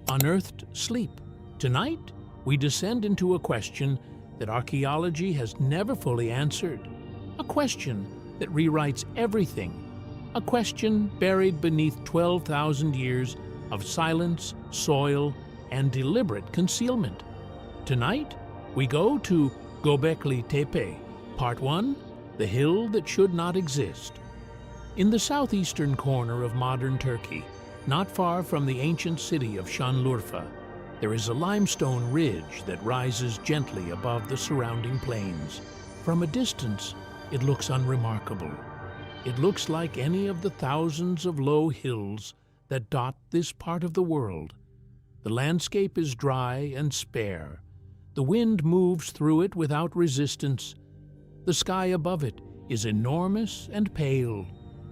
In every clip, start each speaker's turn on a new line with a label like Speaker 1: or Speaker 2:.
Speaker 1: Unearthed sleep. Tonight, we descend into a question that archaeology has never fully answered. A question that rewrites everything. A question buried beneath 12,000 years of silence, soil, and deliberate concealment. Tonight, we go to Göbekli Tepe, Part 1, The Hill That Should Not Exist. In the southeastern corner of modern Turkey, not far from the ancient city of Şanlıurfa, there is a limestone ridge that rises gently above the surrounding plains. From a distance, it looks unremarkable. It looks like any of the thousands of low hills that dot this part of the world. The landscape is dry and spare. The wind moves through it without resistance. The sky above it is enormous and pale,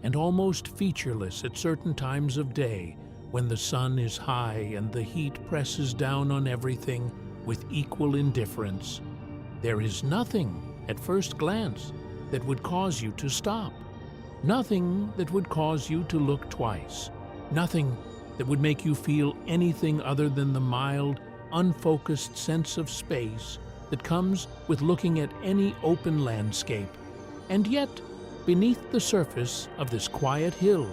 Speaker 1: and almost featureless at certain times of day when the sun is high and the heat presses down on everything with equal indifference. There is nothing, at first glance, that would cause you to stop. Nothing that would cause you to look twice. Nothing that would make you feel anything other than the mild, unfocused sense of space that comes with looking at any open landscape. And yet, beneath the surface of this quiet hill,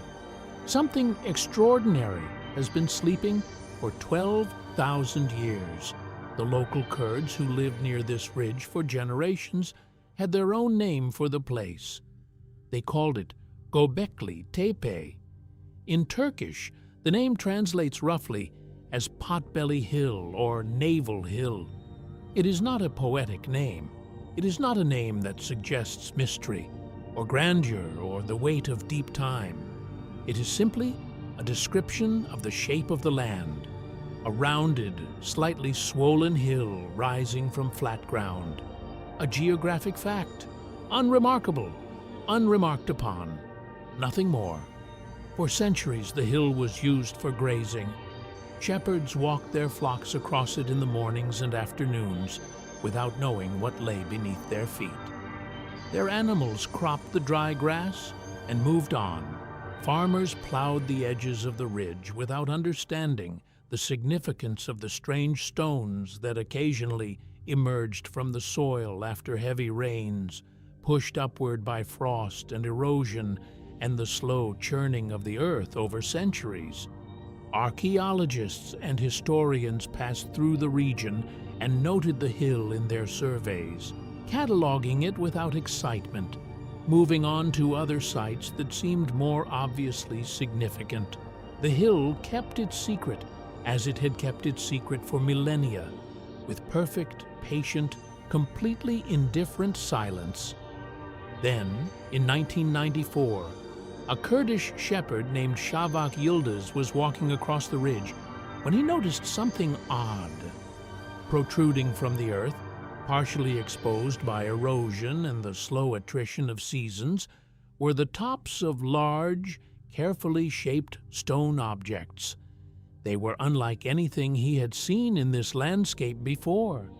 Speaker 1: something extraordinary has been sleeping for 12,000 years. The local Kurds who lived near this ridge for generations had their own name for the place. They called it Göbekli Tepe. In Turkish, the name translates roughly as Potbelly Hill or Navel Hill. It is not a poetic name. It is not a name that suggests mystery or grandeur or the weight of deep time. It is simply a description of the shape of the land, a rounded, slightly swollen hill rising from flat ground. A geographic fact, unremarkable, unremarked upon, nothing more. For centuries the hill was used for grazing. Shepherds walked their flocks across it in the mornings and afternoons without knowing what lay beneath their feet. Their animals cropped the dry grass and moved on. Farmers plowed the edges of the ridge without understanding the significance of the strange stones that occasionally emerged from the soil after heavy rains, pushed upward by frost and erosion and the slow churning of the earth over centuries. Archaeologists and historians passed through the region and noted the hill in their surveys, cataloging it without excitement, moving on to other sites that seemed more obviously significant. The hill kept its secret, as it had kept its secret for millennia, with perfect, patient, completely indifferent silence. Then, in 1994, a Kurdish shepherd named Şafak Yıldız was walking across the ridge when he noticed something odd. Protruding from the earth, partially exposed by erosion and the slow attrition of seasons, were the tops of large, carefully shaped stone objects. They were unlike anything he had seen in this landscape before.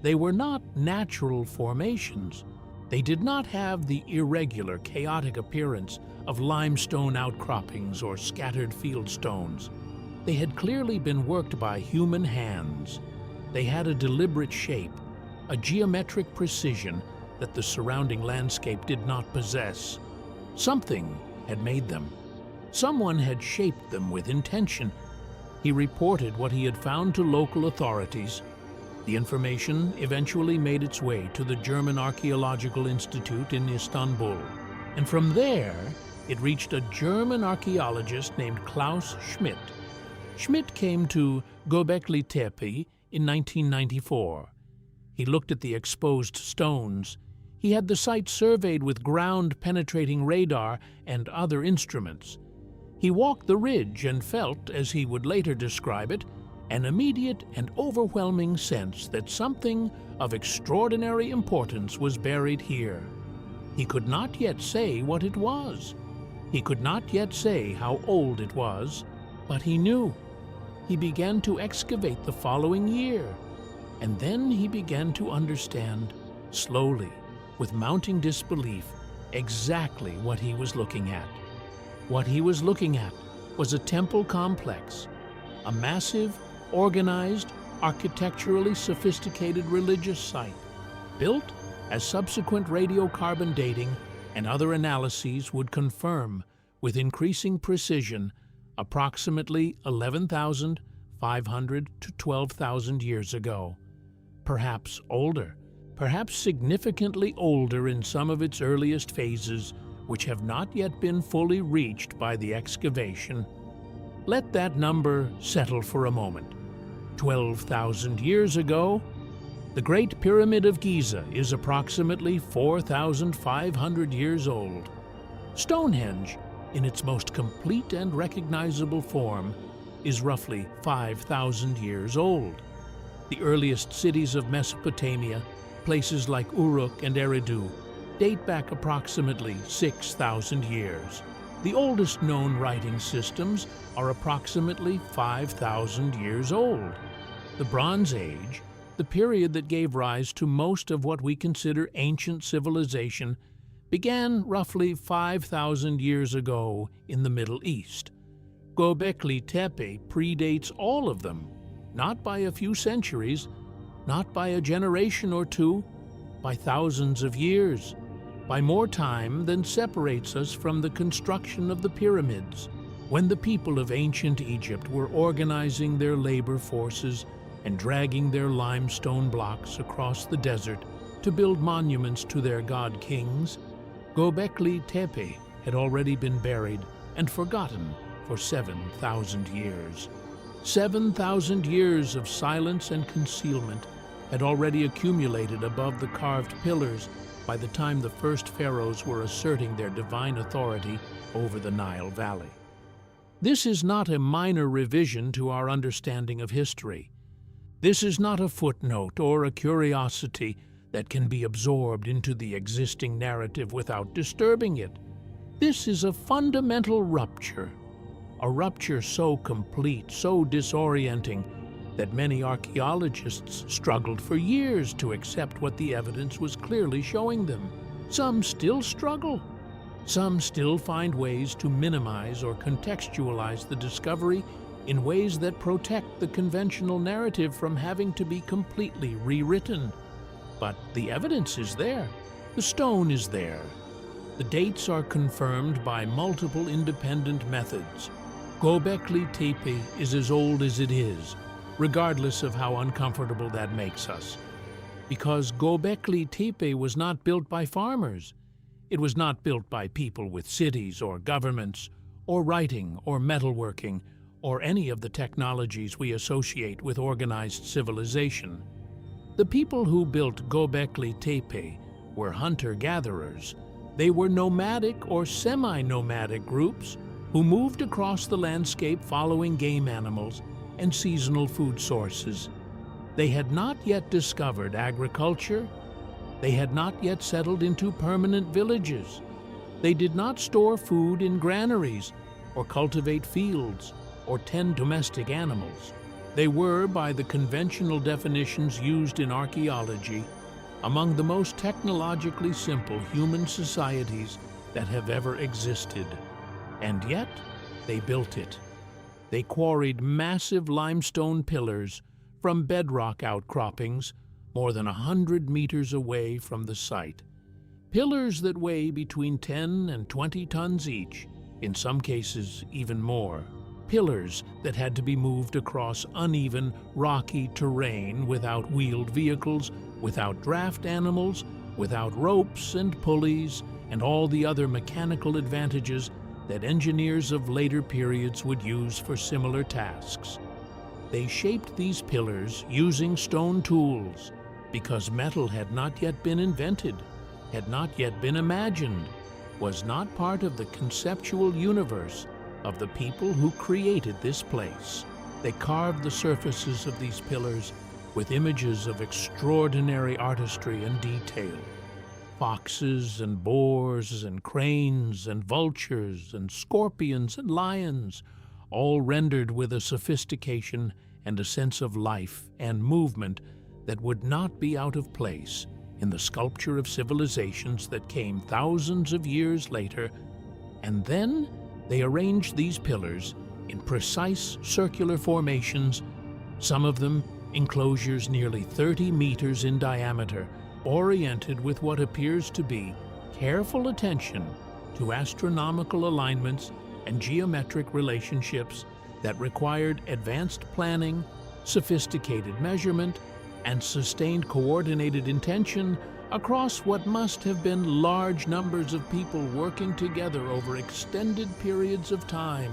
Speaker 1: They were not natural formations. They did not have the irregular, chaotic appearance of limestone outcroppings or scattered field stones. They had clearly been worked by human hands. They had a deliberate shape, a geometric precision that the surrounding landscape did not possess. Something had made them. Someone had shaped them with intention. He reported what he had found to local authorities. The information eventually made its way to the German Archaeological Institute in Istanbul, and from there it reached a German archaeologist named Klaus Schmidt. Schmidt came to Göbekli Tepe in 1994. He looked at the exposed stones. He had the site surveyed with ground-penetrating radar and other instruments. He walked the ridge and felt, as he would later describe it, an immediate and overwhelming sense that something of extraordinary importance was buried here. He could not yet say what it was. He could not yet say how old it was, but he knew. He began to excavate the following year, and then he began to understand, slowly, with mounting disbelief, exactly what he was looking at. What he was looking at was a temple complex, a massive, organized, architecturally sophisticated religious site, built as subsequent radiocarbon dating and other analyses would confirm with increasing precision approximately 11,500 to 12,000 years ago. Perhaps older, perhaps significantly older in some of its earliest phases, which have not yet been fully reached by the excavation. Let that number settle for a moment. 12,000 years ago, the Great Pyramid of Giza is approximately 4,500 years old. Stonehenge, in its most complete and recognizable form, is roughly 5,000 years old. The earliest cities of Mesopotamia, places like Uruk and Eridu, date back approximately 6,000 years. The oldest known writing systems are approximately 5,000 years old. The Bronze Age, the period that gave rise to most of what we consider ancient civilization, began roughly 5,000 years ago in the Middle East. Göbekli Tepe predates all of them, not by a few centuries, not by a generation or two, by thousands of years, by more time than separates us from the construction of the pyramids, when the people of ancient Egypt were organizing their labor forces and dragging their limestone blocks across the desert to build monuments to their god-kings. Göbekli Tepe had already been buried and forgotten for 7,000 years. 7,000 years of silence and concealment had already accumulated above the carved pillars by the time the first pharaohs were asserting their divine authority over the Nile Valley. This is not a minor revision to our understanding of history. This is not a footnote or a curiosity that can be absorbed into the existing narrative without disturbing it. This is a fundamental rupture, a rupture so complete, so disorienting, that many archaeologists struggled for years to accept what the evidence was clearly showing them. Some still struggle. Some still find ways to minimize or contextualize the discovery in ways that protect the conventional narrative from having to be completely rewritten. But the evidence is there. The stone is there. The dates are confirmed by multiple independent methods. Göbekli Tepe is as old as it is, regardless of how uncomfortable that makes us. Because Göbekli Tepe was not built by farmers. It was not built by people with cities or governments, or writing or metalworking, or any of the technologies we associate with organized civilization. The people who built Göbekli Tepe were hunter-gatherers. They were nomadic or semi-nomadic groups who moved across the landscape following game animals and seasonal food sources. They had not yet discovered agriculture. They had not yet settled into permanent villages. They did not store food in granaries or cultivate fields or tend domestic animals. They were, by the conventional definitions used in archaeology, among the most technologically simple human societies that have ever existed. And yet, they built it. They quarried massive limestone pillars from bedrock outcroppings more than 100 meters away from the site. Pillars that weigh between 10 and 20 tons each, in some cases even more. Pillars that had to be moved across uneven, rocky terrain without wheeled vehicles, without draft animals, without ropes and pulleys, and all the other mechanical advantages that engineers of later periods would use for similar tasks. They shaped these pillars using stone tools because metal had not yet been invented, had not yet been imagined, was not part of the conceptual universe of the people who created this place. They carved the surfaces of these pillars with images of extraordinary artistry and detail. Foxes and boars and cranes and vultures and scorpions and lions, all rendered with a sophistication and a sense of life and movement that would not be out of place in the sculpture of civilizations that came thousands of years later. And then they arranged these pillars in precise circular formations some of them enclosures nearly 30 meters in diameter, oriented with what appears to be careful attention to astronomical alignments and geometric relationships that required advanced planning, sophisticated measurement, and sustained coordinated intention across what must have been large numbers of people working together over extended periods of time.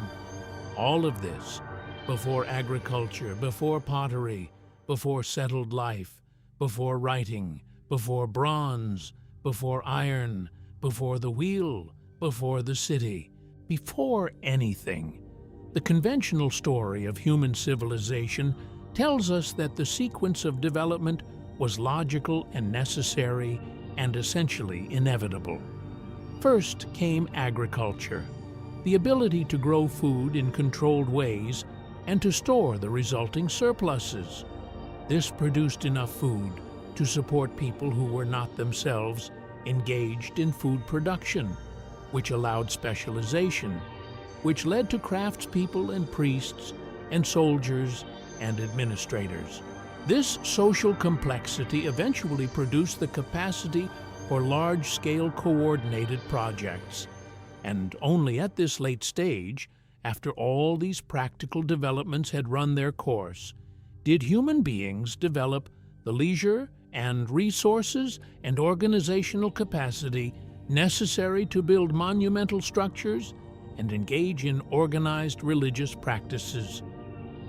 Speaker 1: All of this before agriculture, before pottery, before settled life, before writing, before bronze, before iron, before the wheel, before the city, before anything. The conventional story of human civilization tells us that the sequence of development was logical and necessary and essentially inevitable. First came agriculture, the ability to grow food in controlled ways and to store the resulting surpluses. This produced enough food to support people who were not themselves engaged in food production, which allowed specialization, which led to craftspeople and priests and soldiers and administrators. This social complexity eventually produced the capacity for large-scale coordinated projects. And only at this late stage, after all these practical developments had run their course, did human beings develop the leisure and resources and organizational capacity necessary to build monumental structures and engage in organized religious practices.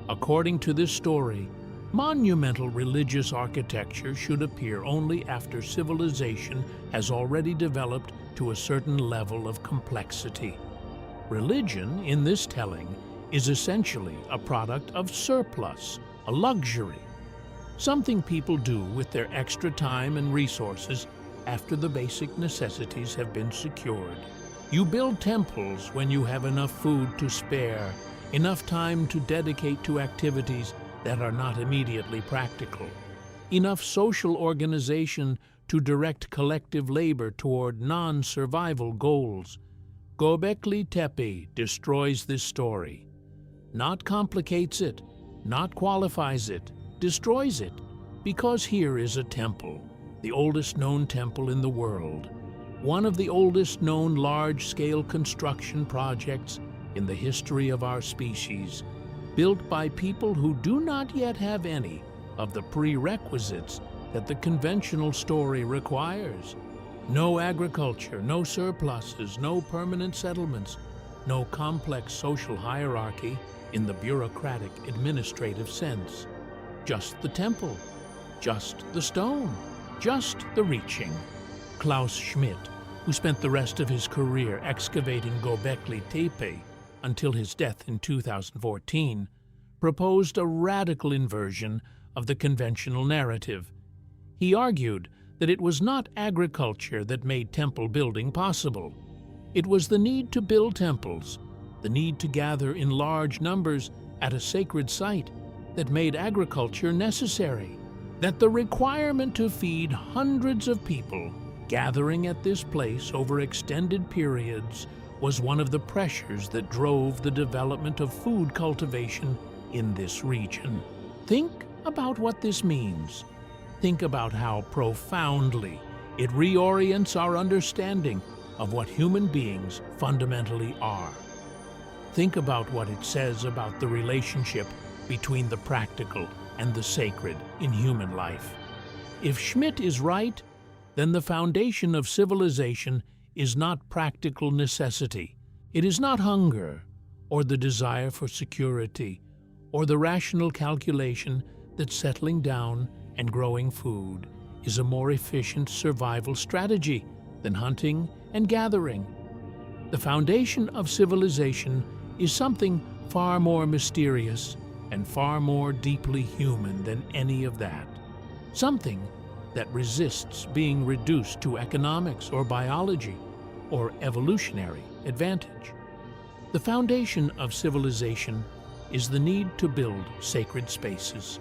Speaker 1: According to this story, monumental religious architecture should appear only after civilization has already developed to a certain level of complexity. Religion, in this telling, is essentially a product of surplus, a luxury, something people do with their extra time and resources after the basic necessities have been secured. You build temples when you have enough food to spare, enough time to dedicate to activities that are not immediately practical, enough social organization to direct collective labor toward non-survival goals. Göbekli Tepe destroys this story, not complicates it, not qualifies it, destroys it, because here is a temple, the oldest known temple in the world, one of the oldest known large-scale construction projects in the history of our species, built by people who do not yet have any of the prerequisites that the conventional story requires. No agriculture, no surpluses, no permanent settlements, no complex social hierarchy in the bureaucratic administrative sense. Just the temple, just the stone, just the reaching. Klaus Schmidt, who spent the rest of his career excavating Göbekli Tepe until his death in 2014, proposed a radical inversion of the conventional narrative. He argued that it was not agriculture that made temple building possible. It was the need to build temples, the need to gather in large numbers at a sacred site that made agriculture necessary, that the requirement to feed hundreds of people gathering at this place over extended periods was one of the pressures that drove the development of food cultivation in this region. Think about what this means. Think about how profoundly it reorients our understanding of what human beings fundamentally are. Think about what it says about the relationship between the practical and the sacred in human life. If Schmidt is right, then the foundation of civilization is not practical necessity. It is not hunger, or the desire for security, or the rational calculation that settling down and growing food is a more efficient survival strategy than hunting and gathering. The foundation of civilization is something far more mysterious and far more deeply human than any of that. Something that resists being reduced to economics or biology or evolutionary advantage. The foundation of civilization is the need to build sacred spaces,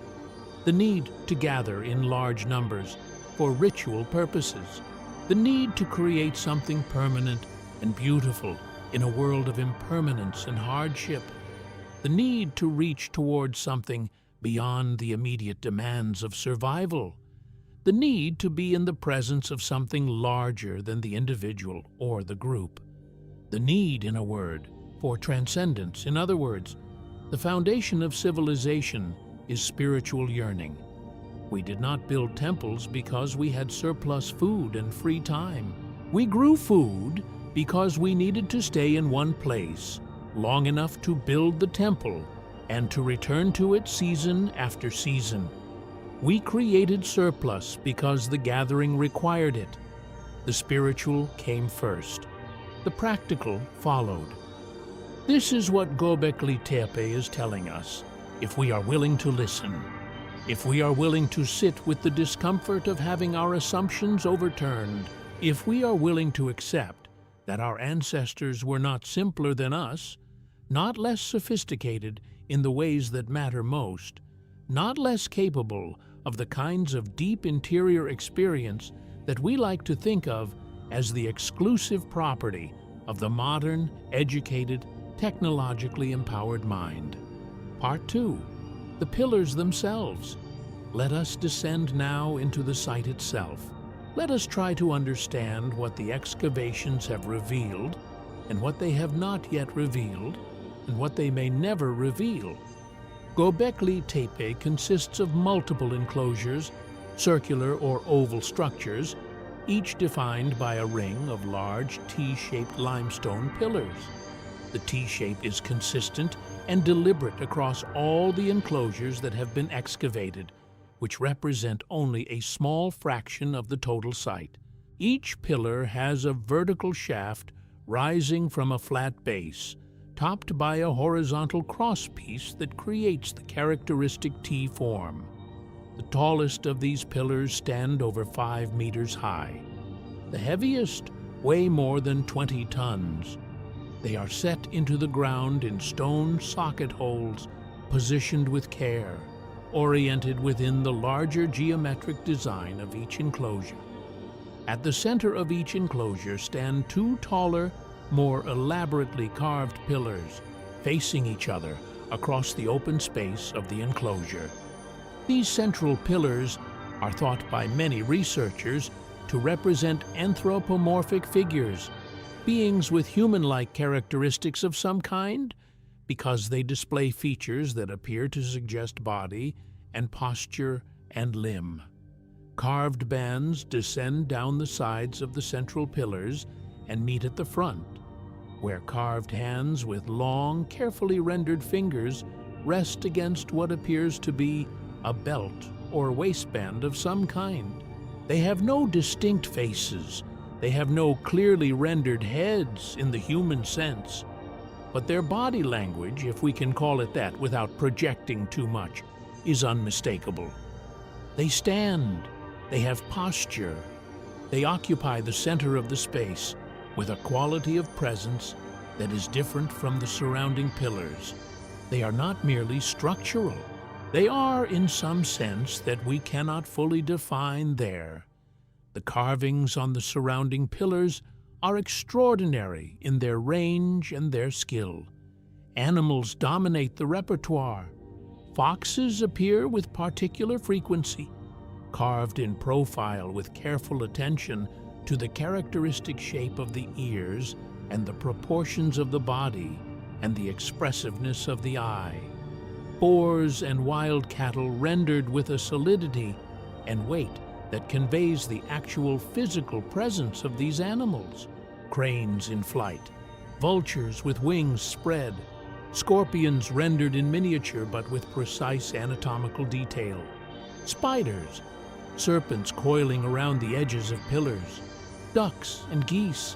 Speaker 1: the need to gather in large numbers for ritual purposes, the need to create something permanent and beautiful in a world of impermanence and hardship, the need to reach towards something beyond the immediate demands of survival. The need to be in the presence of something larger than the individual or the group. The need, in a word, for transcendence. In other words, the foundation of civilization is spiritual yearning. We did not build temples because we had surplus food and free time. We grew food because we needed to stay in one place long enough to build the temple and to return to it season after season. We created surplus because the gathering required it. The spiritual came first. The practical followed. This is what Göbekli Tepe is telling us, if we are willing to listen. If we are willing to sit with the discomfort of having our assumptions overturned, if we are willing to accept that our ancestors were not simpler than us, not less sophisticated in the ways that matter most, not less capable of the kinds of deep interior experience that we like to think of as the exclusive property of the modern, educated, technologically empowered mind. Part 2. The pillars themselves. Let us descend now into the site itself. Let us try to understand what the excavations have revealed and what they have not yet revealed and what they may never reveal. Göbekli Tepe consists of multiple enclosures, circular or oval structures, each defined by a ring of large T-shaped limestone pillars. The T-shape is consistent and deliberate across all the enclosures that have been excavated, which represent only a small fraction of the total site. Each pillar has a vertical shaft rising from a flat base, topped by a horizontal crosspiece that creates the characteristic T form. The tallest of these pillars stand over 5 meters high. The heaviest weigh more than 20 tons. They are set into the ground in stone socket holes, positioned with care, oriented within the larger geometric design of each enclosure. At the center of each enclosure stand 2 taller, more elaborately carved pillars, facing each other across the open space of the enclosure. These central pillars are thought by many researchers to represent anthropomorphic figures, beings with human-like characteristics of some kind, because they display features that appear to suggest body and posture and limb. Carved bands descend down the sides of the central pillars and meet at the front, where carved hands with long, carefully rendered fingers rest against what appears to be a belt or waistband of some kind. They have no distinct faces. They have no clearly rendered heads in the human sense. But their body language, if we can call it that without projecting too much, is unmistakable. They stand. They have posture. They occupy the center of the space with a quality of presence that is different from the surrounding pillars. They are not merely structural. They are, in some sense, that we cannot fully define there. The carvings on the surrounding pillars are extraordinary in their range and their skill. Animals dominate the repertoire. Foxes appear with particular frequency, carved in profile with careful attention to the characteristic shape of the ears and the proportions of the body and the expressiveness of the eye. Boars and wild cattle rendered with a solidity and weight that conveys the actual physical presence of these animals. Cranes in flight, vultures with wings spread, scorpions rendered in miniature but with precise anatomical detail, spiders, serpents coiling around the edges of pillars, ducks and geese,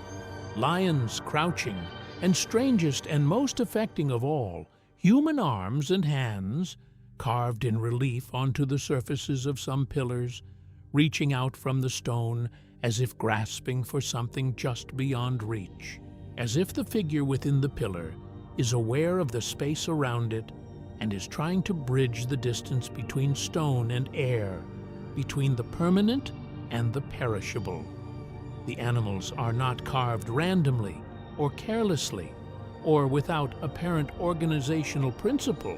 Speaker 1: lions crouching, and strangest and most affecting of all, human arms and hands carved in relief onto the surfaces of some pillars, reaching out from the stone as if grasping for something just beyond reach, as if the figure within the pillar is aware of the space around it and is trying to bridge the distance between stone and air, between the permanent and the perishable. The animals are not carved randomly or carelessly or without apparent organizational principle.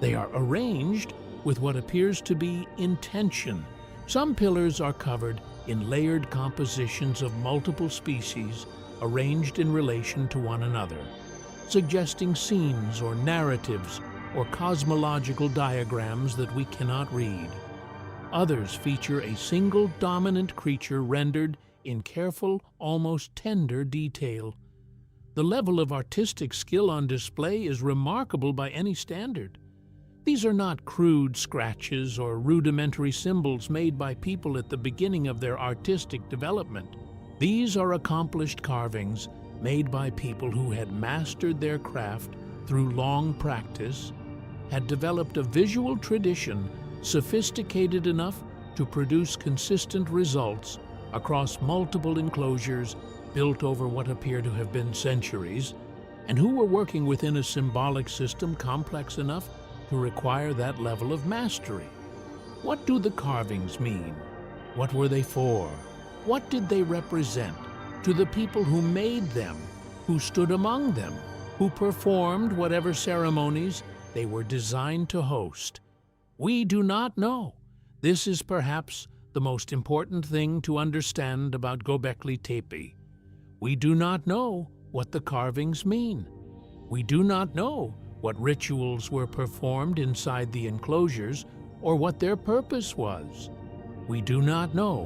Speaker 1: They are arranged with what appears to be intention. Some pillars are covered in layered compositions of multiple species arranged in relation to one another, suggesting scenes or narratives or cosmological diagrams that we cannot read. Others feature a single dominant creature rendered in careful, almost tender detail. The level of artistic skill on display is remarkable by any standard. These are not crude scratches or rudimentary symbols made by people at the beginning of their artistic development. These are accomplished carvings made by people who had mastered their craft through long practice, had developed a visual tradition sophisticated enough to produce consistent results across multiple enclosures built over what appear to have been centuries, and who were working within a symbolic system complex enough to require that level of mastery. What do the carvings mean? What were they for? What did they represent to the people who made them, who stood among them, who performed whatever ceremonies they were designed to host? We do not know. This is perhaps the most important thing to understand about Göbekli Tepe. We do not know what the carvings mean. We do not know what rituals were performed inside the enclosures or what their purpose was. We do not know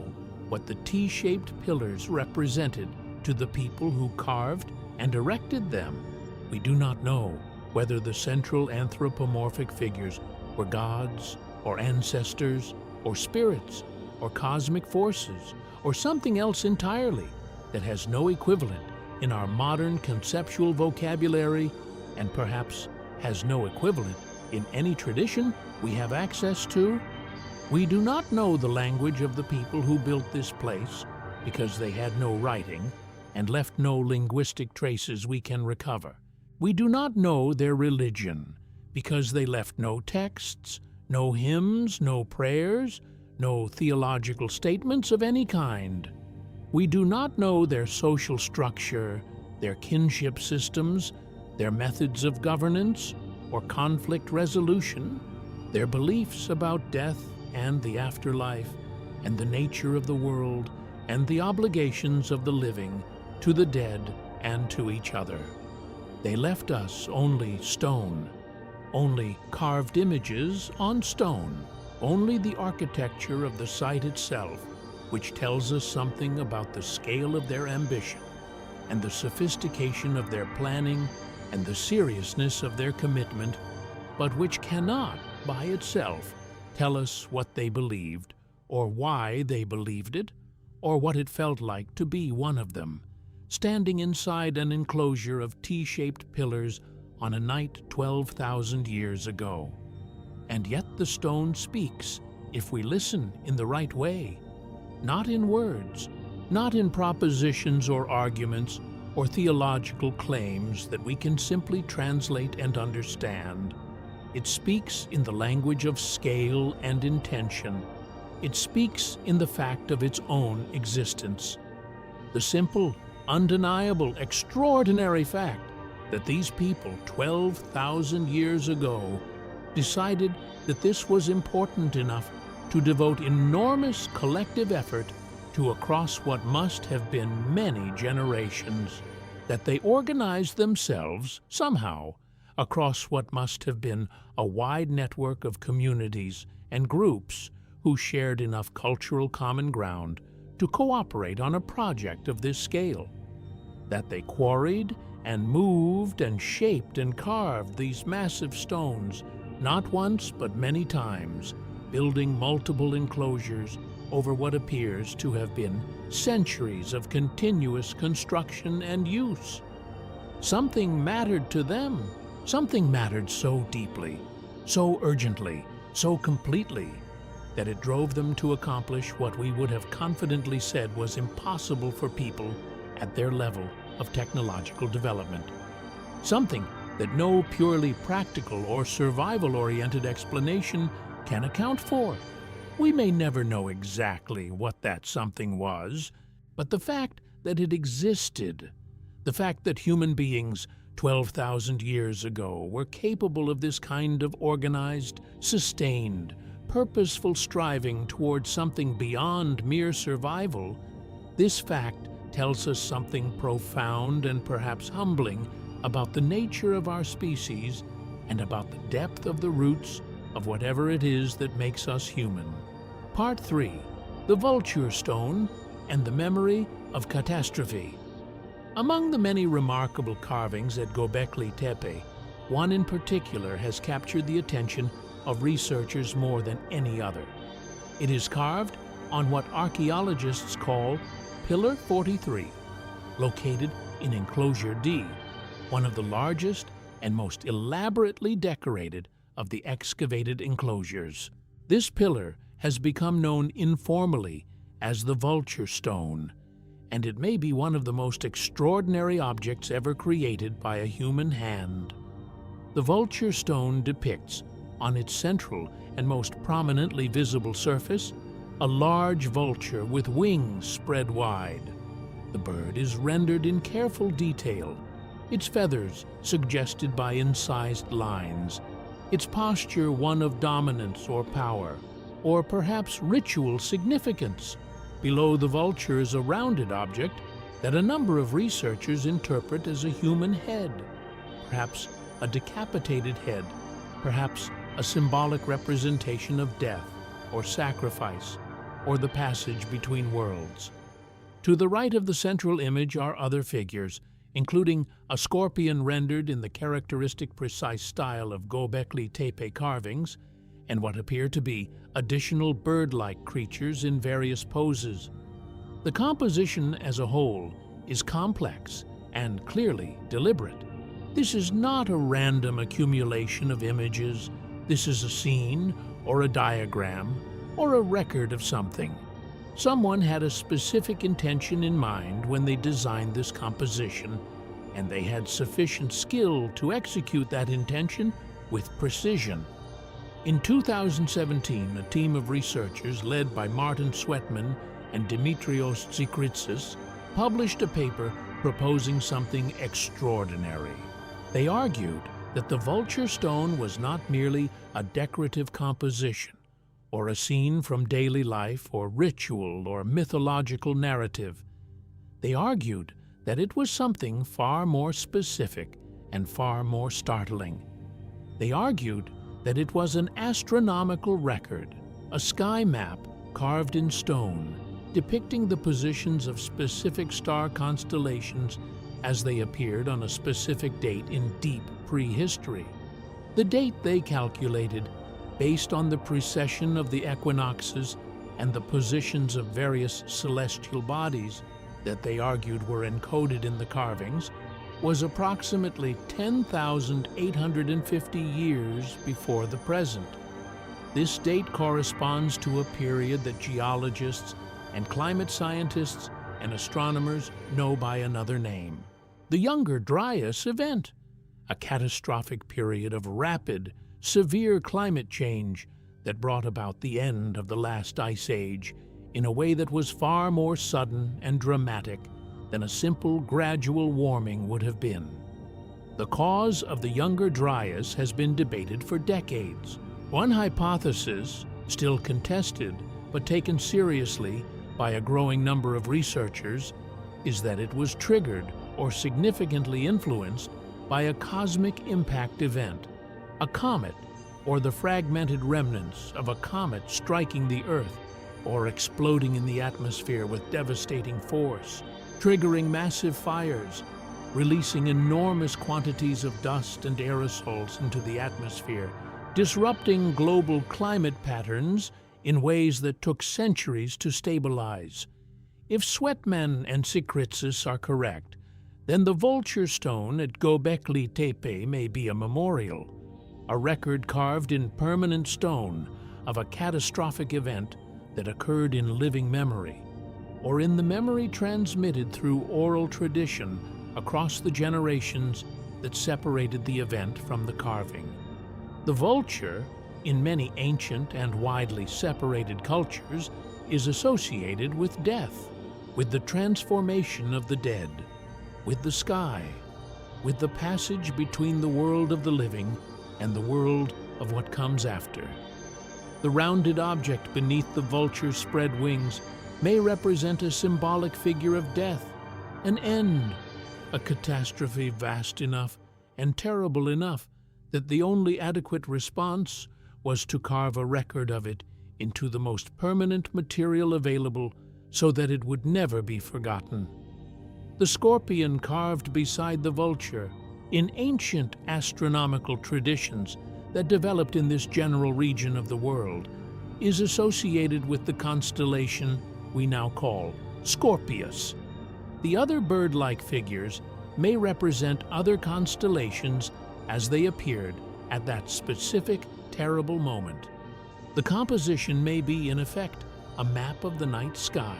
Speaker 1: what the T-shaped pillars represented to the people who carved and erected them. We do not know whether the central anthropomorphic figures were gods or ancestors or spirits or cosmic forces or something else entirely that has no equivalent in our modern conceptual vocabulary and perhaps has no equivalent in any tradition we have access to. We do not know the language of the people who built this place because they had no writing and left no linguistic traces we can recover. We do not know their religion because they left no texts, no hymns, no prayers, no theological statements of any kind. We do not know their social structure, their kinship systems, their methods of governance or conflict resolution, their beliefs about death and the afterlife, and the nature of the world, and the obligations of the living to the dead and to each other. They left us only stone, only carved images on stone, only the architecture of the site itself, which tells us something about the scale of their ambition and the sophistication of their planning and the seriousness of their commitment, but which cannot, by itself, tell us what they believed, or why they believed it, or what it felt like to be one of them, standing inside an enclosure of T-shaped pillars on a night 12,000 years ago. And yet the stone speaks, if we listen in the right way, not in words, not in propositions or arguments or theological claims that we can simply translate and understand. It speaks in the language of scale and intention. It speaks in the fact of its own existence. The simple, undeniable, extraordinary fact that these people 12,000 years ago decided that this was important enough to devote enormous collective effort to across what must have been many generations, that they organized themselves somehow across what must have been a wide network of communities and groups who shared enough cultural common ground to cooperate on a project of this scale, that they quarried and moved and shaped and carved these massive stones not once but many times, building multiple enclosures over what appears to have been centuries of continuous construction and use. Something mattered to them. Something mattered so deeply, so urgently, so completely, that it drove them to accomplish what we would have confidently said was impossible for people at their level of technological development. Something that no purely practical or survival-oriented explanation can account for. We may never know exactly what that something was, but the fact that it existed, the fact that human beings 12,000 years ago were capable of this kind of organized, sustained, purposeful striving towards something beyond mere survival, this fact tells us something profound and perhaps humbling about the nature of our species and about the depth of the roots of whatever it is that makes us human. Part 3. The Vulture Stone and the Memory of Catastrophe. Among the many remarkable carvings at Göbekli Tepe, one in particular has captured the attention of researchers more than any other. It is carved on what archaeologists call Pillar 43, located in Enclosure D, one of the largest and most elaborately decorated of the excavated enclosures. This pillar has become known informally as the Vulture Stone, and it may be one of the most extraordinary objects ever created by a human hand. The Vulture Stone depicts, on its central and most prominently visible surface, a large vulture with wings spread wide. The bird is rendered in careful detail, its feathers suggested by incised lines, its posture one of dominance or power, or perhaps ritual significance. Below the vulture is a rounded object that a number of researchers interpret as a human head, perhaps a decapitated head, perhaps a symbolic representation of death or sacrifice, or the passage between worlds. To the right of the central image are other figures, including a scorpion rendered in the characteristic precise style of Göbekli Tepe carvings, and what appear to be additional bird-like creatures in various poses. The composition as a whole is complex and clearly deliberate. This is not a random accumulation of images. This is a scene, or a diagram, or a record of something. Someone had a specific intention in mind when they designed this composition, and they had sufficient skill to execute that intention with precision. In 2017, a team of researchers led by Martin Sweatman and Dimitrios Tsikritsis published a paper proposing something extraordinary. They argued that the Vulture Stone was not merely a decorative composition, or a scene from daily life or ritual or mythological narrative. They argued that it was something far more specific and far more startling. They argued that it was an astronomical record, a sky map carved in stone, depicting the positions of specific star constellations as they appeared on a specific date in deep prehistory. The date they calculated, based on the precession of the equinoxes and the positions of various celestial bodies that they argued were encoded in the carvings, was approximately 10,850 years before the present. This date corresponds to a period that geologists and climate scientists and astronomers know by another name, the Younger Dryas event, a catastrophic period of rapid, severe climate change that brought about the end of the last ice age in a way that was far more sudden and dramatic than a simple gradual warming would have been. The cause of the Younger Dryas has been debated for decades. One hypothesis, still contested but taken seriously by a growing number of researchers, is that it was triggered or significantly influenced by a cosmic impact event, a comet, or the fragmented remnants of a comet striking the Earth or exploding in the atmosphere with devastating force, triggering massive fires, releasing enormous quantities of dust and aerosols into the atmosphere, disrupting global climate patterns in ways that took centuries to stabilize. If Sweatman and Tsikritsis are correct, then the Vulture Stone at Göbekli Tepe may be a memorial, a record carved in permanent stone of a catastrophic event that occurred in living memory, or in the memory transmitted through oral tradition across the generations that separated the event from the carving. The vulture, in many ancient and widely separated cultures, is associated with death, with the transformation of the dead, with the sky, with the passage between the world of the living and the world of what comes after. The rounded object beneath the vulture's spread wings may represent a symbolic figure of death, an end, a catastrophe vast enough and terrible enough that the only adequate response was to carve a record of it into the most permanent material available so that it would never be forgotten. The scorpion carved beside the vulture, in ancient astronomical traditions that developed in this general region of the world, is associated with the constellation we now call Scorpius. The other bird-like figures may represent other constellations as they appeared at that specific terrible moment. The composition may be, in effect, a map of the night sky,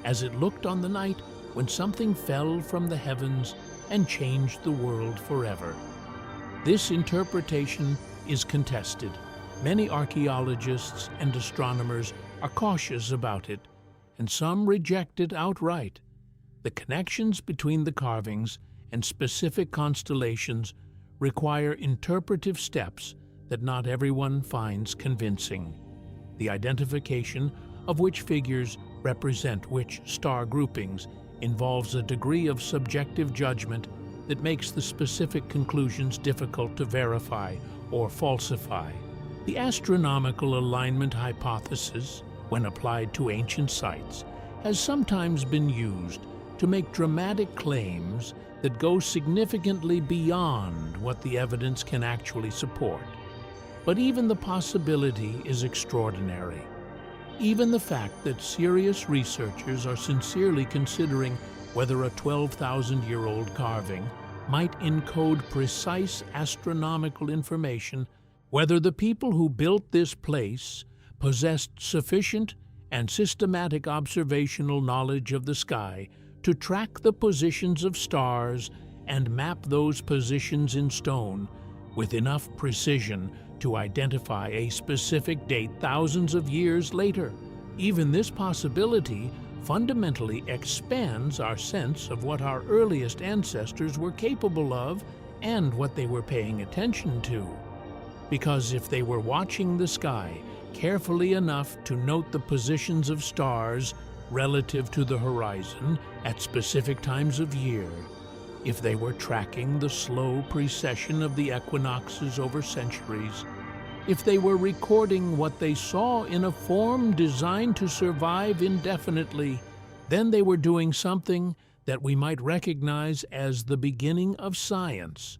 Speaker 1: as it looked on the night when something fell from the heavens and changed the world forever. This interpretation is contested. Many archaeologists and astronomers are cautious about it, and some reject it outright. The connections between the carvings and specific constellations require interpretive steps that not everyone finds convincing. The identification of which figures represent which star groupings involves a degree of subjective judgment that makes the specific conclusions difficult to verify or falsify. The astronomical alignment hypothesis, when applied to ancient sites, has sometimes been used to make dramatic claims that go significantly beyond what the evidence can actually support. But even the possibility is extraordinary. Even the fact that serious researchers are sincerely considering whether a 12,000-year-old carving might encode precise astronomical information, whether the people who built this place possessed sufficient and systematic observational knowledge of the sky to track the positions of stars and map those positions in stone with enough precision to identify a specific date thousands of years later. Even this possibility fundamentally expands our sense of what our earliest ancestors were capable of and what they were paying attention to. Because if they were watching the sky carefully enough to note the positions of stars relative to the horizon at specific times of year, if they were tracking the slow precession of the equinoxes over centuries, if they were recording what they saw in a form designed to survive indefinitely, then they were doing something that we might recognize as the beginning of science,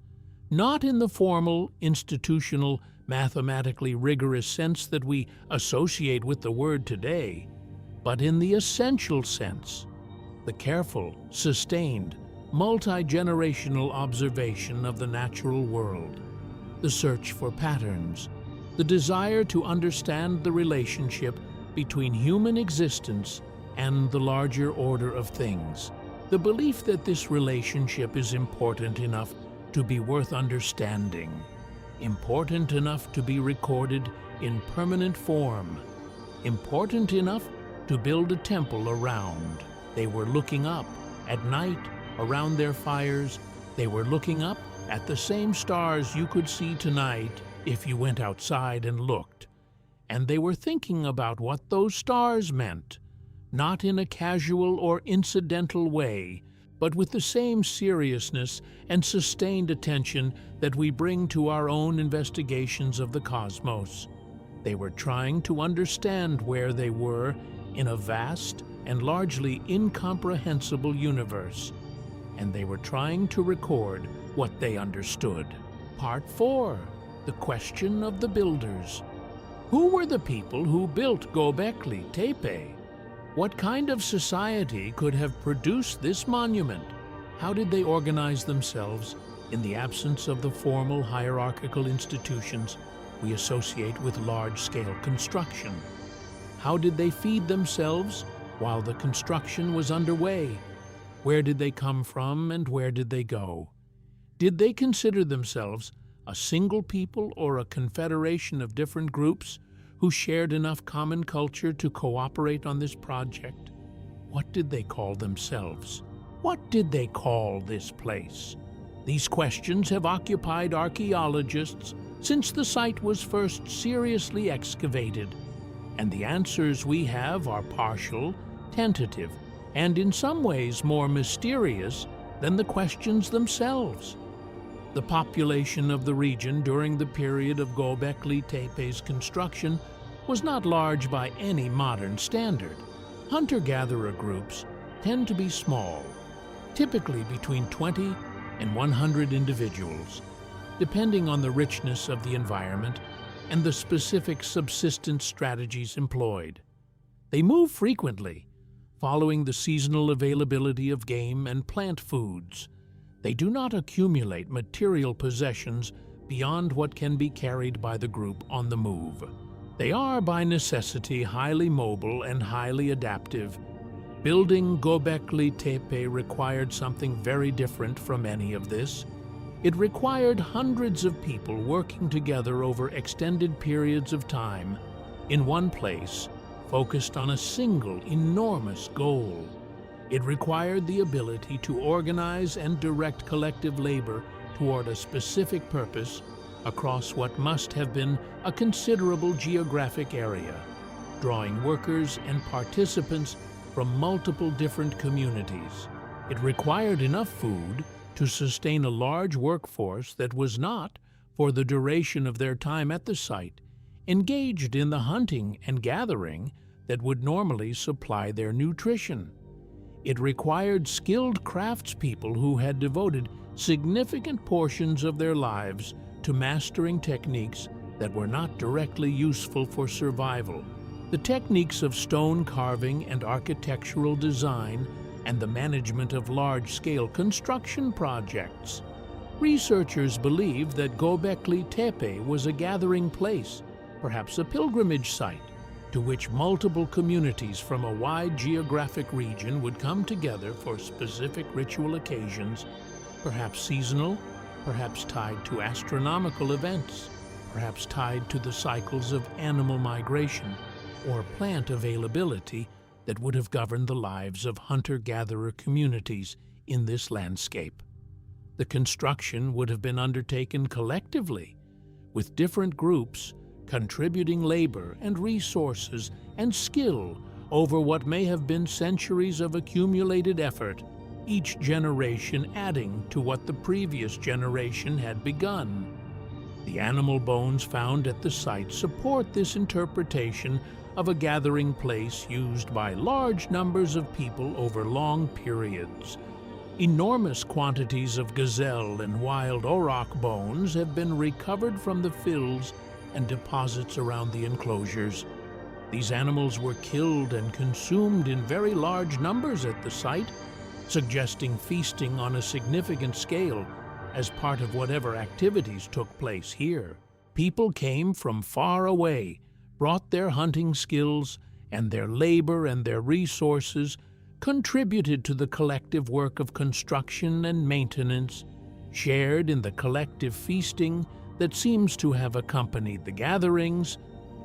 Speaker 1: not in the formal, institutional, mathematically rigorous sense that we associate with the word today, but in the essential sense, the careful, sustained, multi-generational observation of the natural world, the search for patterns, the desire to understand the relationship between human existence and the larger order of things, the belief that this relationship is important enough to be worth understanding, important enough to be recorded in permanent form, important enough to build a temple around. They were looking up at night around their fires. They were looking up at the same stars you could see tonight if you went outside and looked. And they were thinking about what those stars meant, not in a casual or incidental way, but with the same seriousness and sustained attention that we bring to our own investigations of the cosmos. They were trying to understand where they were in a vast and largely incomprehensible universe, and they were trying to record what they understood. Part 4. The question of the builders. Who were the people who built Göbekli Tepe? What kind of society could have produced this monument? How did they organize themselves in the absence of the formal hierarchical institutions we associate with large-scale construction? How did they feed themselves while the construction was underway? Where did they come from and where did they go? Did they consider themselves a single people or a confederation of different groups who shared enough common culture to cooperate on this project? What did they call themselves? What did they call this place? These questions have occupied archaeologists since the site was first seriously excavated, and the answers we have are partial, tentative, and in some ways more mysterious than the questions themselves. The population of the region during the period of Göbekli Tepe's construction was not large by any modern standard. Hunter-gatherer groups tend to be small, typically between 20 and 100 individuals, depending on the richness of the environment and the specific subsistence strategies employed. They move frequently, following the seasonal availability of game and plant foods. They do not accumulate material possessions beyond what can be carried by the group on the move. They are, by necessity, highly mobile and highly adaptive. Building Göbekli Tepe required something very different from any of this. It required hundreds of people working together over extended periods of time in one place, focused on a single enormous goal. It required the ability to organize and direct collective labor toward a specific purpose across what must have been a considerable geographic area, drawing workers and participants from multiple different communities. It required enough food to sustain a large workforce that was not, for the duration of their time at the site, engaged in the hunting and gathering that would normally supply their nutrition. It required skilled craftspeople who had devoted significant portions of their lives to mastering techniques that were not directly useful for survival. The techniques of stone carving and architectural design and the management of large-scale construction projects. Researchers believe that Göbekli Tepe was a gathering place, perhaps a pilgrimage site, to which multiple communities from a wide geographic region would come together for specific ritual occasions, perhaps seasonal, perhaps tied to astronomical events, perhaps tied to the cycles of animal migration or plant availability that would have governed the lives of hunter-gatherer communities in this landscape. The construction would have been undertaken collectively, with different groups contributing labor and resources and skill over what may have been centuries of accumulated effort, each generation adding to what the previous generation had begun. The animal bones found at the site support this interpretation of a gathering place used by large numbers of people over long periods. Enormous quantities of gazelle and wild auroch bones have been recovered from the fills and deposits around the enclosures. These animals were killed and consumed in very large numbers at the site, suggesting feasting on a significant scale as part of whatever activities took place here. People came from far away, brought their hunting skills, and their labor and their resources contributed to the collective work of construction and maintenance, shared in the collective feasting that seems to have accompanied the gatherings,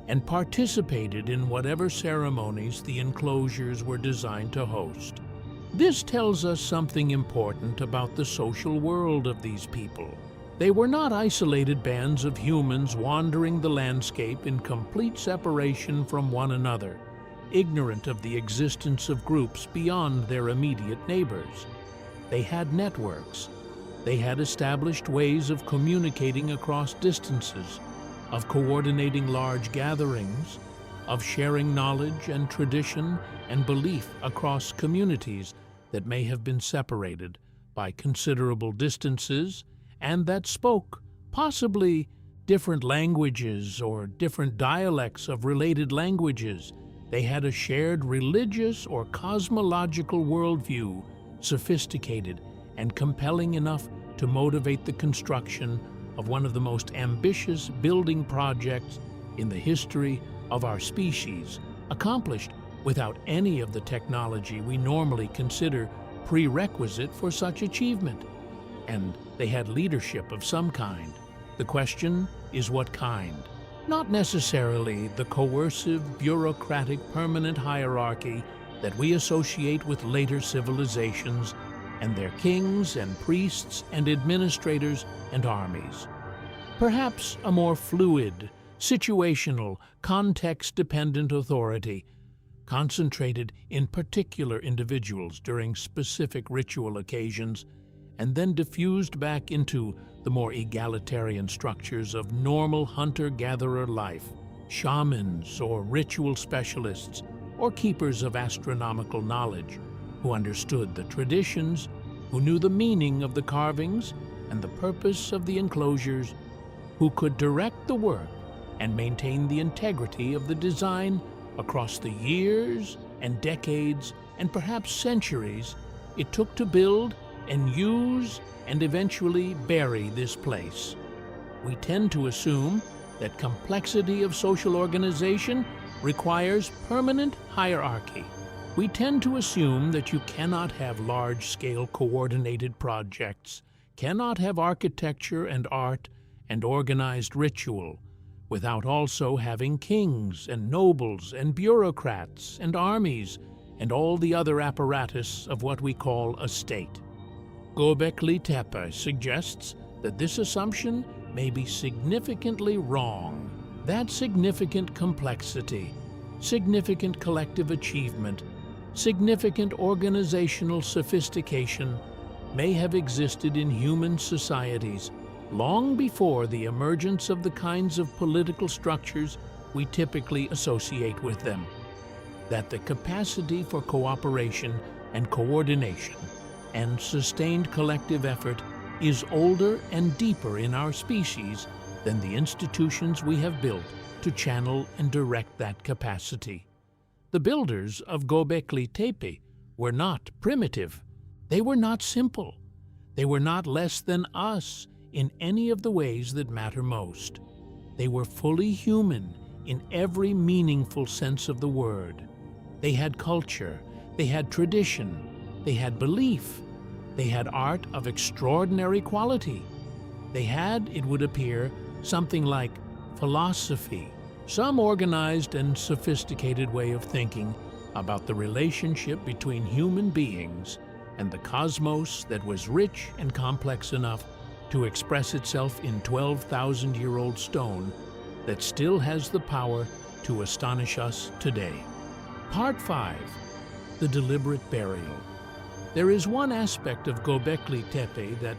Speaker 1: and participated in whatever ceremonies the enclosures were designed to host. This tells us something important about the social world of these people. They were not isolated bands of humans wandering the landscape in complete separation from one another, ignorant of the existence of groups beyond their immediate neighbors. They had networks. They had established ways of communicating across distances, of coordinating large gatherings, of sharing knowledge and tradition and belief across communities that may have been separated by considerable distances and that spoke, possibly, different languages or different dialects of related languages. They had a shared religious or cosmological worldview, sophisticated and compelling enough to motivate the construction of one of the most ambitious building projects in the history of our species, accomplished without any of the technology we normally consider prerequisite for such achievement. And they had leadership of some kind. The question is what kind. Not necessarily the coercive, bureaucratic, permanent hierarchy that we associate with later civilizations and their kings and priests and administrators and armies. Perhaps a more fluid, situational, context-dependent authority, concentrated in particular individuals during specific ritual occasions, and then diffused back into the more egalitarian structures of normal hunter-gatherer life, shamans or ritual specialists or keepers of astronomical knowledge, who understood the traditions, who knew the meaning of the carvings and the purpose of the enclosures, who could direct the work and maintain the integrity of the design across the years and decades and perhaps centuries it took to build and use and eventually bury this place. We tend to assume that complexity of social organization requires permanent hierarchy. We tend to assume that you cannot have large-scale coordinated projects, cannot have architecture and art and organized ritual, without also having kings and nobles and bureaucrats and armies and all the other apparatus of what we call a state. Göbekli Tepe suggests that this assumption may be significantly wrong. That significant complexity, significant collective achievement, significant organizational sophistication may have existed in human societies long before the emergence of the kinds of political structures we typically associate with them. That the capacity for cooperation and coordination and sustained collective effort is older and deeper in our species than the institutions we have built to channel and direct that capacity. The builders of Göbekli Tepe were not primitive. They were not simple. They were not less than us in any of the ways that matter most. They were fully human in every meaningful sense of the word. They had culture, they had tradition, they had belief, they had art of extraordinary quality. They had, it would appear, something like philosophy, some organized and sophisticated way of thinking about the relationship between human beings and the cosmos that was rich and complex enough to express itself in 12,000-year-old stone that still has the power to astonish us today. Part 5. The Deliberate Burial. There is one aspect of Göbekli Tepe that,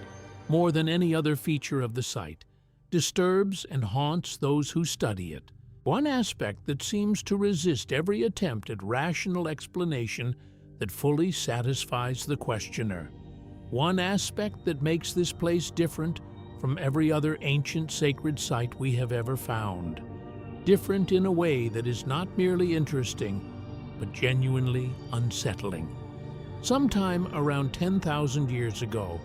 Speaker 1: more than any other feature of the site, disturbs and haunts those who study it. One aspect that seems to resist every attempt at rational explanation that fully satisfies the questioner. One aspect that makes this place different from every other ancient sacred site we have ever found. Different in a way that is not merely interesting, but genuinely unsettling. Sometime around 10,000 years ago,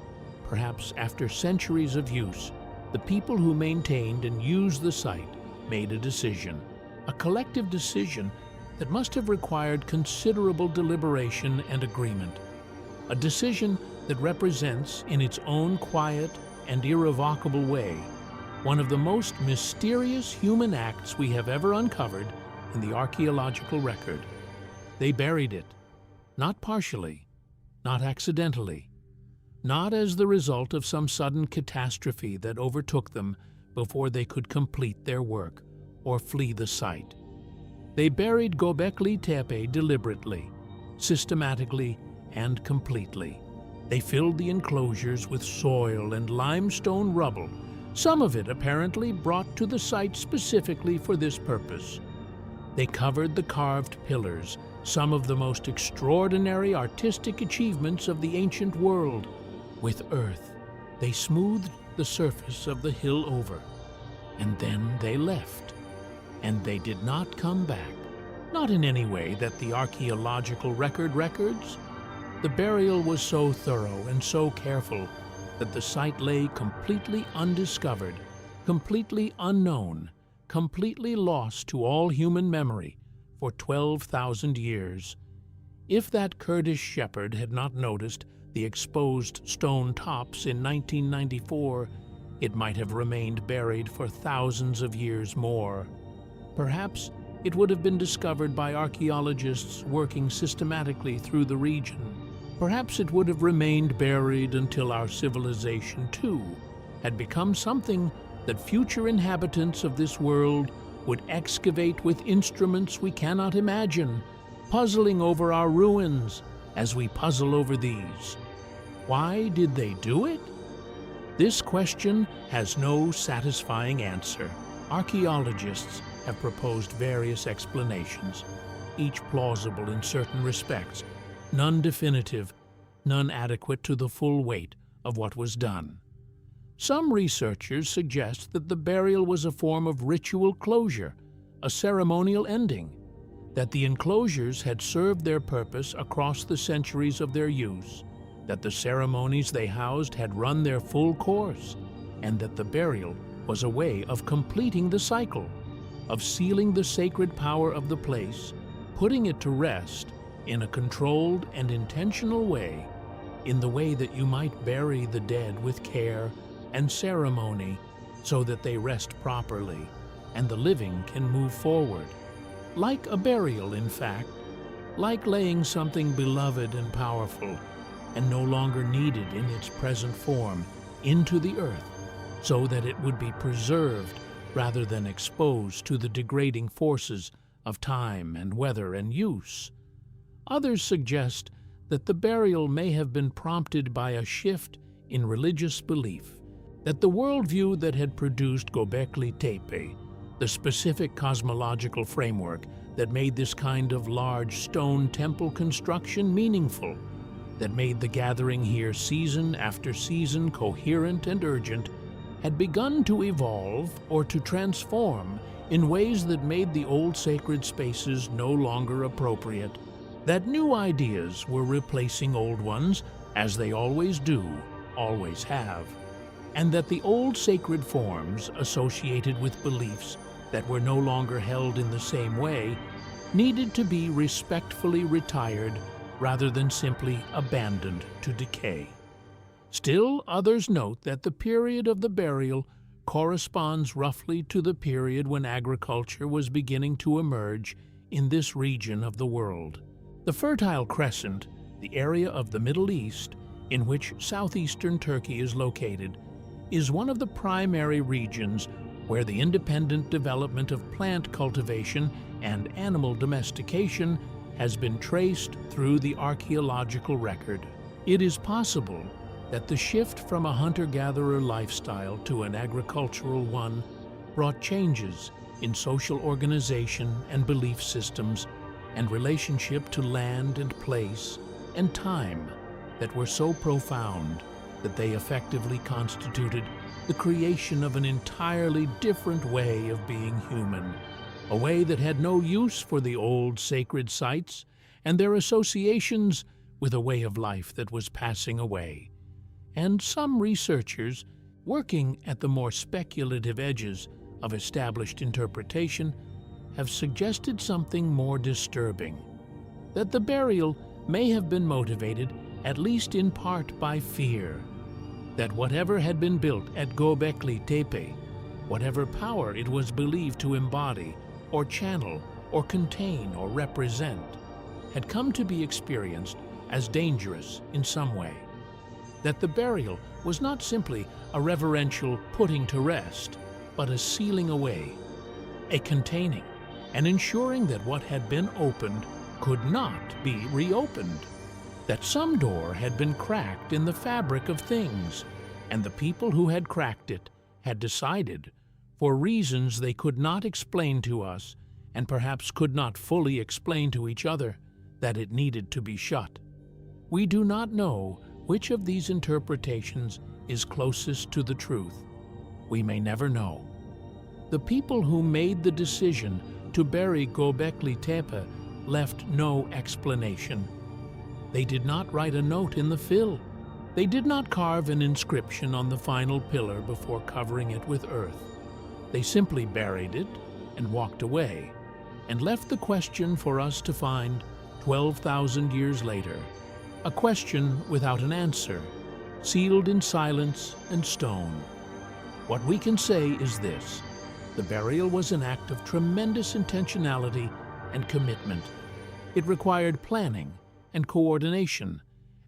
Speaker 1: perhaps after centuries of use, the people who maintained and used the site made a decision, a collective decision that must have required considerable deliberation and agreement. A decision that represents, in its own quiet and irrevocable way, one of the most mysterious human acts we have ever uncovered in the archaeological record. They buried it, not partially, not accidentally, not as the result of some sudden catastrophe that overtook them before they could complete their work or flee the site. They buried Göbekli Tepe deliberately, systematically, and completely. They filled the enclosures with soil and limestone rubble, some of it apparently brought to the site specifically for this purpose. They covered the carved pillars, some of the most extraordinary artistic achievements of the ancient world, with earth. They smoothed the surface of the hill over, and then they left. And they did not come back, not in any way that the archaeological record records. The burial was so thorough and so careful that the site lay completely undiscovered, completely unknown, completely lost to all human memory for 12,000 years. If that Kurdish shepherd had not noticed the exposed stone tops in 1994, it might have remained buried for thousands of years more. Perhaps it would have been discovered by archaeologists working systematically through the region. Perhaps it would have remained buried until our civilization, too, had become something that future inhabitants of this world would excavate with instruments we cannot imagine, puzzling over our ruins as we puzzle over these. Why did they do it? This question has no satisfying answer. Archaeologists have proposed various explanations, each plausible in certain respects, none definitive, none adequate to the full weight of what was done. Some researchers suggest that the burial was a form of ritual closure, a ceremonial ending, that the enclosures had served their purpose across the centuries of their use, that the ceremonies they housed had run their full course, and that the burial was a way of completing the cycle, of sealing the sacred power of the place, putting it to rest in a controlled and intentional way, in the way that you might bury the dead with care and ceremony so that they rest properly and the living can move forward. Like a burial, in fact, like laying something beloved and powerful and no longer needed in its present form into the earth so that it would be preserved rather than exposed to the degrading forces of time and weather and use. Others suggest that the burial may have been prompted by a shift in religious belief, that the worldview that had produced Göbekli Tepe, the specific cosmological framework that made this kind of large stone temple construction meaningful, that made the gathering here season after season coherent and urgent, had begun to evolve or to transform in ways that made the old sacred spaces no longer appropriate, that new ideas were replacing old ones, as they always do, always have, and that the old sacred forms associated with beliefs that were no longer held in the same way needed to be respectfully retired rather than simply abandoned to decay. Still, others note that the period of the burial corresponds roughly to the period when agriculture was beginning to emerge in this region of the world. The Fertile Crescent, the area of the Middle East in which southeastern Turkey is located, is one of the primary regions where the independent development of plant cultivation and animal domestication has been traced through the archaeological record. It is possible that the shift from a hunter-gatherer lifestyle to an agricultural one brought changes in social organization and belief systems and relationship to land and place and time that were so profound that they effectively constituted the creation of an entirely different way of being human, a way that had no use for the old sacred sites and their associations with a way of life that was passing away. And some researchers, working at the more speculative edges of established interpretation, have suggested something more disturbing, that the burial may have been motivated, at least in part, by fear, that whatever had been built at Göbekli Tepe, whatever power it was believed to embody, or channel, or contain, or represent, had come to be experienced as dangerous in some way, that the burial was not simply a reverential putting to rest, but a sealing away, a containing, and ensuring that what had been opened could not be reopened, that some door had been cracked in the fabric of things, and the people who had cracked it had decided, for reasons they could not explain to us, and perhaps could not fully explain to each other, that it needed to be shut. We do not know which of these interpretations is closest to the truth. We may never know. The people who made the decision to bury Göbekli Tepe left no explanation. They did not write a note in the fill. They did not carve an inscription on the final pillar before covering it with earth. They simply buried it and walked away, and left the question for us to find 12,000 years later, a question without an answer, sealed in silence and stone. What we can say is this: the burial was an act of tremendous intentionality and commitment. It required planning and coordination,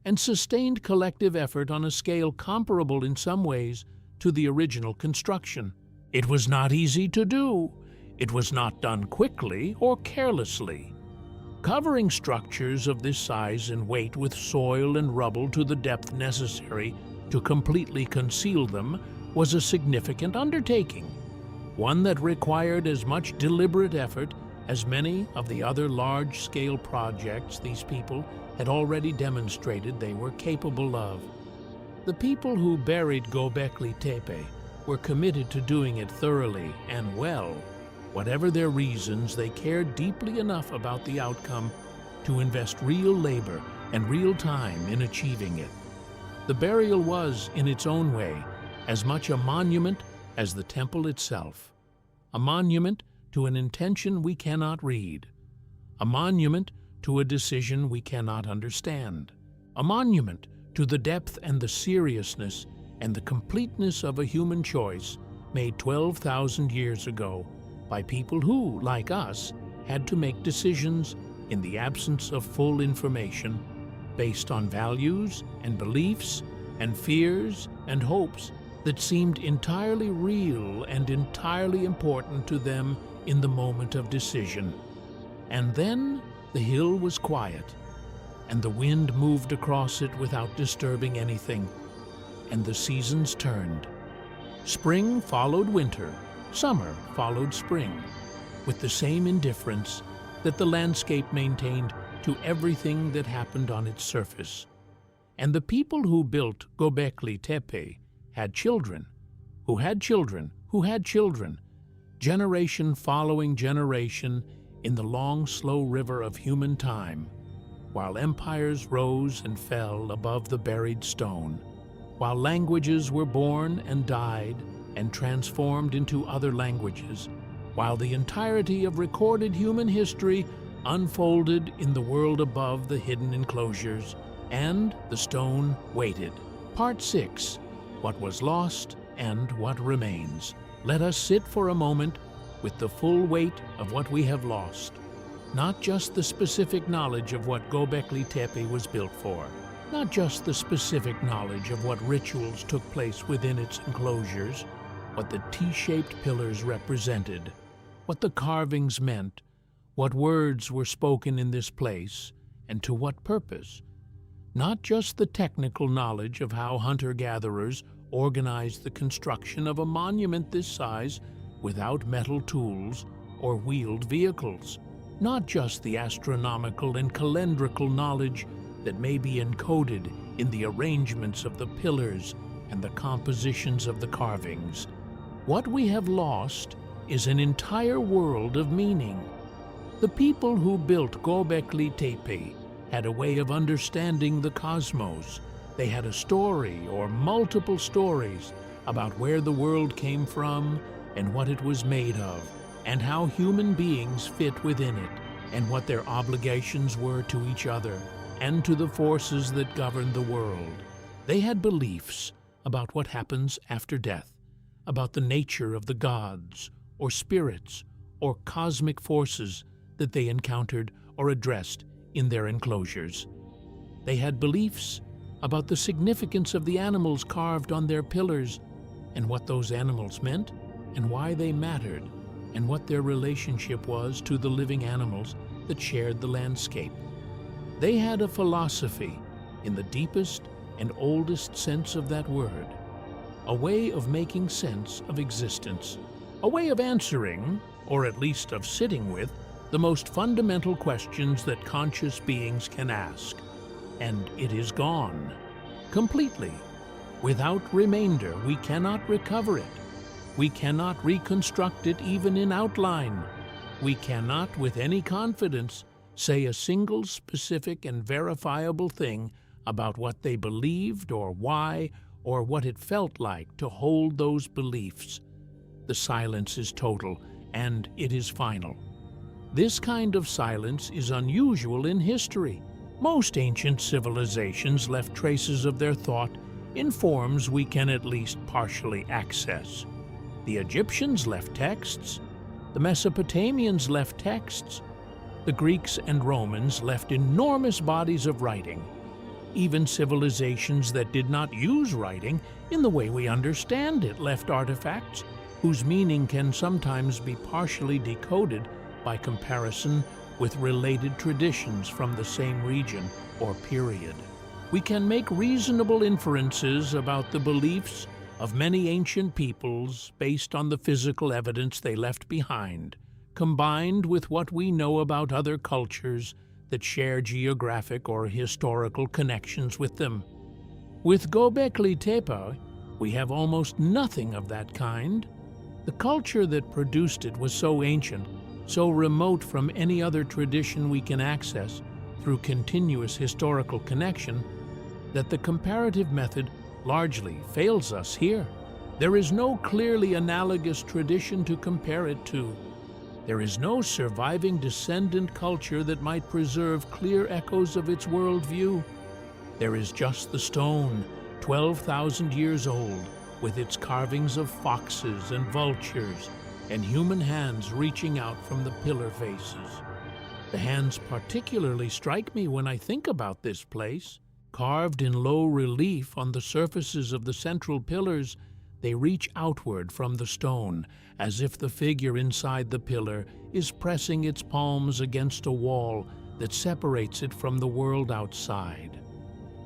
Speaker 1: and sustained collective effort on a scale comparable in some ways to the original construction. It was not easy to do. It was not done quickly or carelessly. Covering structures of this size and weight with soil and rubble to the depth necessary to completely conceal them was a significant undertaking, one that required as much deliberate effort as many of the other large-scale projects these people had already demonstrated they were capable of. The people who buried Göbekli Tepe were committed to doing it thoroughly and well. Whatever their reasons, they cared deeply enough about the outcome to invest real labor and real time in achieving it. The burial was, in its own way, as much a monument as the temple itself. A monument to an intention we cannot read. A monument to a decision we cannot understand. A monument to the depth and the seriousness and the completeness of a human choice made 12,000 years ago by people who, like us, had to make decisions in the absence of full information, based on values and beliefs and fears and hopes that seemed entirely real and entirely important to them in the moment of decision. And then the hill was quiet, and the wind moved across it without disturbing anything, and the seasons turned. Spring followed winter, summer followed spring, with the same indifference that the landscape maintained to everything that happened on its surface. And the people who built Göbekli Tepe had children, who had children, who had children, generation following generation in the long, slow river of human time, while empires rose and fell above the buried stone, while languages were born and died and transformed into other languages, while the entirety of recorded human history unfolded in the world above the hidden enclosures, and the stone waited. Part 6. What was lost and what remains. Let us sit for a moment with the full weight of what we have lost. Not just the specific knowledge of what Göbekli Tepe was built for, not just the specific knowledge of what rituals took place within its enclosures, what the T-shaped pillars represented, what the carvings meant, what words were spoken in this place, and to what purpose. Not just the technical knowledge of how hunter-gatherers organized the construction of a monument this size without metal tools or wheeled vehicles. Not just the astronomical and calendrical knowledge that may be encoded in the arrangements of the pillars and the compositions of the carvings. What we have lost is an entire world of meaning. The people who built Göbekli Tepe had a way of understanding the cosmos. They had a story or multiple stories about where the world came from and what it was made of, and how human beings fit within it, and what their obligations were to each other and to the forces that govern the world. They had beliefs about what happens after death, about the nature of the gods, or spirits, or cosmic forces that they encountered or addressed in their enclosures. They had beliefs about the significance of the animals carved on their pillars, and what those animals meant, and why they mattered, and what their relationship was to the living animals that shared the landscape. They had a philosophy in the deepest and oldest sense of that word, a way of making sense of existence, a way of answering, or at least of sitting with, the most fundamental questions that conscious beings can ask. And it is gone, completely. Without remainder, we cannot recover it. We cannot reconstruct it even in outline. We cannot, with any confidence, say a single specific and verifiable thing about what they believed or why or what it felt like to hold those beliefs. The silence is total, and it is final. This kind of silence is unusual in history. Most ancient civilizations left traces of their thought in forms we can at least partially access. The Egyptians left texts. The Mesopotamians left texts. The Greeks and Romans left enormous bodies of writing. Even civilizations that did not use writing in the way we understand it left artifacts whose meaning can sometimes be partially decoded by comparison with related traditions from the same region or period. We can make reasonable inferences about the beliefs of many ancient peoples based on the physical evidence they left behind, combined with what we know about other cultures that share geographic or historical connections with them. With Göbekli Tepe, we have almost nothing of that kind. The culture that produced it was so ancient, so remote from any other tradition we can access through continuous historical connection, that the comparative method largely fails us here. There is no clearly analogous tradition to compare it to. There is no surviving descendant culture that might preserve clear echoes of its worldview. There is just the stone, 12,000 years old, with its carvings of foxes and vultures, and human hands reaching out from the pillar faces. The hands particularly strike me when I think about this place. Carved in low relief on the surfaces of the central pillars, they reach outward from the stone, as if the figure inside the pillar is pressing its palms against a wall that separates it from the world outside,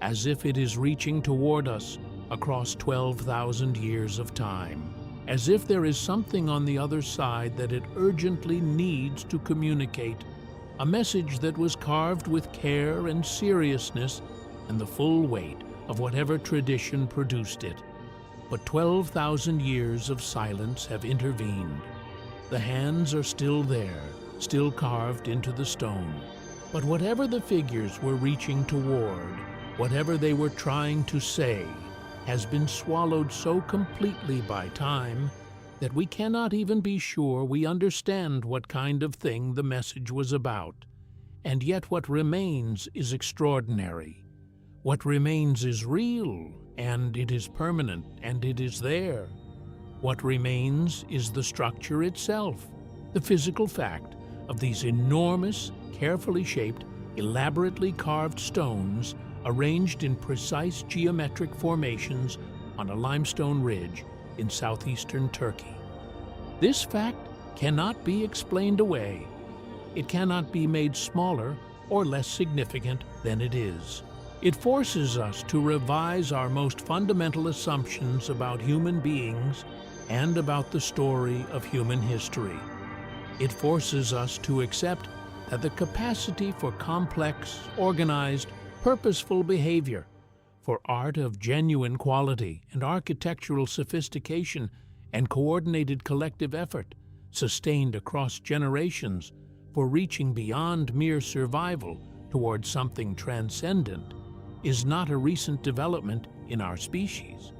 Speaker 1: as if it is reaching toward us across 12,000 years of time, as if there is something on the other side that it urgently needs to communicate, a message that was carved with care and seriousness and the full weight of whatever tradition produced it. But 12,000 years of silence have intervened. The hands are still there, still carved into the stone. But whatever the figures were reaching toward, whatever they were trying to say, has been swallowed so completely by time that we cannot even be sure we understand what kind of thing the message was about. And yet what remains is extraordinary. What remains is real, and it is permanent, and it is there. What remains is the structure itself, the physical fact of these enormous, carefully shaped, elaborately carved stones arranged in precise geometric formations on a limestone ridge in southeastern Turkey. This fact cannot be explained away. It cannot be made smaller or less significant than it is. It forces us to revise our most fundamental assumptions about human beings and about the story of human history. It forces us to accept that the capacity for complex, organized, purposeful behavior, for art of genuine quality and architectural sophistication and coordinated collective effort, sustained across generations, for reaching beyond mere survival toward something transcendent, is not a recent development in our species.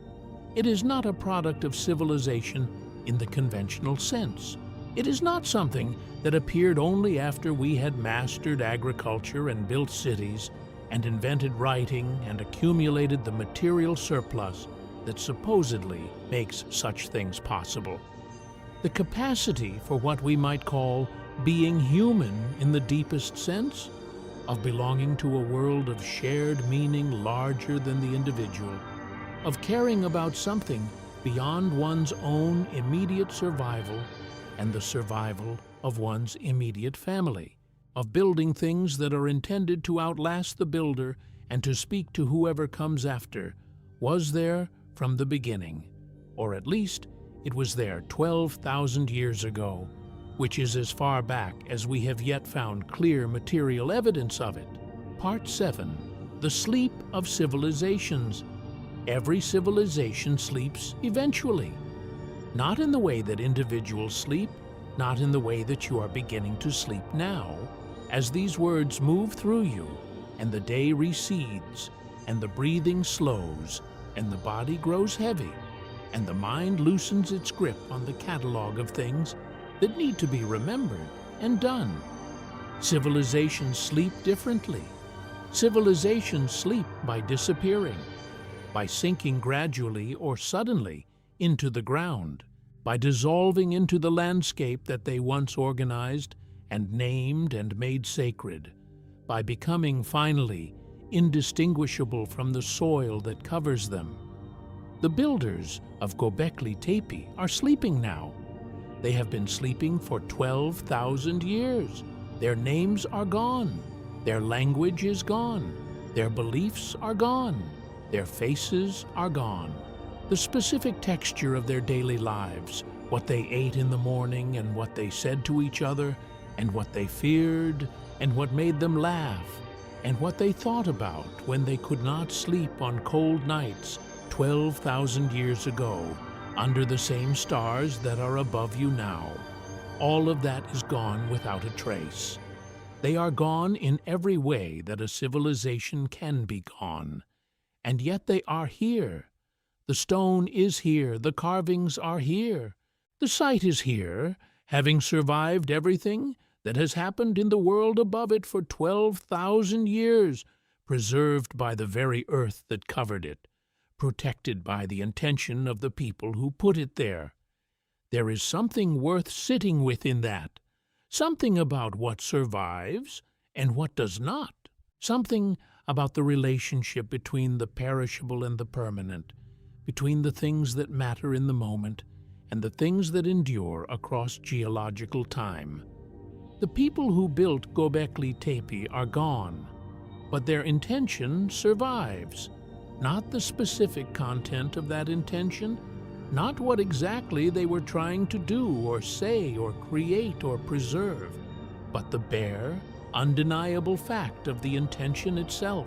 Speaker 1: It is not a product of civilization in the conventional sense. It is not something that appeared only after we had mastered agriculture and built cities and invented writing and accumulated the material surplus that supposedly makes such things possible. The capacity for what we might call being human in the deepest sense, of belonging to a world of shared meaning larger than the individual, of caring about something beyond one's own immediate survival and the survival of one's immediate family, of building things that are intended to outlast the builder and to speak to whoever comes after, was there from the beginning, or at least it was there 12,000 years ago, which is as far back as we have yet found clear material evidence of it. Part 7. The Sleep of Civilizations. Every civilization sleeps eventually. Not in the way that individuals sleep, not in the way that you are beginning to sleep now. As these words move through you, and the day recedes, and the breathing slows, and the body grows heavy, and the mind loosens its grip on the catalog of things that need to be remembered and done. Civilizations sleep differently. Civilizations sleep by disappearing, by sinking gradually or suddenly into the ground, by dissolving into the landscape that they once organized and named and made sacred, by becoming finally indistinguishable from the soil that covers them. The builders of Göbekli Tepe are sleeping now. They have been sleeping for 12,000 years. Their names are gone. Their language is gone. Their beliefs are gone. Their faces are gone. The specific texture of their daily lives, what they ate in the morning and what they said to each other, and what they feared, and what made them laugh, and what they thought about when they could not sleep on cold nights 12,000 years ago, under the same stars that are above you now. All of that is gone without a trace. They are gone in every way that a civilization can be gone. And yet they are here. The stone is here, the carvings are here. The site is here, having survived everything that has happened in the world above it for 12,000 years, preserved by the very earth that covered it, protected by the intention of the people who put it there. There is something worth sitting with in that, something about what survives and what does not, something about the relationship between the perishable and the permanent, between the things that matter in the moment and the things that endure across geological time. The people who built Göbekli Tepe are gone, but their intention survives. Not the specific content of that intention, not what exactly they were trying to do or say or create or preserve, but the bare, undeniable fact of the intention itself,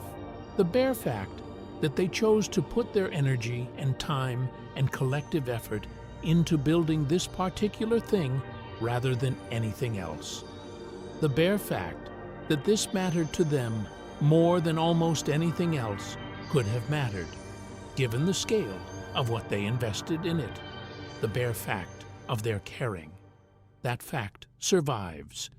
Speaker 1: the bare fact that they chose to put their energy and time and collective effort into building this particular thing rather than anything else. The bare fact that this mattered to them more than almost anything else could have mattered, given the scale of what they invested in it. The bare fact of their caring. That fact survives.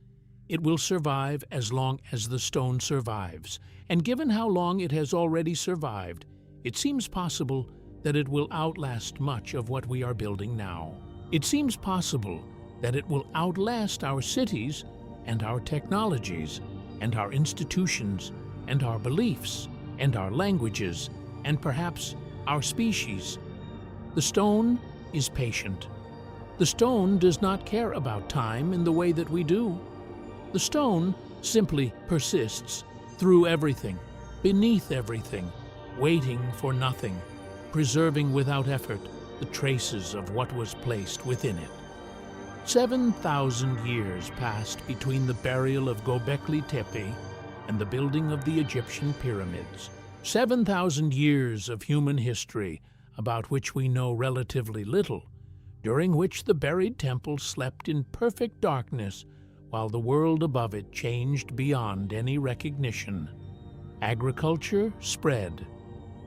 Speaker 1: It will survive as long as the stone survives, and given how long it has already survived, it seems possible that it will outlast much of what we are building now. It seems possible that it will outlast our cities and our technologies and our institutions and our beliefs and our languages and perhaps our species. The stone is patient. The stone does not care about time in the way that we do. The stone simply persists through everything, beneath everything, waiting for nothing, preserving without effort the traces of what was placed within it. 7,000 years passed between the burial of Göbekli Tepe and the building of the Egyptian pyramids. 7,000 years of human history about which we know relatively little, during which the buried temple slept in perfect darkness while the world above it changed beyond any recognition. Agriculture spread.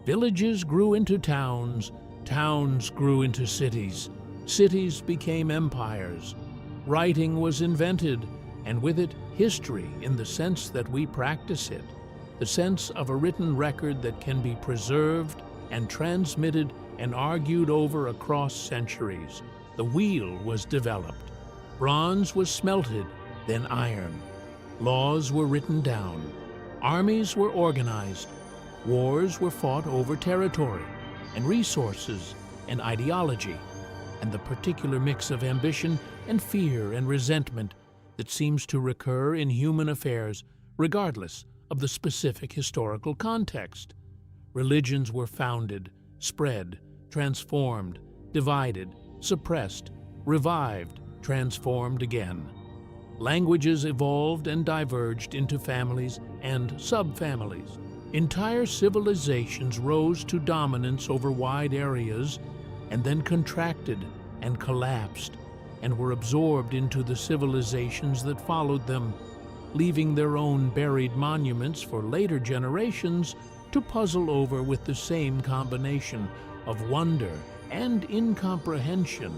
Speaker 1: Villages grew into towns, towns grew into cities, cities became empires. Writing was invented, and with it history in the sense that we practice it, the sense of a written record that can be preserved and transmitted and argued over across centuries. The wheel was developed. Bronze was smelted, then iron. Laws were written down. Armies were organized. Wars were fought over territory and resources and ideology, and the particular mix of ambition and fear and resentment that seems to recur in human affairs regardless of the specific historical context. Religions were founded, spread, transformed, divided, suppressed, revived, transformed again. Languages evolved and diverged into families and subfamilies. Entire civilizations rose to dominance over wide areas and then contracted and collapsed and were absorbed into the civilizations that followed them, leaving their own buried monuments for later generations to puzzle over with the same combination of wonder and incomprehension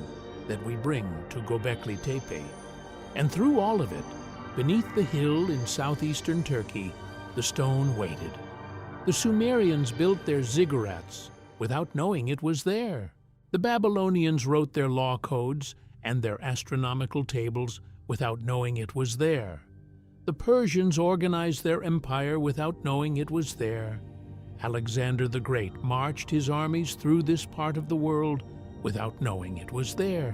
Speaker 1: that we bring to Göbekli Tepe. And through all of it, beneath the hill in southeastern Turkey, the stone waited. The Sumerians built their ziggurats without knowing it was there. The Babylonians wrote their law codes and their astronomical tables without knowing it was there. The Persians organized their empire without knowing it was there. Alexander the Great marched his armies through this part of the world without knowing it was there.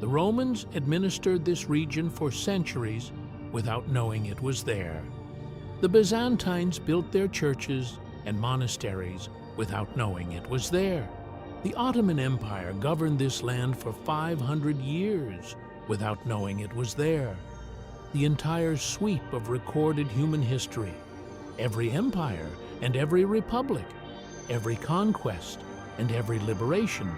Speaker 1: The Romans administered this region for centuries without knowing it was there. The Byzantines built their churches and monasteries without knowing it was there. The Ottoman Empire governed this land for 500 years without knowing it was there. The entire sweep of recorded human history, every empire and every republic, every conquest and every liberation,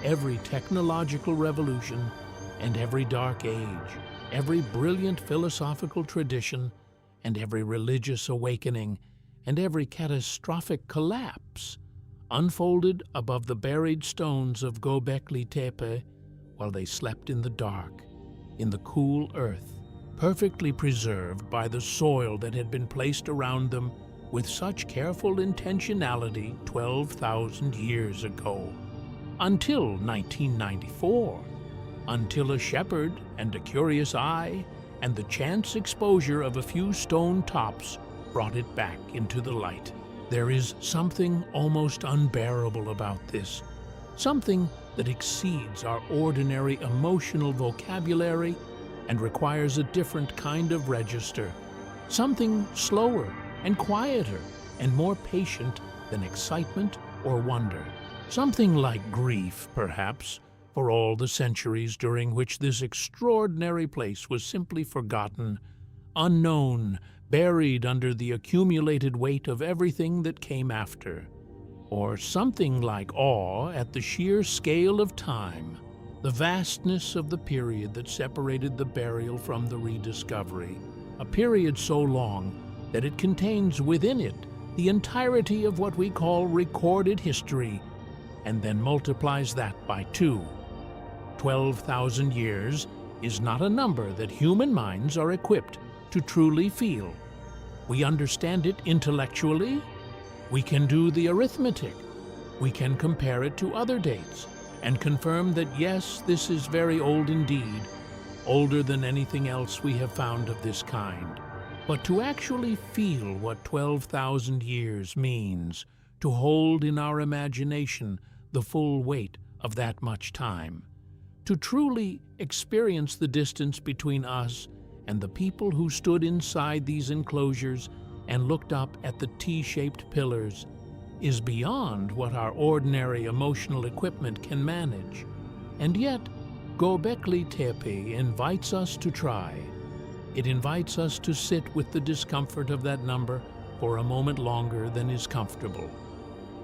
Speaker 1: every technological revolution and every dark age, every brilliant philosophical tradition and every religious awakening and every catastrophic collapse unfolded above the buried stones of Göbekli Tepe while they slept in the dark, in the cool earth, perfectly preserved by the soil that had been placed around them with such careful intentionality 12,000 years ago. Until 1994, until a shepherd and a curious eye and the chance exposure of a few stone tops brought it back into the light. There is something almost unbearable about this, something that exceeds our ordinary emotional vocabulary and requires a different kind of register, something slower and quieter and more patient than excitement or wonder, something like grief, perhaps, for all the centuries during which this extraordinary place was simply forgotten, unknown, buried under the accumulated weight of everything that came after, or something like awe at the sheer scale of time, the vastness of the period that separated the burial from the rediscovery, a period so long that it contains within it the entirety of what we call recorded history, and then multiplies that by 2. 12,000 years is not a number that human minds are equipped to truly feel. We understand it intellectually, we can do the arithmetic, we can compare it to other dates, and confirm that yes, this is very old indeed, older than anything else we have found of this kind. But to actually feel what 12,000 years means, to hold in our imagination the full weight of that much time, to truly experience the distance between us and the people who stood inside these enclosures and looked up at the T-shaped pillars, is beyond what our ordinary emotional equipment can manage. And yet, Göbekli Tepe invites us to try. It invites us to sit with the discomfort of that number for a moment longer than is comfortable,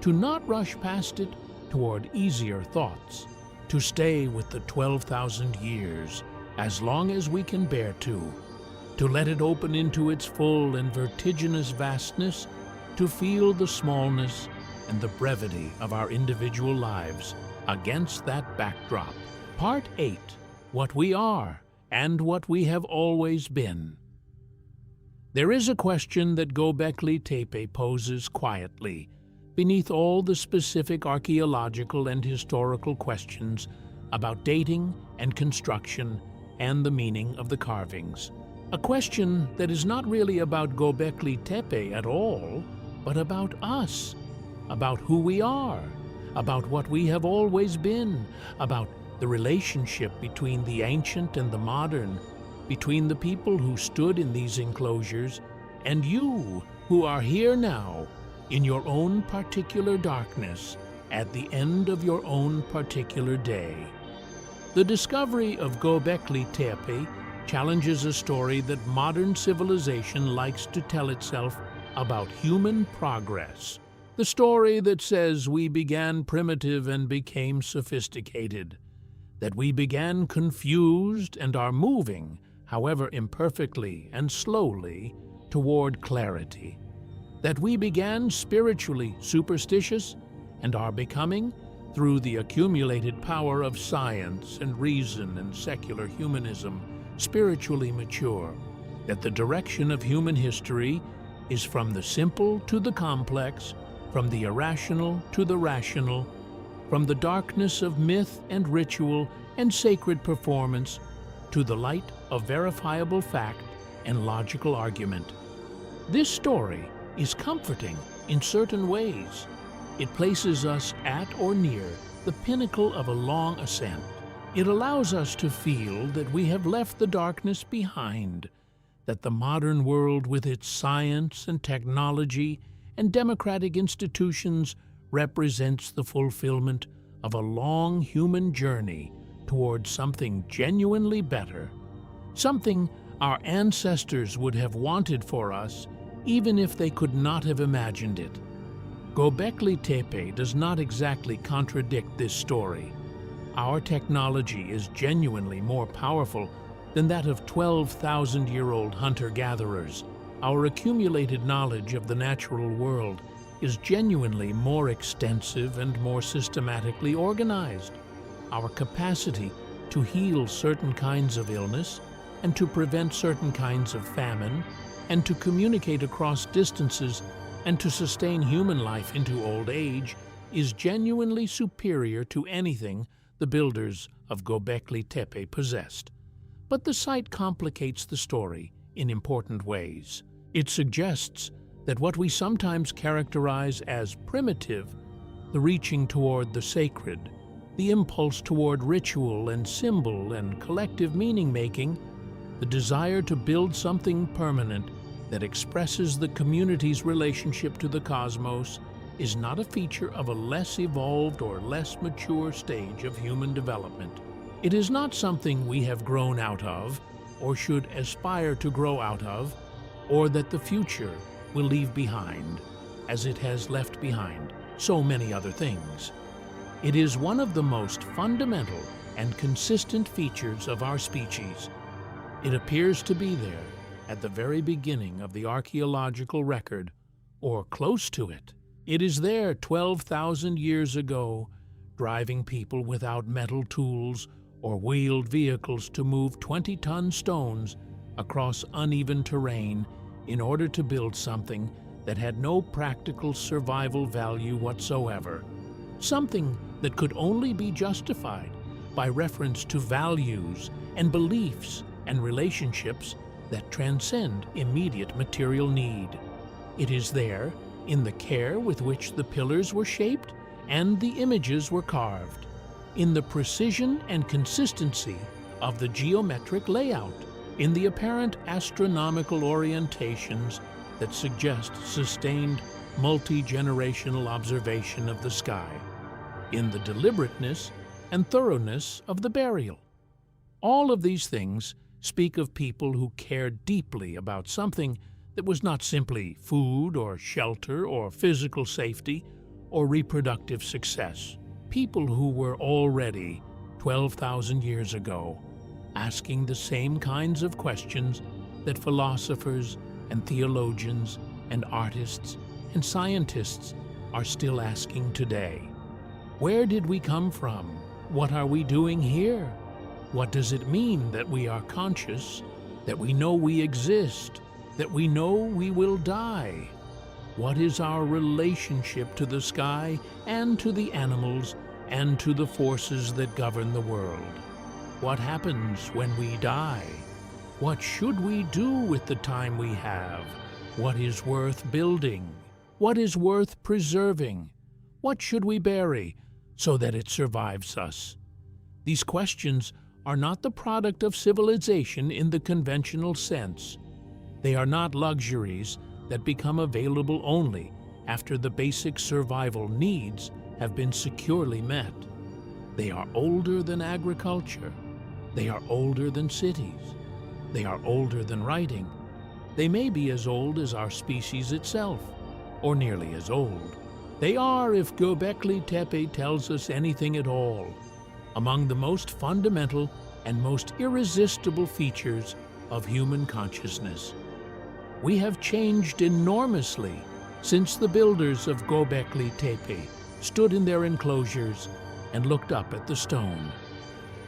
Speaker 1: to not rush past it toward easier thoughts, to stay with the 12,000 years as long as we can bear to let it open into its full and vertiginous vastness, to feel the smallness and the brevity of our individual lives against that backdrop. Part 8, What We Are and What We Have Always Been. There is a question that Göbekli Tepe poses quietly, beneath all the specific archaeological and historical questions about dating and construction and the meaning of the carvings. A question that is not really about Göbekli Tepe at all, but about us, about who we are, about what we have always been, about the relationship between the ancient and the modern, between the people who stood in these enclosures and you who are here now in your own particular darkness at the end of your own particular day. The discovery of Göbekli Tepe challenges a story that modern civilization likes to tell itself about human progress. The story that says we began primitive and became sophisticated, that we began confused and are moving, however imperfectly and slowly, toward clarity, that we began spiritually superstitious and are becoming, through the accumulated power of science and reason and secular humanism, spiritually mature, that the direction of human history is from the simple to the complex, from the irrational to the rational, from the darkness of myth and ritual and sacred performance to the light of verifiable fact and logical argument. This story is comforting in certain ways. It places us at or near the pinnacle of a long ascent. It allows us to feel that we have left the darkness behind, that the modern world with its science and technology and democratic institutions represents the fulfillment of a long human journey towards something genuinely better, something our ancestors would have wanted for us even if they could not have imagined it. Göbekli Tepe does not exactly contradict this story. Our technology is genuinely more powerful than that of 12,000-year-old hunter-gatherers. Our accumulated knowledge of the natural world is genuinely more extensive and more systematically organized. Our capacity to heal certain kinds of illness and to prevent certain kinds of famine and to communicate across distances and to sustain human life into old age is genuinely superior to anything the builders of Göbekli Tepe possessed. But the site complicates the story in important ways. It suggests that what we sometimes characterize as primitive, the reaching toward the sacred, the impulse toward ritual and symbol and collective meaning-making, the desire to build something permanent that expresses the community's relationship to the cosmos, is not a feature of a less evolved or less mature stage of human development. It is not something we have grown out of, or should aspire to grow out of, or that the future will leave behind, as it has left behind so many other things. It is one of the most fundamental and consistent features of our species. It appears to be there at the very beginning of the archaeological record, or close to it. It is there 12,000 years ago, driving people without metal tools or wheeled vehicles to move 20-ton stones across uneven terrain in order to build something that had no practical survival value whatsoever, something that could only be justified by reference to values and beliefs and relationships that transcend immediate material need. It is there in the care with which the pillars were shaped and the images were carved, in the precision and consistency of the geometric layout, in the apparent astronomical orientations that suggest sustained multi-generational observation of the sky, in the deliberateness and thoroughness of the burial. All of these things speak of people who cared deeply about something that was not simply food or shelter or physical safety or reproductive success. People who were already 12,000 years ago asking the same kinds of questions that philosophers and theologians and artists and scientists are still asking today. Where did we come from? What are we doing here? What does it mean that we are conscious, that we know we exist, that we know we will die? What is our relationship to the sky and to the animals and to the forces that govern the world? What happens when we die? What should we do with the time we have? What is worth building? What is worth preserving? What should we bury so that it survives us? These questions are not the product of civilization in the conventional sense. They are not luxuries that become available only after the basic survival needs have been securely met. They are older than agriculture. They are older than cities. They are older than writing. They may be as old as our species itself, or nearly as old. They are, if Göbekli Tepe tells us anything at all, among the most fundamental and most irresistible features of human consciousness. We have changed enormously since the builders of Göbekli Tepe stood in their enclosures and looked up at the stone.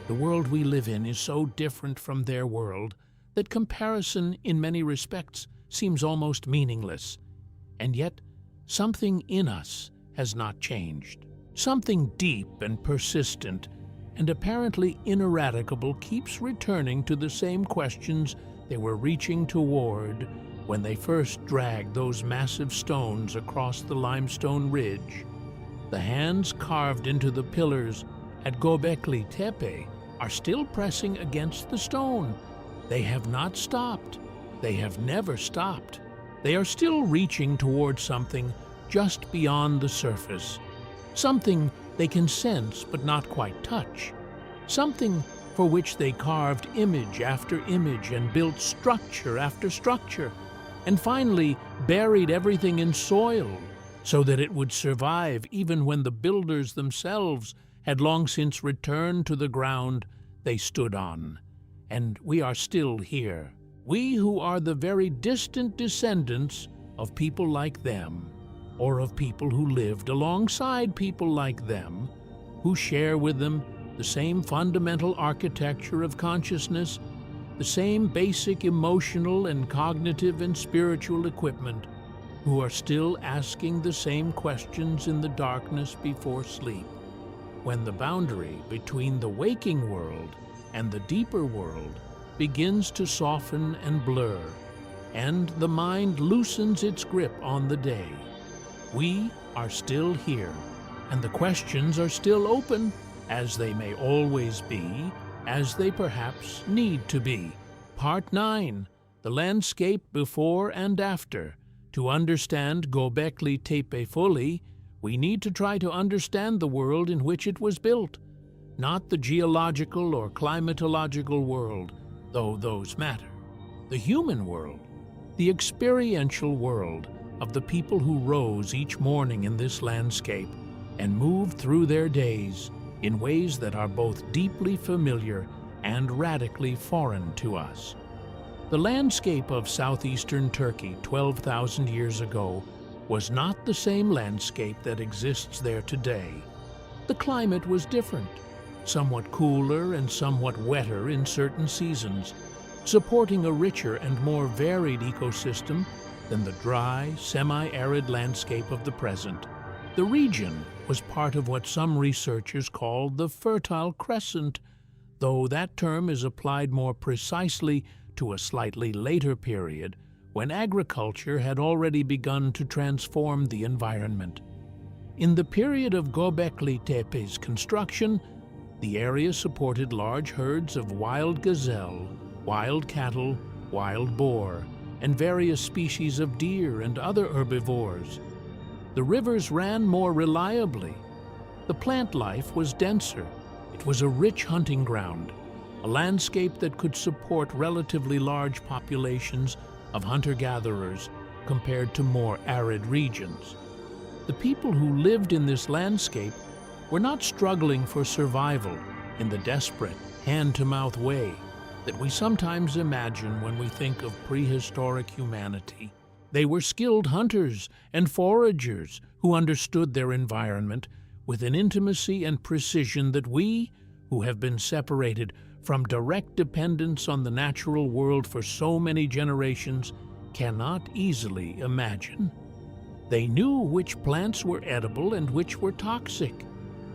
Speaker 1: The world we live in is so different from their world that comparison in many respects seems almost meaningless. And yet, something in us has not changed. Something deep and persistent and apparently ineradicable keeps returning to the same questions they were reaching toward when they first dragged those massive stones across the limestone ridge. The hands carved into the pillars at Göbekli Tepe are still pressing against the stone. They have not stopped. They have never stopped. They are still reaching toward something just beyond the surface, something they can sense but not quite touch, something for which they carved image after image and built structure after structure, and finally buried everything in soil so that it would survive even when the builders themselves had long since returned to the ground they stood on. And we are still here, we who are the very distant descendants of people like them, or of people who lived alongside people like them, who share with them the same fundamental architecture of consciousness, the same basic emotional and cognitive and spiritual equipment, who are still asking the same questions in the darkness before sleep. When the boundary between the waking world and the deeper world begins to soften and blur, and the mind loosens its grip on the day, we are still here, and the questions are still open, as they may always be, as they perhaps need to be. Part 9, the landscape before and after. To understand Göbekli Tepe fully, we need to try to understand the world in which it was built, not the geological or climatological world, though those matter. The human world, the experiential world of the people who rose each morning in this landscape and moved through their days in ways that are both deeply familiar and radically foreign to us. The landscape of southeastern Turkey 12,000 years ago was not the same landscape that exists there today. The climate was different, somewhat cooler and somewhat wetter in certain seasons, supporting a richer and more varied ecosystem than the dry, semi-arid landscape of the present. The region was part of what some researchers call the Fertile Crescent, though that term is applied more precisely to a slightly later period when agriculture had already begun to transform the environment. In the period of Göbekli Tepe's construction, the area supported large herds of wild gazelle, wild cattle, wild boar, and various species of deer and other herbivores. The rivers ran more reliably. The plant life was denser. It was a rich hunting ground, a landscape that could support relatively large populations of hunter-gatherers compared to more arid regions. The people who lived in this landscape were not struggling for survival in the desperate, hand-to-mouth way that we sometimes imagine when we think of prehistoric humanity. They were skilled hunters and foragers who understood their environment with an intimacy and precision that we, who have been separated from direct dependence on the natural world for so many generations, cannot easily imagine. They knew which plants were edible and which were toxic.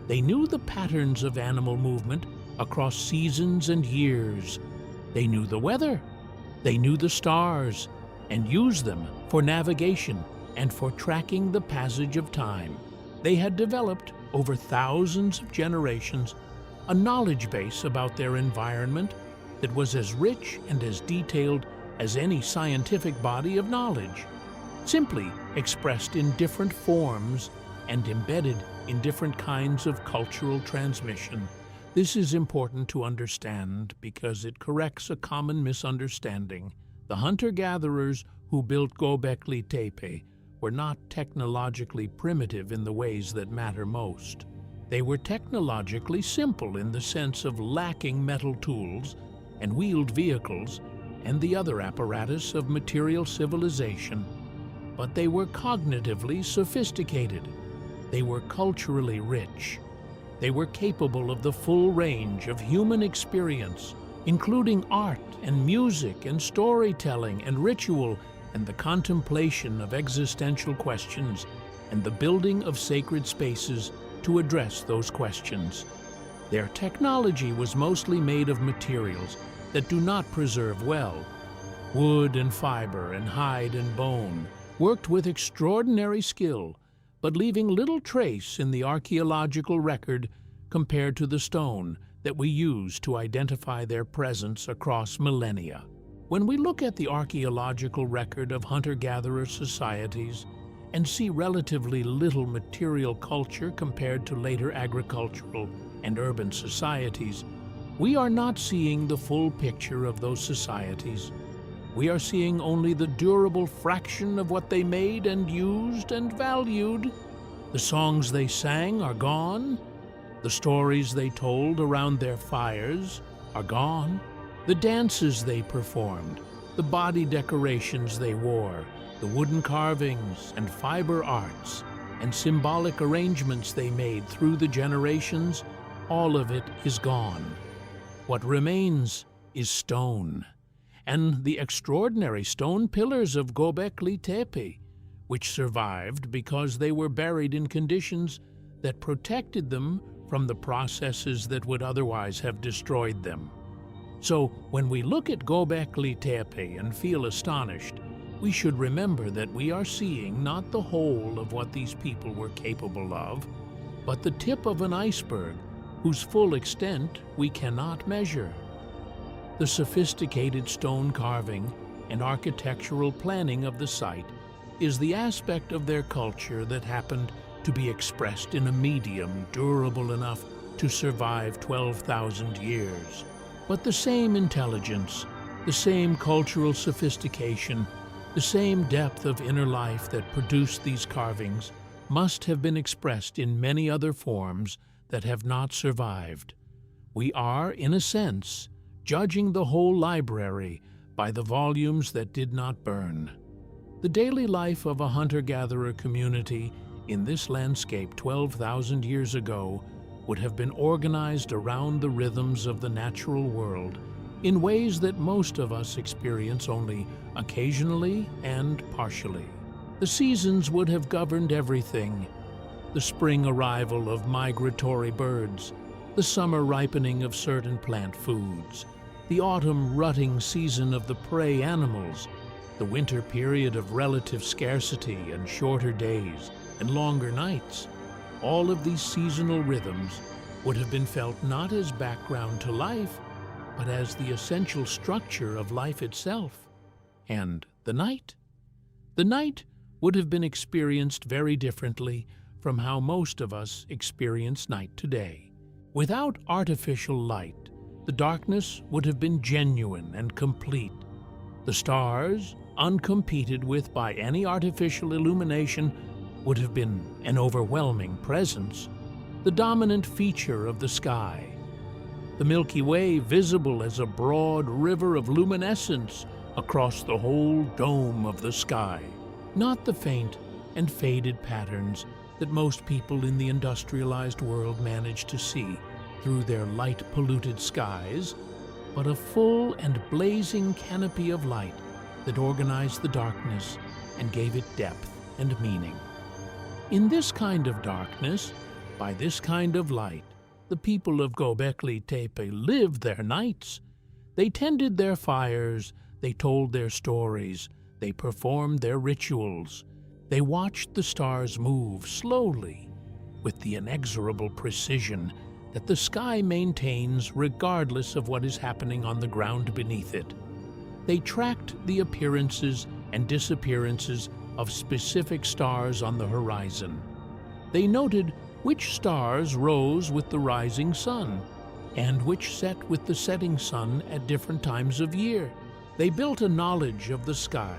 Speaker 1: They knew the patterns of animal movement across seasons and years. They knew the weather. They knew the stars and used them for navigation and for tracking the passage of time. They had developed, over thousands of generations, a knowledge base about their environment that was as rich and as detailed as any scientific body of knowledge, simply expressed in different forms and embedded in different kinds of cultural transmission. This is important to understand because it corrects a common misunderstanding. The hunter-gatherers who built Göbekli Tepe were not technologically primitive in the ways that matter most. They were technologically simple in the sense of lacking metal tools and wheeled vehicles and the other apparatus of material civilization. But they were cognitively sophisticated. They were culturally rich. They were capable of the full range of human experience, including art and music and storytelling and ritual and the contemplation of existential questions and the building of sacred spaces to address those questions. Their technology was mostly made of materials that do not preserve well, Wood and fiber and hide and bone worked with extraordinary skill, but leaving little trace in the archaeological record compared to the stone that we use to identify their presence across millennia. When we look at the archaeological record of hunter-gatherer societies and see relatively little material culture compared to later agricultural and urban societies, we are not seeing the full picture of those societies. We are seeing only the durable fraction of what they made and used and valued. The songs they sang are gone. The stories they told around their fires are gone. The dances they performed, the body decorations they wore, the wooden carvings and fiber arts and symbolic arrangements they made through the generations, all of it is gone. What remains is stone, and the extraordinary stone pillars of Göbekli Tepe, which survived because they were buried in conditions that protected them from the processes that would otherwise have destroyed them. So when we look at Göbekli Tepe and feel astonished, we should remember that we are seeing not the whole of what these people were capable of, but the tip of an iceberg whose full extent we cannot measure. The sophisticated stone carving and architectural planning of the site is the aspect of their culture that happened to be expressed in a medium durable enough to survive 12,000 years. But the same intelligence, the same cultural sophistication, the same depth of inner life that produced these carvings must have been expressed in many other forms that have not survived. We are, in a sense, judging the whole library by the volumes that did not burn. The daily life of a hunter-gatherer community in this landscape 12,000 years ago would have been organized around the rhythms of the natural world in ways that most of us experience only occasionally and partially. The seasons would have governed everything: the spring arrival of migratory birds, the summer ripening of certain plant foods, the autumn rutting season of the prey animals, the winter period of relative scarcity and shorter days and longer nights. All of these seasonal rhythms would have been felt not as background to life, but as the essential structure of life itself. And the night? The night would have been experienced very differently from how most of us experience night today. Without artificial light, the darkness would have been genuine and complete. The stars, uncompeted with by any artificial illumination, would have been an overwhelming presence, the dominant feature of the sky. The Milky Way visible as a broad river of luminescence across the whole dome of the sky, not the faint and faded patterns that most people in the industrialized world manage to see through their light-polluted skies, but a full and blazing canopy of light that organized the darkness and gave it depth and meaning. In this kind of darkness, by this kind of light, the people of Göbekli Tepe lived their nights. They tended their fires, they told their stories, they performed their rituals. They watched the stars move slowly, with the inexorable precision that the sky maintains regardless of what is happening on the ground beneath it. They tracked the appearances and disappearances of specific stars on the horizon. They noted which stars rose with the rising sun, and which set with the setting sun at different times of year. They built a knowledge of the sky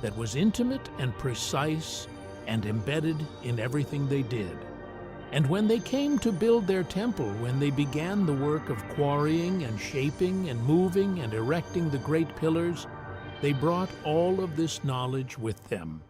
Speaker 1: that was intimate and precise and embedded in everything they did. And when they came to build their temple, when they began the work of quarrying and shaping and moving and erecting the great pillars, they brought all of this knowledge with them.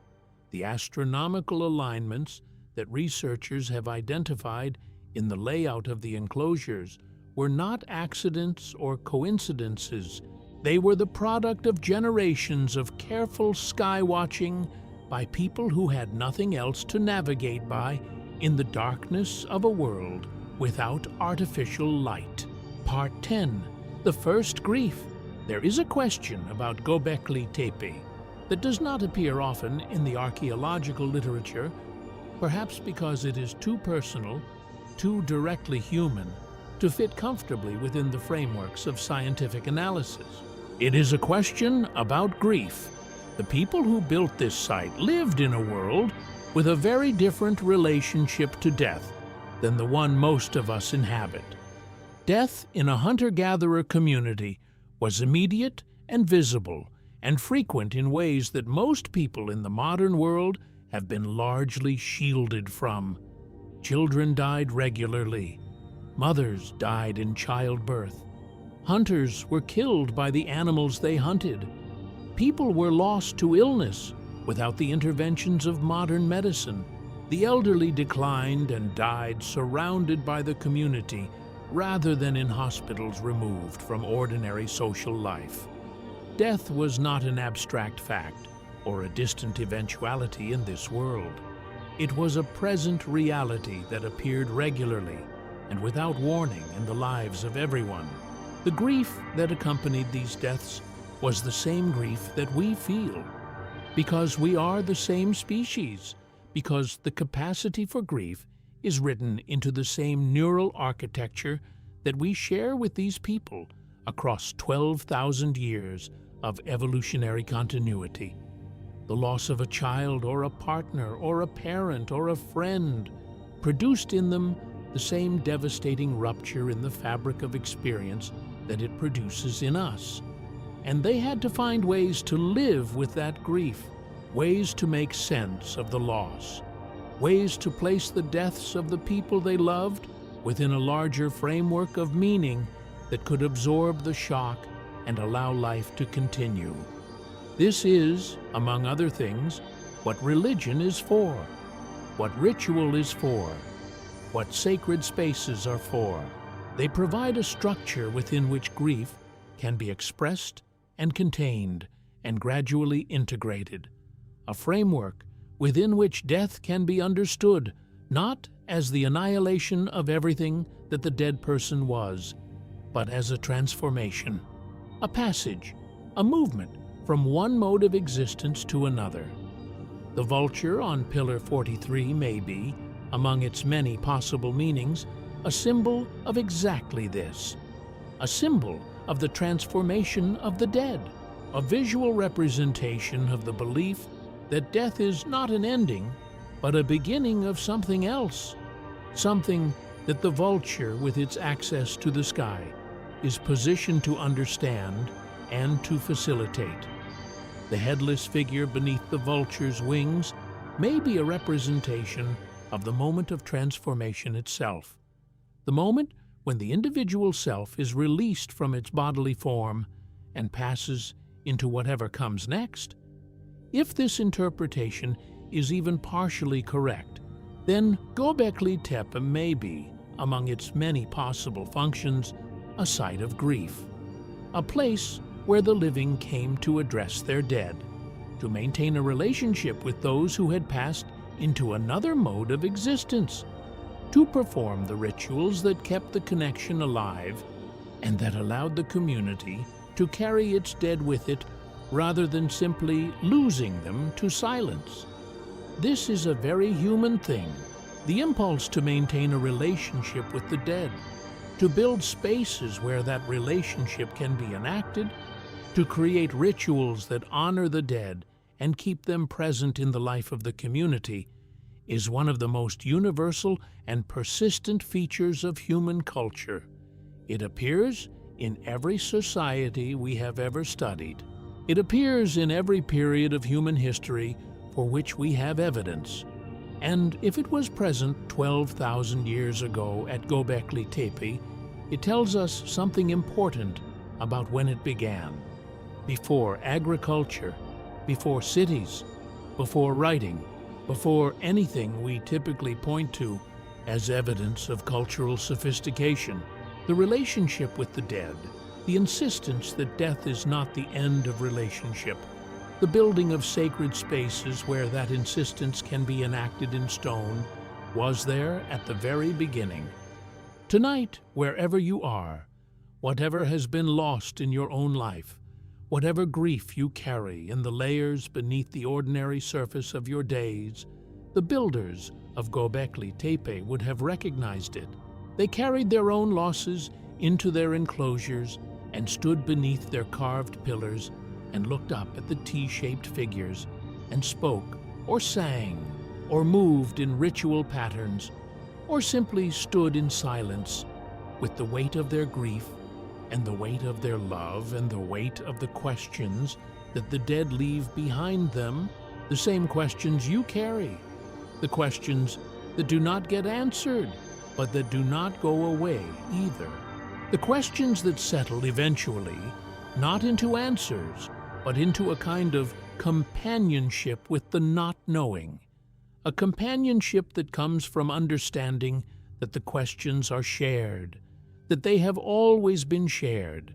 Speaker 1: The astronomical alignments that researchers have identified in the layout of the enclosures were not accidents or coincidences. They were the product of generations of careful sky watching by people who had nothing else to navigate by in the darkness of a world without artificial light. Part 10. The First Grief. There is a question about Göbekli Tepe that does not appear often in the archaeological literature, perhaps because it is too personal, too directly human, to fit comfortably within the frameworks of scientific analysis. It is a question about grief. The people who built this site lived in a world with a very different relationship to death than the one most of us inhabit. Death in a hunter-gatherer community was immediate and visible, and frequent in ways that most people in the modern world have been largely shielded from. Children died regularly. Mothers died in childbirth. Hunters were killed by the animals they hunted. People were lost to illness without the interventions of modern medicine. The elderly declined and died surrounded by the community rather than in hospitals removed from ordinary social life. Death was not an abstract fact or a distant eventuality in this world. It was a present reality that appeared regularly and without warning in the lives of everyone. The grief that accompanied these deaths was the same grief that we feel, because we are the same species, because the capacity for grief is written into the same neural architecture that we share with these people across 12,000 years of evolutionary continuity. The loss of a child or a partner or a parent or a friend produced in them the same devastating rupture in the fabric of experience that it produces in us. And they had to find ways to live with that grief, ways to make sense of the loss, ways to place the deaths of the people they loved within a larger framework of meaning that could absorb the shock and allow life to continue. This is, among other things, what religion is for, what ritual is for, what sacred spaces are for. They provide a structure within which grief can be expressed and contained and gradually integrated, a framework within which death can be understood not as the annihilation of everything that the dead person was, but as a transformation, a passage, a movement from one mode of existence to another. The vulture on Pillar 43 may be, among its many possible meanings, a symbol of exactly this, a symbol of the transformation of the dead, a visual representation of the belief that death is not an ending, but a beginning of something else, something that the vulture, with its access to the sky, is positioned to understand and to facilitate. The headless figure beneath the vulture's wings may be a representation of the moment of transformation itself, the moment when the individual self is released from its bodily form and passes into whatever comes next. If this interpretation is even partially correct, then Göbekli Tepe may be, among its many possible functions, a site of grief, a place where the living came to address their dead, to maintain a relationship with those who had passed into another mode of existence, to perform the rituals that kept the connection alive and that allowed the community to carry its dead with it rather than simply losing them to silence. This is a very human thing, the impulse to maintain a relationship with the dead, to build spaces where that relationship can be enacted, to create rituals that honor the dead and keep them present in the life of the community, is one of the most universal and persistent features of human culture. It appears in every society we have ever studied. It appears in every period of human history for which we have evidence. And if it was present 12,000 years ago at Göbekli Tepe, it tells us something important about when it began. Before agriculture, before cities, before writing, before anything we typically point to as evidence of cultural sophistication, the relationship with the dead, the insistence that death is not the end of relationship, the building of sacred spaces where that insistence can be enacted in stone, was there at the very beginning. Tonight, wherever you are, whatever has been lost in your own life, whatever grief you carry in the layers beneath the ordinary surface of your days, the builders of Göbekli Tepe would have recognized it. They carried their own losses into their enclosures and stood beneath their carved pillars and looked up at the T-shaped figures and spoke or sang or moved in ritual patterns or simply stood in silence with the weight of their grief and the weight of their love and the weight of the questions that the dead leave behind them, the same questions you carry, the questions that do not get answered, but that do not go away either. The questions that settle eventually, not into answers, but into a kind of companionship with the not knowing. A companionship that comes from understanding that the questions are shared, that they have always been shared,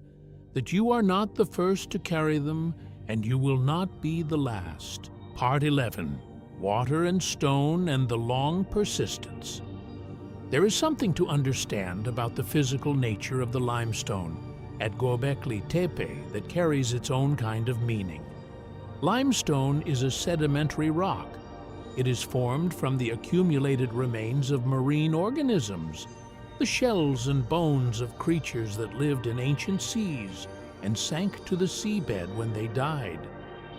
Speaker 1: that you are not the first to carry them and you will not be the last. Part 11. Water and Stone and the Long Persistence. There is something to understand about the physical nature of the limestone at Göbekli Tepe that carries its own kind of meaning. Limestone is a sedimentary rock. It is formed from the accumulated remains of marine organisms, the shells and bones of creatures that lived in ancient seas and sank to the seabed when they died,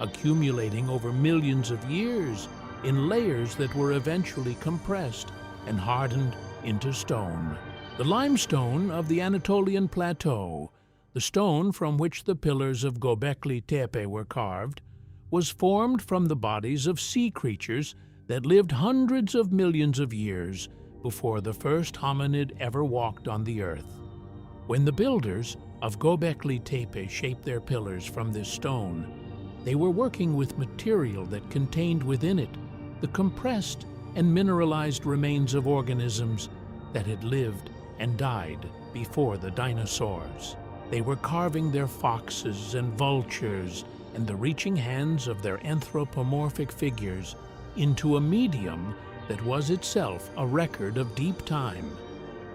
Speaker 1: accumulating over millions of years in layers that were eventually compressed and hardened into stone. The limestone of the Anatolian Plateau, the stone from which the pillars of Göbekli Tepe were carved, was formed from the bodies of sea creatures that lived hundreds of millions of years before the first hominid ever walked on the earth. When the builders of Göbekli Tepe shaped their pillars from this stone, they were working with material that contained within it the compressed and mineralized remains of organisms that had lived and died before the dinosaurs. They were carving their foxes and vultures and the reaching hands of their anthropomorphic figures into a medium that was itself a record of deep time,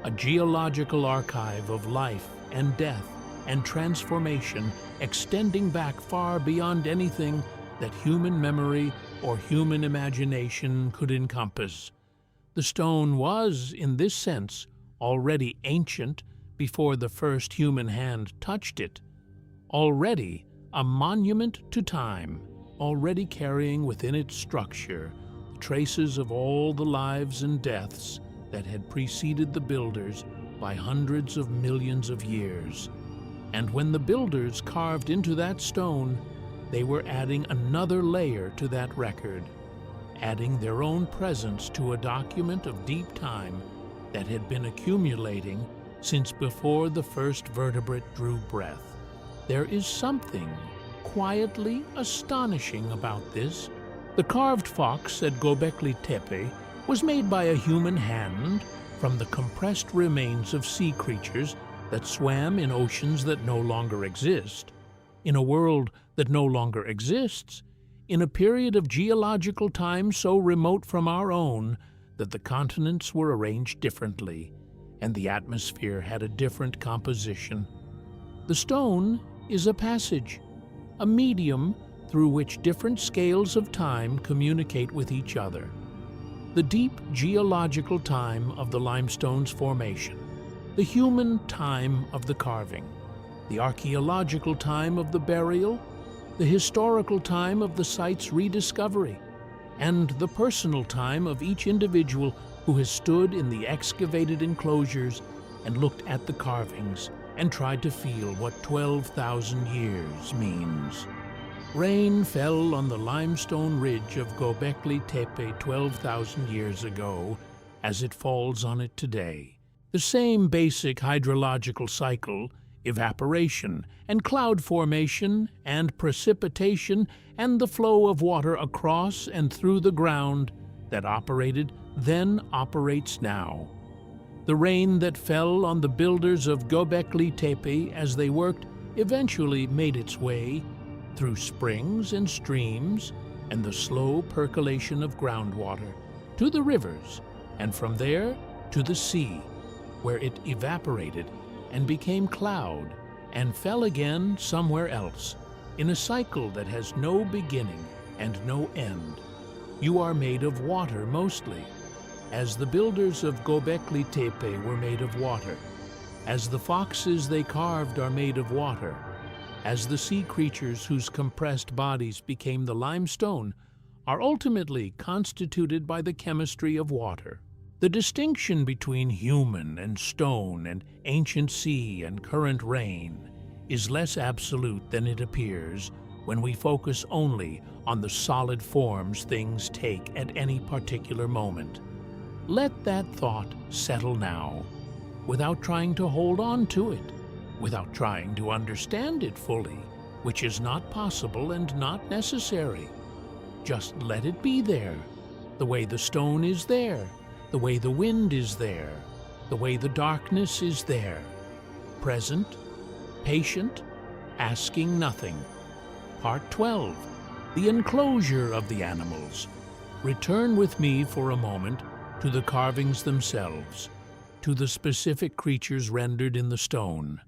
Speaker 1: a geological archive of life and death and transformation extending back far beyond anything that human memory or human imagination could encompass. The stone was, in this sense, already ancient before the first human hand touched it, already a monument to time, already carrying within its structure the traces of all the lives and deaths that had preceded the builders by hundreds of millions of years. And when the builders carved into that stone, they were adding another layer to that record, adding their own presence to a document of deep time that had been accumulating since before the first vertebrate drew breath. There is something quietly astonishing about this. The carved fox at Göbekli Tepe was made by a human hand from the compressed remains of sea creatures that swam in oceans that no longer exist, in a world that no longer exists, in a period of geological time so remote from our own that the continents were arranged differently and the atmosphere had a different composition. The stone is a passage, a medium through which different scales of time communicate with each other. The deep geological time of the limestone's formation, the human time of the carving, the archaeological time of the burial, the historical time of the site's rediscovery, and the personal time of each individual who has stood in the excavated enclosures and looked at the carvings and tried to feel what 12,000 years means. Rain fell on the limestone ridge of Göbekli Tepe 12,000 years ago as it falls on it today. The same basic hydrological cycle, evaporation and cloud formation and precipitation and the flow of water across and through the ground that operated then operates now. The rain that fell on the builders of Göbekli Tepe as they worked eventually made its way through springs and streams and the slow percolation of groundwater to the rivers, and from there to the sea, where it evaporated and became cloud and fell again somewhere else, in a cycle that has no beginning and no end. You are made of water mostly, as the builders of Göbekli Tepe were made of water, as the foxes they carved are made of water, as the sea creatures whose compressed bodies became the limestone are ultimately constituted by the chemistry of water. The distinction between human and stone and ancient sea and current rain is less absolute than it appears when we focus only on the solid forms things take at any particular moment. Let that thought settle now, without trying to hold on to it, without trying to understand it fully, which is not possible and not necessary. Just let it be there, the way the stone is there, the way the wind is there, the way the darkness is there. Present, patient, asking nothing. Part 12. The enclosure of the animals. Return with me for a moment to the carvings themselves, to the specific creatures rendered in the stone.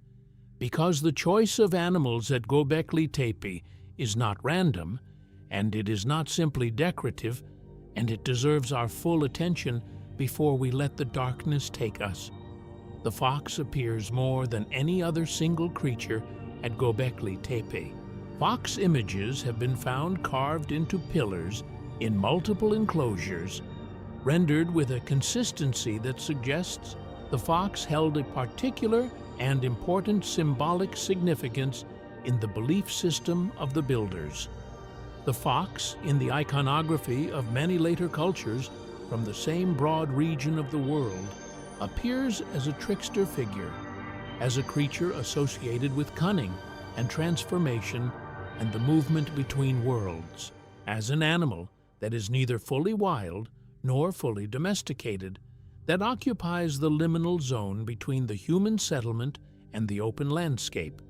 Speaker 1: Because the choice of animals at Göbekli Tepe is not random, and it is not simply decorative, and it deserves our full attention before we let the darkness take us. The fox appears more than any other single creature at Göbekli Tepe. Fox images have been found carved into pillars in multiple enclosures, rendered with a consistency that suggests the fox held a particular and important symbolic significance in the belief system of the builders. The fox, in the iconography of many later cultures from the same broad region of the world, appears as a trickster figure, as a creature associated with cunning and transformation and the movement between worlds, as an animal that is neither fully wild nor fully domesticated, that occupies the liminal zone between the human settlement and the open landscape,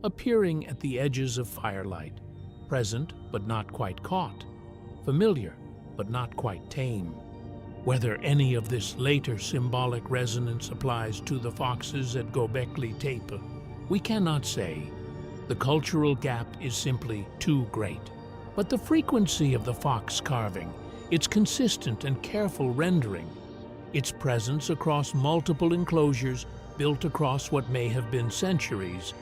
Speaker 1: appearing at the edges of firelight, present but not quite caught, familiar but not quite tame. Whether any of this later symbolic resonance applies to the foxes at Göbekli Tepe, we cannot say. The cultural gap is simply too great. But the frequency of the fox carving, its consistent and careful rendering, its presence across multiple enclosures built across what may have been centuries,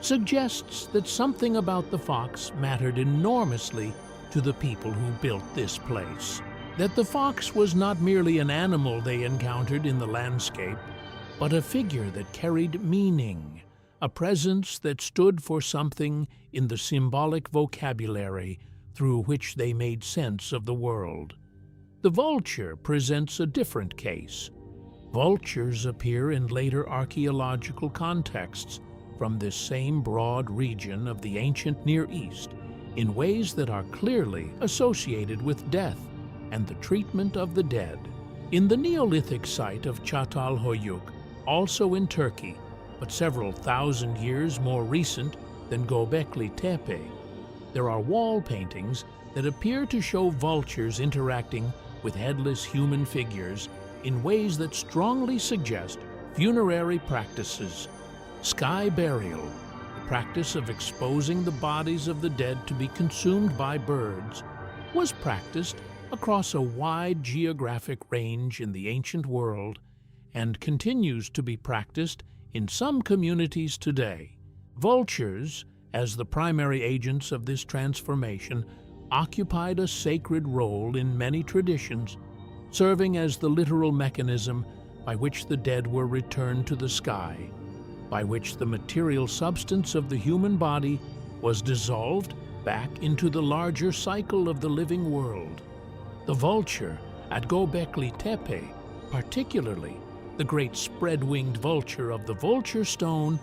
Speaker 1: suggests that something about the fox mattered enormously to the people who built this place. That the fox was not merely an animal they encountered in the landscape, but a figure that carried meaning, a presence that stood for something in the symbolic vocabulary through which they made sense of the world. The vulture presents a different case. Vultures appear in later archaeological contexts from this same broad region of the ancient Near East in ways that are clearly associated with death and the treatment of the dead. In the Neolithic site of Çatalhöyük, also in Turkey, but several thousand years more recent than Göbekli Tepe, there are wall paintings that appear to show vultures interacting with headless human figures in ways that strongly suggest funerary practices. Sky burial, the practice of exposing the bodies of the dead to be consumed by birds, was practiced across a wide geographic range in the ancient world and continues to be practiced in some communities today. Vultures, as the primary agents of this transformation, occupied a sacred role in many traditions, serving as the literal mechanism by which the dead were returned to the sky, by which the material substance of the human body was dissolved back into the larger cycle of the living world. The vulture at Göbekli Tepe, particularly the great spread-winged vulture of the vulture stone,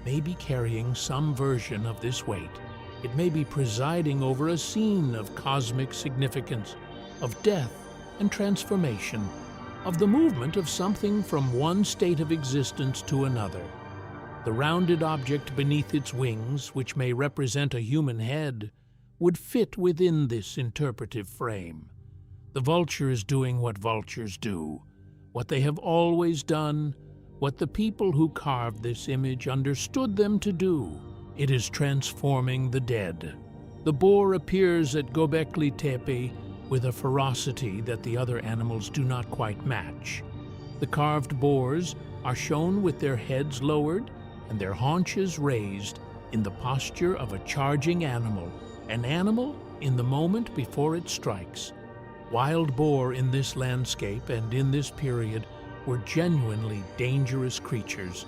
Speaker 1: may be carrying some version of this weight. It may be presiding over a scene of cosmic significance, of death and transformation, of the movement of something from one state of existence to another. The rounded object beneath its wings, which may represent a human head, would fit within this interpretive frame. The vulture is doing what vultures do, what they have always done, what the people who carved this image understood them to do. It is transforming the dead. The boar appears at Göbekli Tepe with a ferocity that the other animals do not quite match. The carved boars are shown with their heads lowered and their haunches raised in the posture of a charging animal, an animal in the moment before it strikes. Wild boar in this landscape and in this period were genuinely dangerous creatures.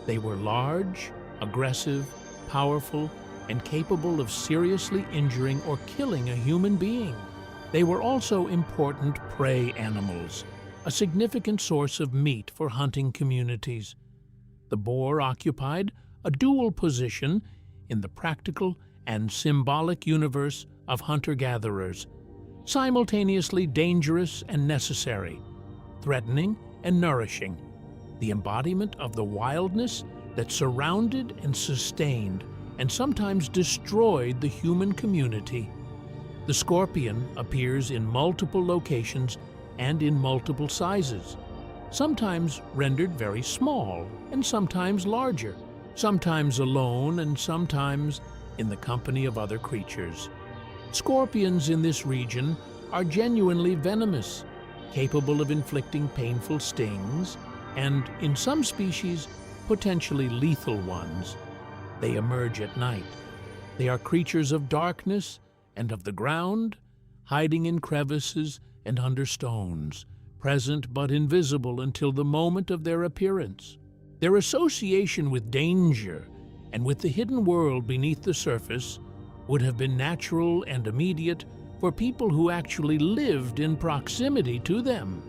Speaker 1: They were large, aggressive, powerful, and capable of seriously injuring or killing a human being. They were also important prey animals, a significant source of meat for hunting communities. The boar occupied a dual position in the practical and symbolic universe of hunter-gatherers, simultaneously dangerous and necessary, threatening and nourishing, the embodiment of the wildness that surrounded and sustained and sometimes destroyed the human community. The scorpion appears in multiple locations and in multiple sizes, sometimes rendered very small and sometimes larger, sometimes alone and sometimes in the company of other creatures. Scorpions in this region are genuinely venomous, capable of inflicting painful stings, and in some species, potentially lethal ones. They emerge at night. They are creatures of darkness and of the ground, hiding in crevices and under stones, present but invisible until the moment of their appearance. Their association with danger and with the hidden world beneath the surface would have been natural and immediate for people who actually lived in proximity to them.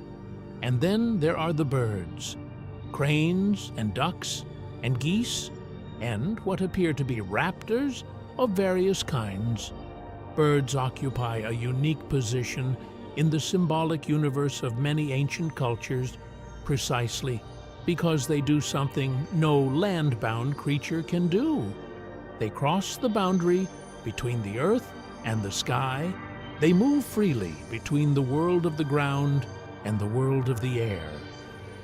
Speaker 1: And then there are the birds, cranes and ducks and geese, and what appear to be raptors of various kinds. Birds occupy a unique position in the symbolic universe of many ancient cultures precisely because they do something no land-bound creature can do. They cross the boundary between the earth and the sky. They move freely between the world of the ground and the world of the air.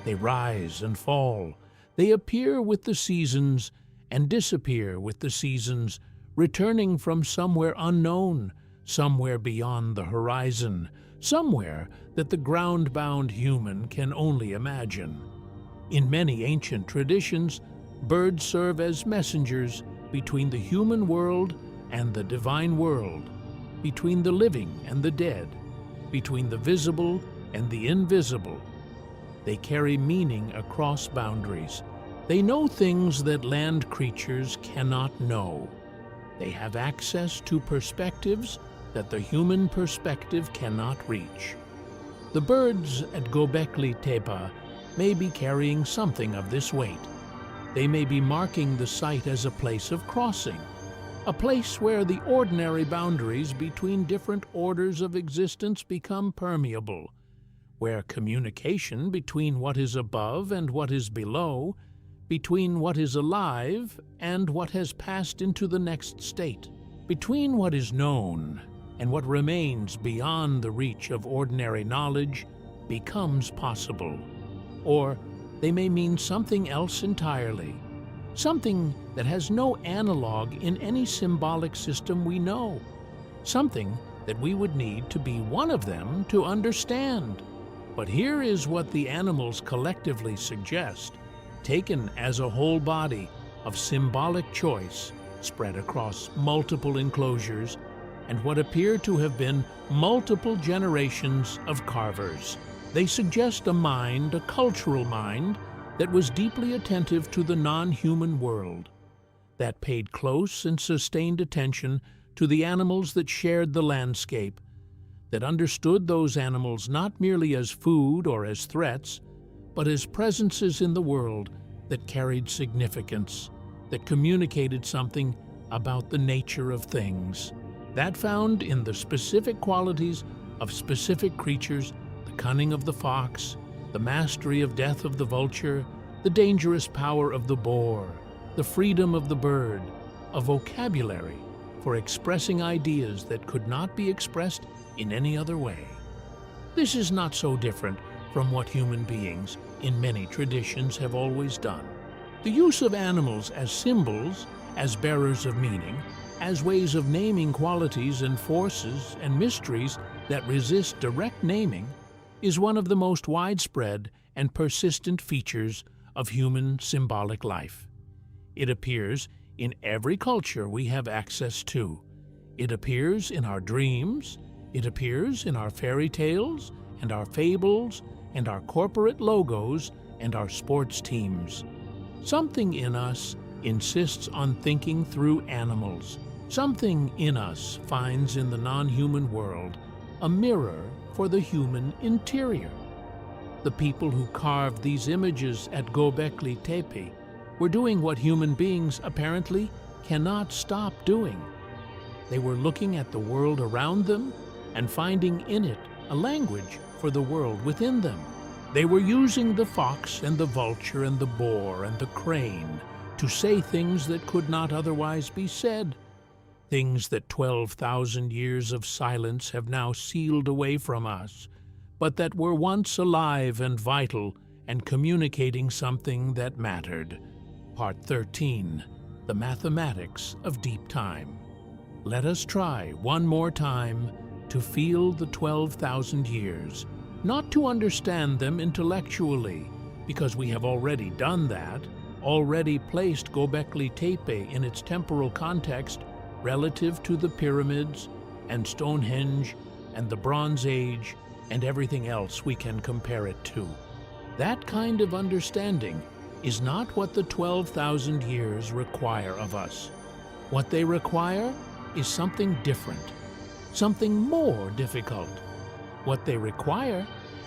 Speaker 1: They rise and fall. They appear with the seasons and disappear with the seasons, returning from somewhere unknown, somewhere beyond the horizon, somewhere that the ground-bound human can only imagine. In many ancient traditions, birds serve as messengers between the human world and the divine world, between the living and the dead, between the visible and the invisible. They carry meaning across boundaries. They know things that land creatures cannot know. They have access to perspectives that the human perspective cannot reach. The birds at Göbekli Tepe may be carrying something of this weight. They may be marking the site as a place of crossing, a place where the ordinary boundaries between different orders of existence become permeable, where communication between what is above and what is below, between what is alive and what has passed into the next state, between what is known and what remains beyond the reach of ordinary knowledge, becomes possible. Or they may mean something else entirely, something that has no analog in any symbolic system we know, something that we would need to be one of them to understand. But here is what the animals collectively suggest, taken as a whole body of symbolic choice spread across multiple enclosures and what appear to have been multiple generations of carvers. They suggest a mind, a cultural mind, that was deeply attentive to the non-human world, that paid close and sustained attention to the animals that shared the landscape, that understood those animals not merely as food or as threats, but as presences in the world that carried significance, that communicated something about the nature of things, that found in the specific qualities of specific creatures, the cunning of the fox, the mastery of death of the vulture, the dangerous power of the boar, the freedom of the bird, a vocabulary for expressing ideas that could not be expressed in any other way. This is not so different from what human beings in many traditions have always done. The use of animals as symbols, as bearers of meaning, as ways of naming qualities and forces and mysteries that resist direct naming, is one of the most widespread and persistent features of human symbolic life. It appears in every culture we have access to. It appears in our dreams, it appears in our fairy tales and our fables and our corporate logos and our sports teams. Something in us insists on thinking through animals. Something in us finds in the non-human world a mirror for the human interior. The people who carved these images at Göbekli Tepe were doing what human beings apparently cannot stop doing. They were looking at the world around them and finding in it a language for the world within them. They were using the fox and the vulture and the boar and the crane to say things that could not otherwise be said, things that 12,000 years of silence have now sealed away from us, but that were once alive and vital and communicating something that mattered. Part 13, The Mathematics of Deep Time. Let us try one more time to feel the 12,000 years, not to understand them intellectually, because we have already done that, already placed Göbekli Tepe in its temporal context relative to the pyramids and Stonehenge and the Bronze Age and everything else we can compare it to. That kind of understanding is not what the 12,000 years require of us. What they require is something different, something more difficult. What they require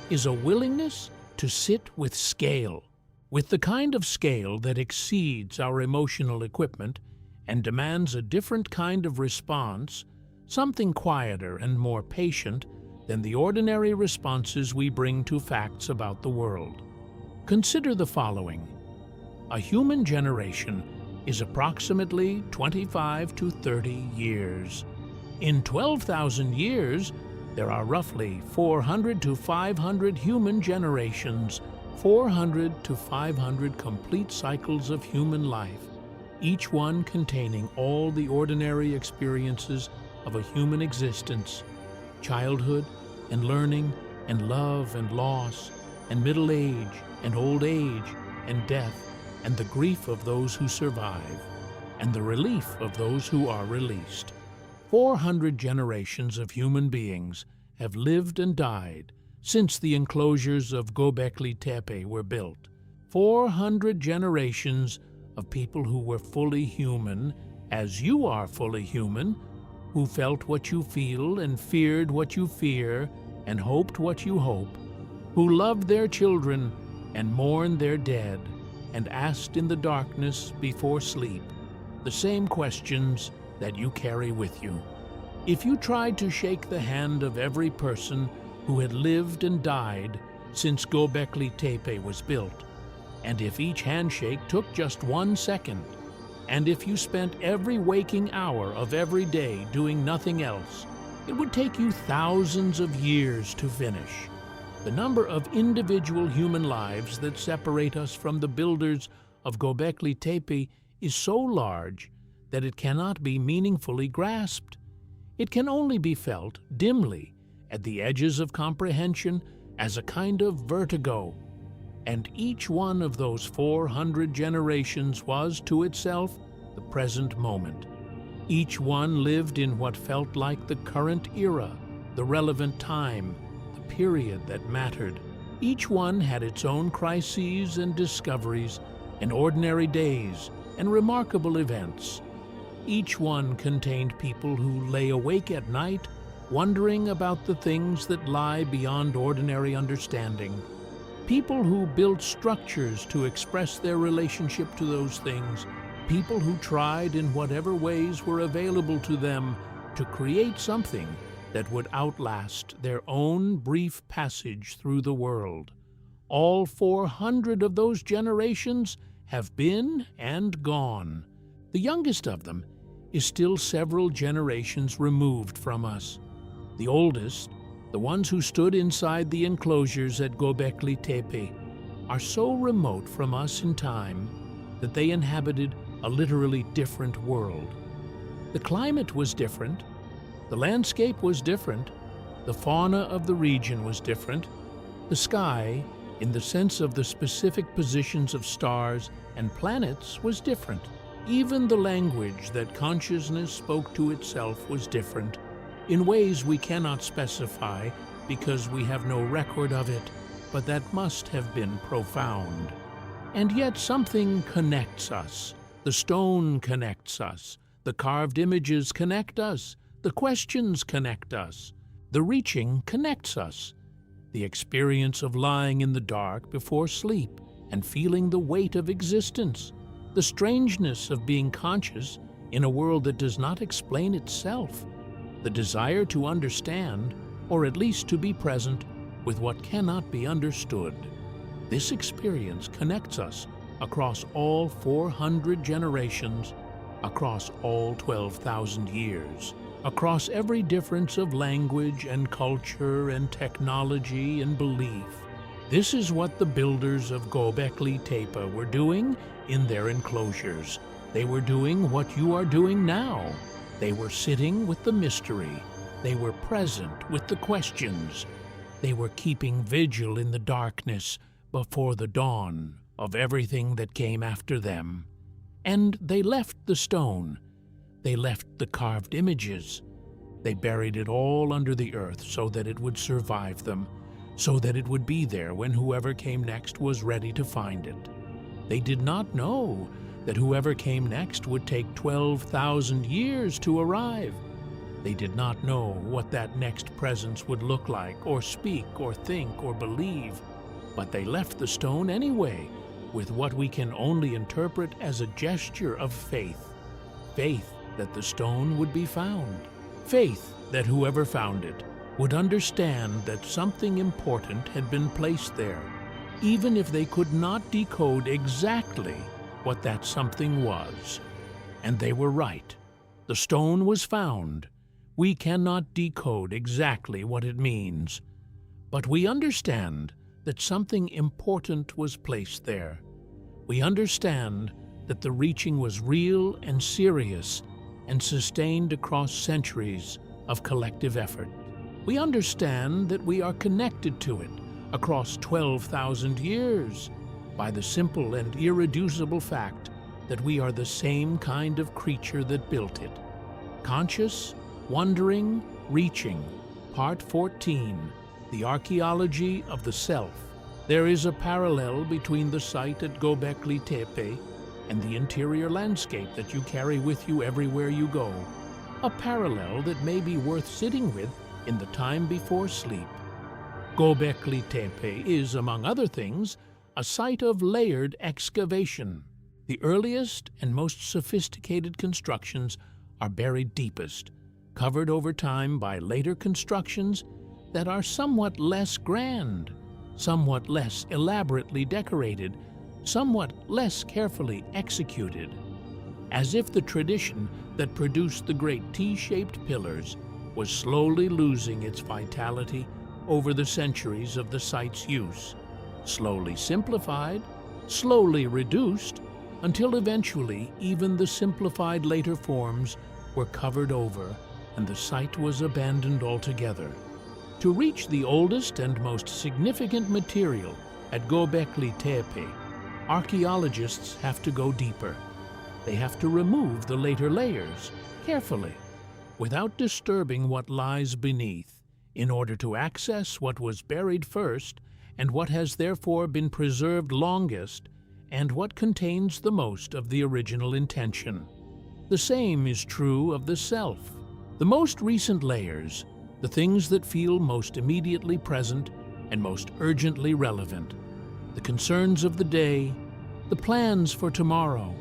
Speaker 1: is a willingness to sit with scale, with the kind of scale that exceeds our emotional equipment and demands a different kind of response, something quieter and more patient than the ordinary responses we bring to facts about the world. Consider the following. A human generation is approximately 25 to 30 years. In 12,000 years, there are roughly 400 to 500 human generations, 400 to 500 complete cycles of human life, each one containing all the ordinary experiences of a human existence: childhood and learning and love and loss and middle age and old age and death and the grief of those who survive and the relief of those who are released. 400 generations of human beings have lived and died since the enclosures of Göbekli Tepe were built. 400 generations of people who were fully human, as you are fully human, who felt what you feel and feared what you fear and hoped what you hope, who loved their children and mourned their dead and asked in the darkness before sleep the same questions that you carry with you. If you tried to shake the hand of every person who had lived and died since Göbekli Tepe was built, and if each handshake took just 1 second, and if you spent every waking hour of every day doing nothing else, it would take you thousands of years to finish. The number of individual human lives that separate us from the builders of Göbekli Tepe is so large that it cannot be meaningfully grasped. It can only be felt dimly at the edges of comprehension as a kind of vertigo. And each one of those 400 generations was to itself the present moment. Each one lived in what felt like the current era, the relevant time, the period that mattered. Each one had its own crises and discoveries and ordinary days and remarkable events. Each one contained people who lay awake at night wondering about the things that lie beyond ordinary understanding. People who built structures to express their relationship to those things. People who tried in whatever ways were available to them to create something that would outlast their own brief passage through the world. All 400 of those generations have been and gone. The youngest of them is still several generations removed from us. The oldest, The ones who stood inside the enclosures at Göbekli Tepe are so remote from us in time that they inhabited a literally different world. The climate was different, the landscape was different, the fauna of the region was different, the sky, in the sense of the specific positions of stars and planets, was different. Even the language that consciousness spoke to itself was different, in ways we cannot specify because we have no record of it, but that must have been profound. And yet something connects us. The stone connects us. The carved images connect us. The questions connect us. The reaching connects us. The experience of lying in the dark before sleep and feeling the weight of existence. The strangeness of being conscious in a world that does not explain itself. The desire to understand, or at least to be present, with what cannot be understood. This experience connects us across all 400 generations, across all 12,000 years, across every difference of language and culture and technology and belief. This is what the builders of Göbekli Tepe were doing in their enclosures. They were doing what you are doing now. They were sitting with the mystery. They were present with the questions. They were keeping vigil in the darkness before the dawn of everything that came after them. And they left the stone. They left the carved images. They buried it all under the earth so that it would survive them, so that it would be there when whoever came next was ready to find it. They did not know that whoever came next would take 12,000 years to arrive. They did not know what that next presence would look like, or speak, or think, or believe. But they left the stone anyway, with what we can only interpret as a gesture of faith. Faith that the stone would be found. Faith that whoever found it would understand that something important had been placed there, even if they could not decode exactly what that something was. And they were right. The stone was found. We cannot decode exactly what it means, but we understand that something important was placed there. We understand that the reaching was real and serious and sustained across centuries of collective effort. We understand that we are connected to it across 12,000 years by the simple and irreducible fact that we are the same kind of creature that built it. Conscious, wondering, reaching. Part 14. The Archaeology of the Self. There is a parallel between the site at Göbekli Tepe and the interior landscape that you carry with you everywhere you go. A parallel that may be worth sitting with in the time before sleep. Göbekli Tepe is, among other things, a site of layered excavation. The earliest and most sophisticated constructions are buried deepest, covered over time by later constructions that are somewhat less grand, somewhat less elaborately decorated, somewhat less carefully executed. As if the tradition that produced the great T-shaped pillars was slowly losing its vitality over the centuries of the site's use, slowly simplified, slowly reduced, until eventually even the simplified later forms were covered over and the site was abandoned altogether. To reach the oldest and most significant material at Göbekli Tepe, archaeologists have to go deeper. They have to remove the later layers, carefully, without disturbing what lies beneath, in order to access what was buried first and what has therefore been preserved longest and what contains the most of the original intention. The same is true of the self. The most recent layers, the things that feel most immediately present and most urgently relevant, the concerns of the day, the plans for tomorrow,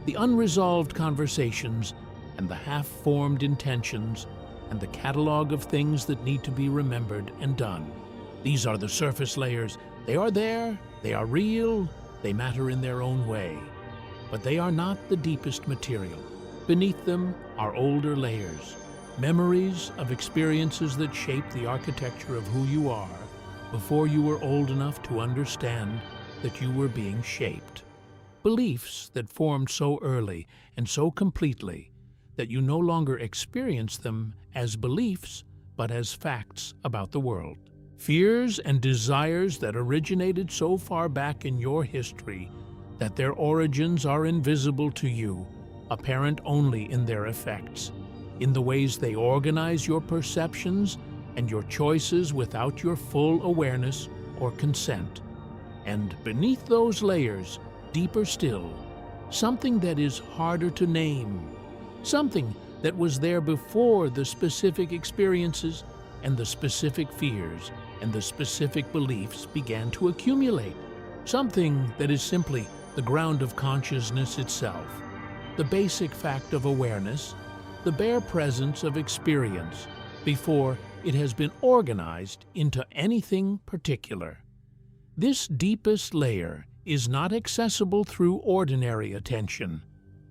Speaker 1: the unresolved conversations, and the half-formed intentions, and the catalog of things that need to be remembered and done. These are the surface layers. They are there, they are real, they matter in their own way. But they are not the deepest material. Beneath them are older layers, Memories of experiences that shape the architecture of who you are before you were old enough to understand that you were being shaped. Beliefs that formed so early and so completely that you no longer experience them as beliefs but as facts about the world. Fears and desires that originated so far back in your history that their origins are invisible to you, apparent only in their effects, in the ways they organize your perceptions and your choices without your full awareness or consent. And beneath those layers, deeper still, something that is harder to name, something that was there before the specific experiences and the specific fears and the specific beliefs began to accumulate, something that is simply the ground of consciousness itself, the basic fact of awareness, the bare presence of experience before it has been organized into anything particular. This deepest layer is not accessible through ordinary attention.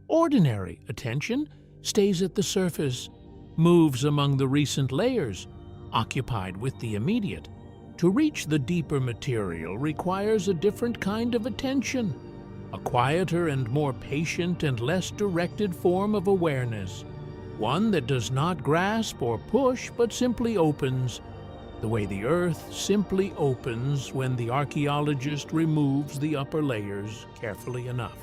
Speaker 1: Ordinary attention stays at the surface, moves among the recent layers, occupied with the immediate. To reach the deeper material requires a different kind of attention, a quieter and more patient and less directed form of awareness, one that does not grasp or push but simply opens, the way the earth simply opens when the archaeologist removes the upper layers carefully enough.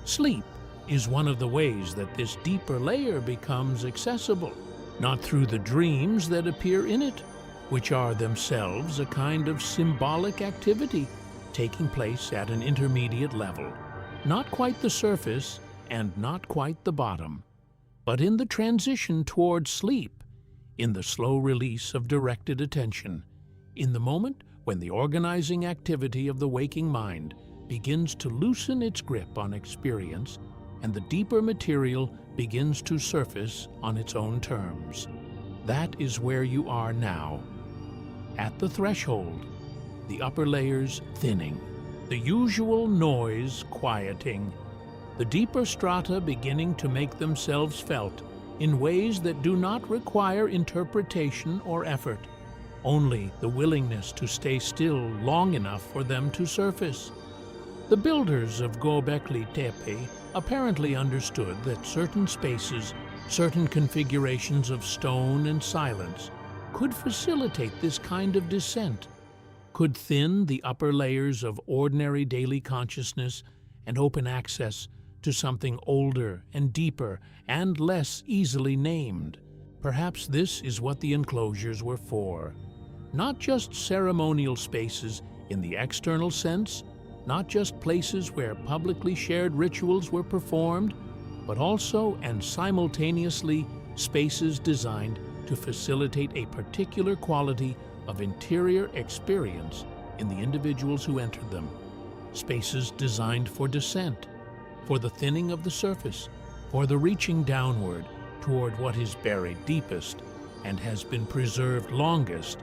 Speaker 1: Sleep is one of the ways that this deeper layer becomes accessible, not through the dreams that appear in it, which are themselves a kind of symbolic activity taking place at an intermediate level, not quite the surface and not quite the bottom, but in the transition toward sleep, in the slow release of directed attention, in the moment when the organizing activity of the waking mind begins to loosen its grip on experience and the deeper material begins to surface on its own terms. That is where you are now. At the threshold, the upper layers thinning, the usual noise quieting, the deeper strata beginning to make themselves felt in ways that do not require interpretation or effort, only the willingness to stay still long enough for them to surface. The builders of Göbekli Tepe apparently understood that certain spaces, certain configurations of stone and silence could facilitate this kind of descent, could thin the upper layers of ordinary daily consciousness and open access to something older and deeper and less easily named. Perhaps this is what the enclosures were for. Not just ceremonial spaces in the external sense, not just places where publicly shared rituals were performed, but also and simultaneously spaces designed to facilitate a particular quality of interior experience in the individuals who entered them. Spaces designed for descent, for the thinning of the surface, for the reaching downward toward what is buried deepest and has been preserved longest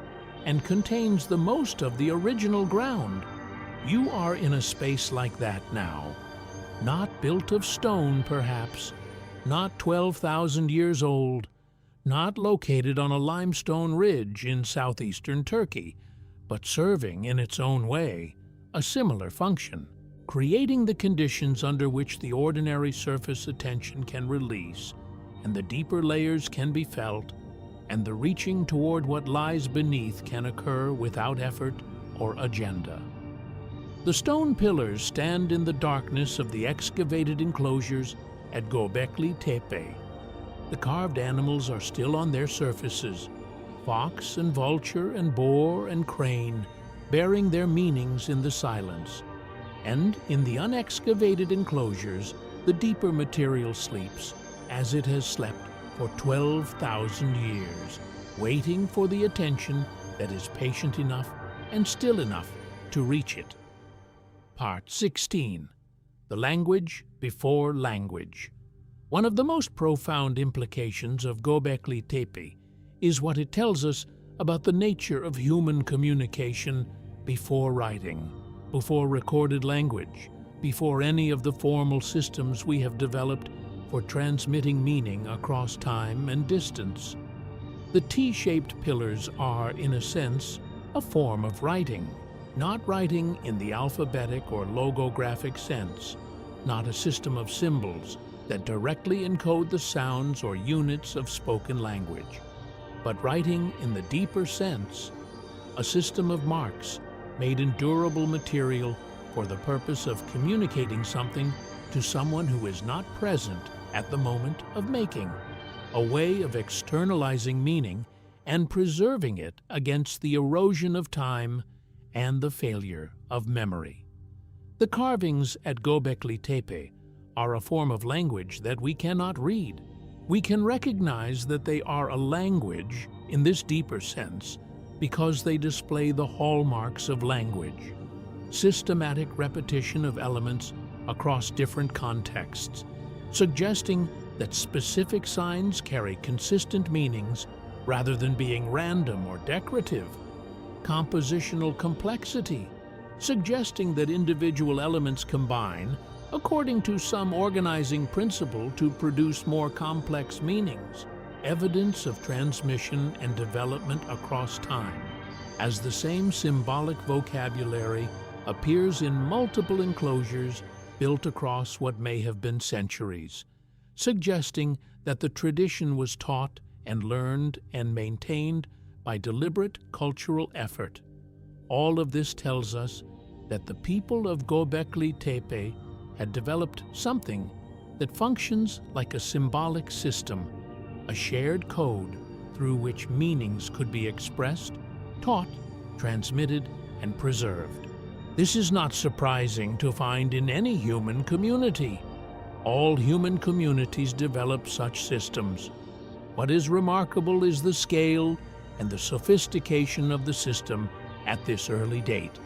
Speaker 1: and contains the most of the original ground. You are in a space like that now, not built of stone perhaps, not 12,000 years old, not located on a limestone ridge in southeastern Turkey, but serving in its own way a similar function, creating the conditions under which the ordinary surface attention can release, and the deeper layers can be felt, and the reaching toward what lies beneath can occur without effort or agenda. The stone pillars stand in the darkness of the excavated enclosures at Göbekli Tepe. The carved animals are still on their surfaces, fox and vulture and boar and crane, bearing their meanings in the silence. And in the unexcavated enclosures, the deeper material sleeps, as it has slept for 12,000 years, waiting for the attention that is patient enough and still enough to reach it. Part 16. The Language Before Language. One of the most profound implications of Göbekli Tepe is what it tells us about the nature of human communication before writing, before recorded language, before any of the formal systems we have developed for transmitting meaning across time and distance. The T-shaped pillars are, in a sense, a form of writing, not writing in the alphabetic or logographic sense, not a system of symbols that directly encode the sounds or units of spoken language, but writing in the deeper sense, a system of marks made in durable material for the purpose of communicating something to someone who is not present at the moment of making, a way of externalizing meaning and preserving it against the erosion of time and the failure of memory. The carvings at Göbekli Tepe are a form of language that we cannot read. We can recognize that they are a language in this deeper sense because they display the hallmarks of language, systematic repetition of elements across different contexts, suggesting that specific signs carry consistent meanings rather than being random or decorative. Compositional complexity, suggesting that individual elements combine according to some organizing principle to produce more complex meanings. Evidence of transmission and development across time, as the same symbolic vocabulary appears in multiple enclosures built across what may have been centuries, suggesting that the tradition was taught and learned and maintained by deliberate cultural effort. All of this tells us that the people of Göbekli Tepe had developed something that functions like a symbolic system, a shared code through which meanings could be expressed, taught, transmitted, and preserved. This is not surprising to find in any human community. All human communities develop such systems. What is remarkable is the scale and the sophistication of the system at this early date,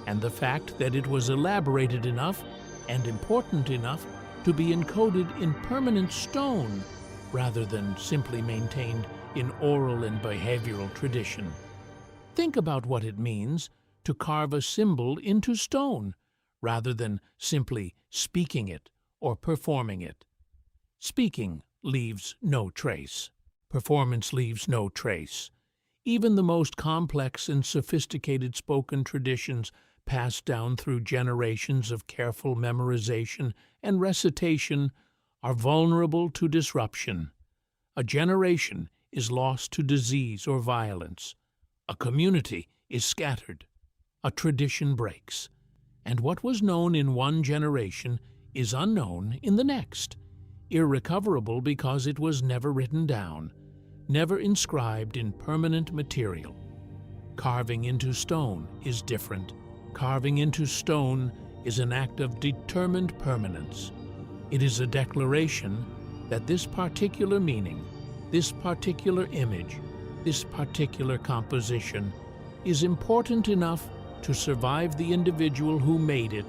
Speaker 1: and the fact that it was elaborated enough and important enough to be encoded in permanent stone rather than simply maintained in oral and behavioral tradition. Think about what it means to carve a symbol into stone rather than simply speaking it or performing it. Speaking leaves no trace. Performance leaves no trace. Even the most complex and sophisticated spoken traditions passed down through generations of careful memorization and recitation are vulnerable to disruption. A generation is lost to disease or violence. A community is scattered. A tradition breaks. And what was known in one generation is unknown in the next, irrecoverable because it was never written down, never inscribed in permanent material. Carving into stone is different. Carving into stone is an act of determined permanence. It is a declaration that this particular meaning, this particular image, this particular composition is important enough to survive the individual who made it,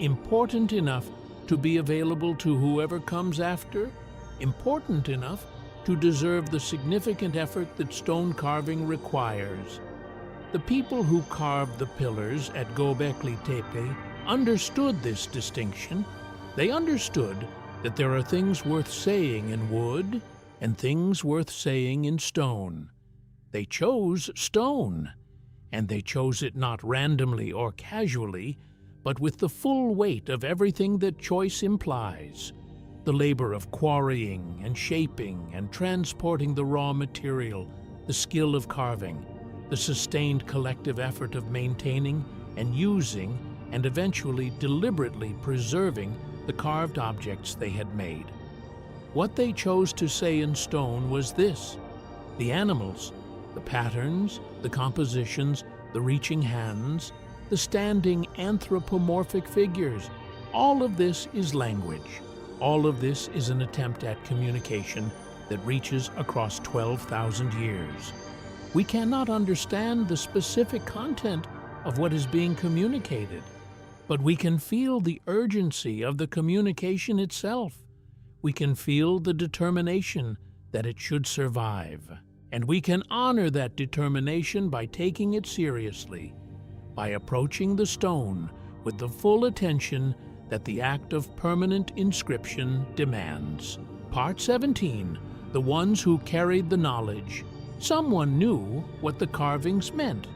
Speaker 1: important enough to be available to whoever comes after, important enough to deserve the significant effort that stone carving requires. The people who carved the pillars at Göbekli Tepe understood this distinction. They understood that there are things worth saying in wood and things worth saying in stone. They chose stone, and they chose it not randomly or casually, but with the full weight of everything that choice implies. The labor of quarrying and shaping and transporting the raw material, the skill of carving, the sustained collective effort of maintaining and using and eventually deliberately preserving the carved objects they had made. What they chose to say in stone was this: the animals, the patterns, the compositions, the reaching hands, the standing anthropomorphic figures, all of this is language. All of this is an attempt at communication that reaches across 12,000 years. We cannot understand the specific content of what is being communicated, but we can feel the urgency of the communication itself. We can feel the determination that it should survive, and we can honor that determination by taking it seriously, by approaching the stone with the full attention that the act of permanent inscription demands. Part 17, the ones who carried the knowledge, Someone knew what the carvings meant.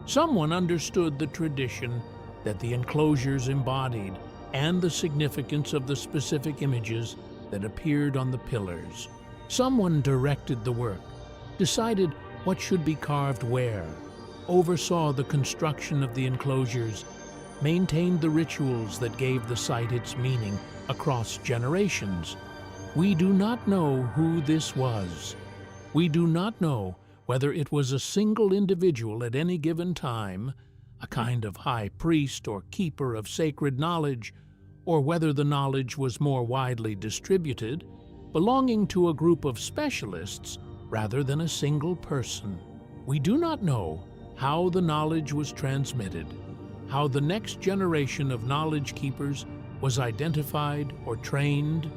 Speaker 1: Someone understood the tradition that the enclosures embodied and the significance of the specific images that appeared on the pillars. Someone directed the work, decided what should be carved where, oversaw the construction of the enclosures, maintained the rituals that gave the site its meaning across generations. We do not know who this was. We do not know whether it was a single individual at any given time, a kind of high priest or keeper of sacred knowledge, or whether the knowledge was more widely distributed, belonging to a group of specialists rather than a single person. We do not know how the knowledge was transmitted, how the next generation of knowledge keepers was identified or trained,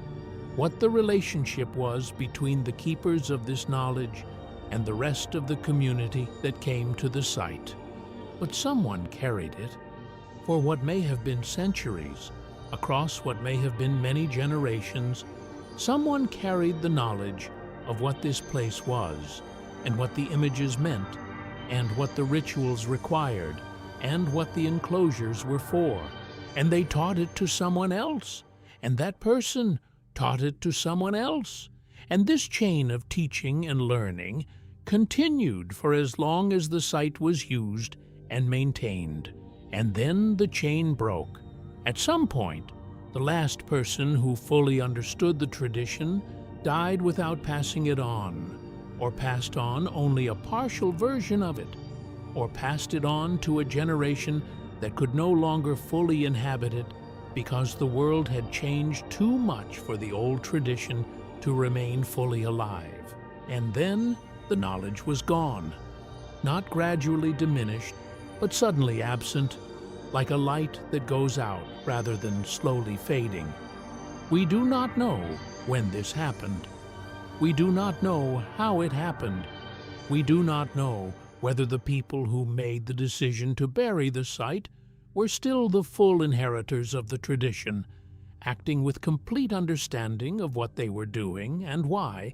Speaker 1: what the relationship was between the keepers of this knowledge and the rest of the community that came to the site. But someone carried it for what may have been centuries, across what may have been many generations. Someone carried the knowledge of what this place was, and what the images meant, and what the rituals required, and what the enclosures were for. And they taught it to someone else, and that person taught it to someone else. And this chain of teaching and learning continued for as long as the site was used and maintained. And then the chain broke. At some point, the last person who fully understood the tradition died without passing it on, or passed on only a partial version of it, or passed it on to a generation that could no longer fully inhabit it because the world had changed too much for the old tradition to remain fully alive. And then the knowledge was gone, not gradually diminished, but suddenly absent, like a light that goes out rather than slowly fading. We do not know when this happened. We do not know how it happened. We do not know whether the people who made the decision to bury the site were still the full inheritors of the tradition, acting with complete understanding of what they were doing and why,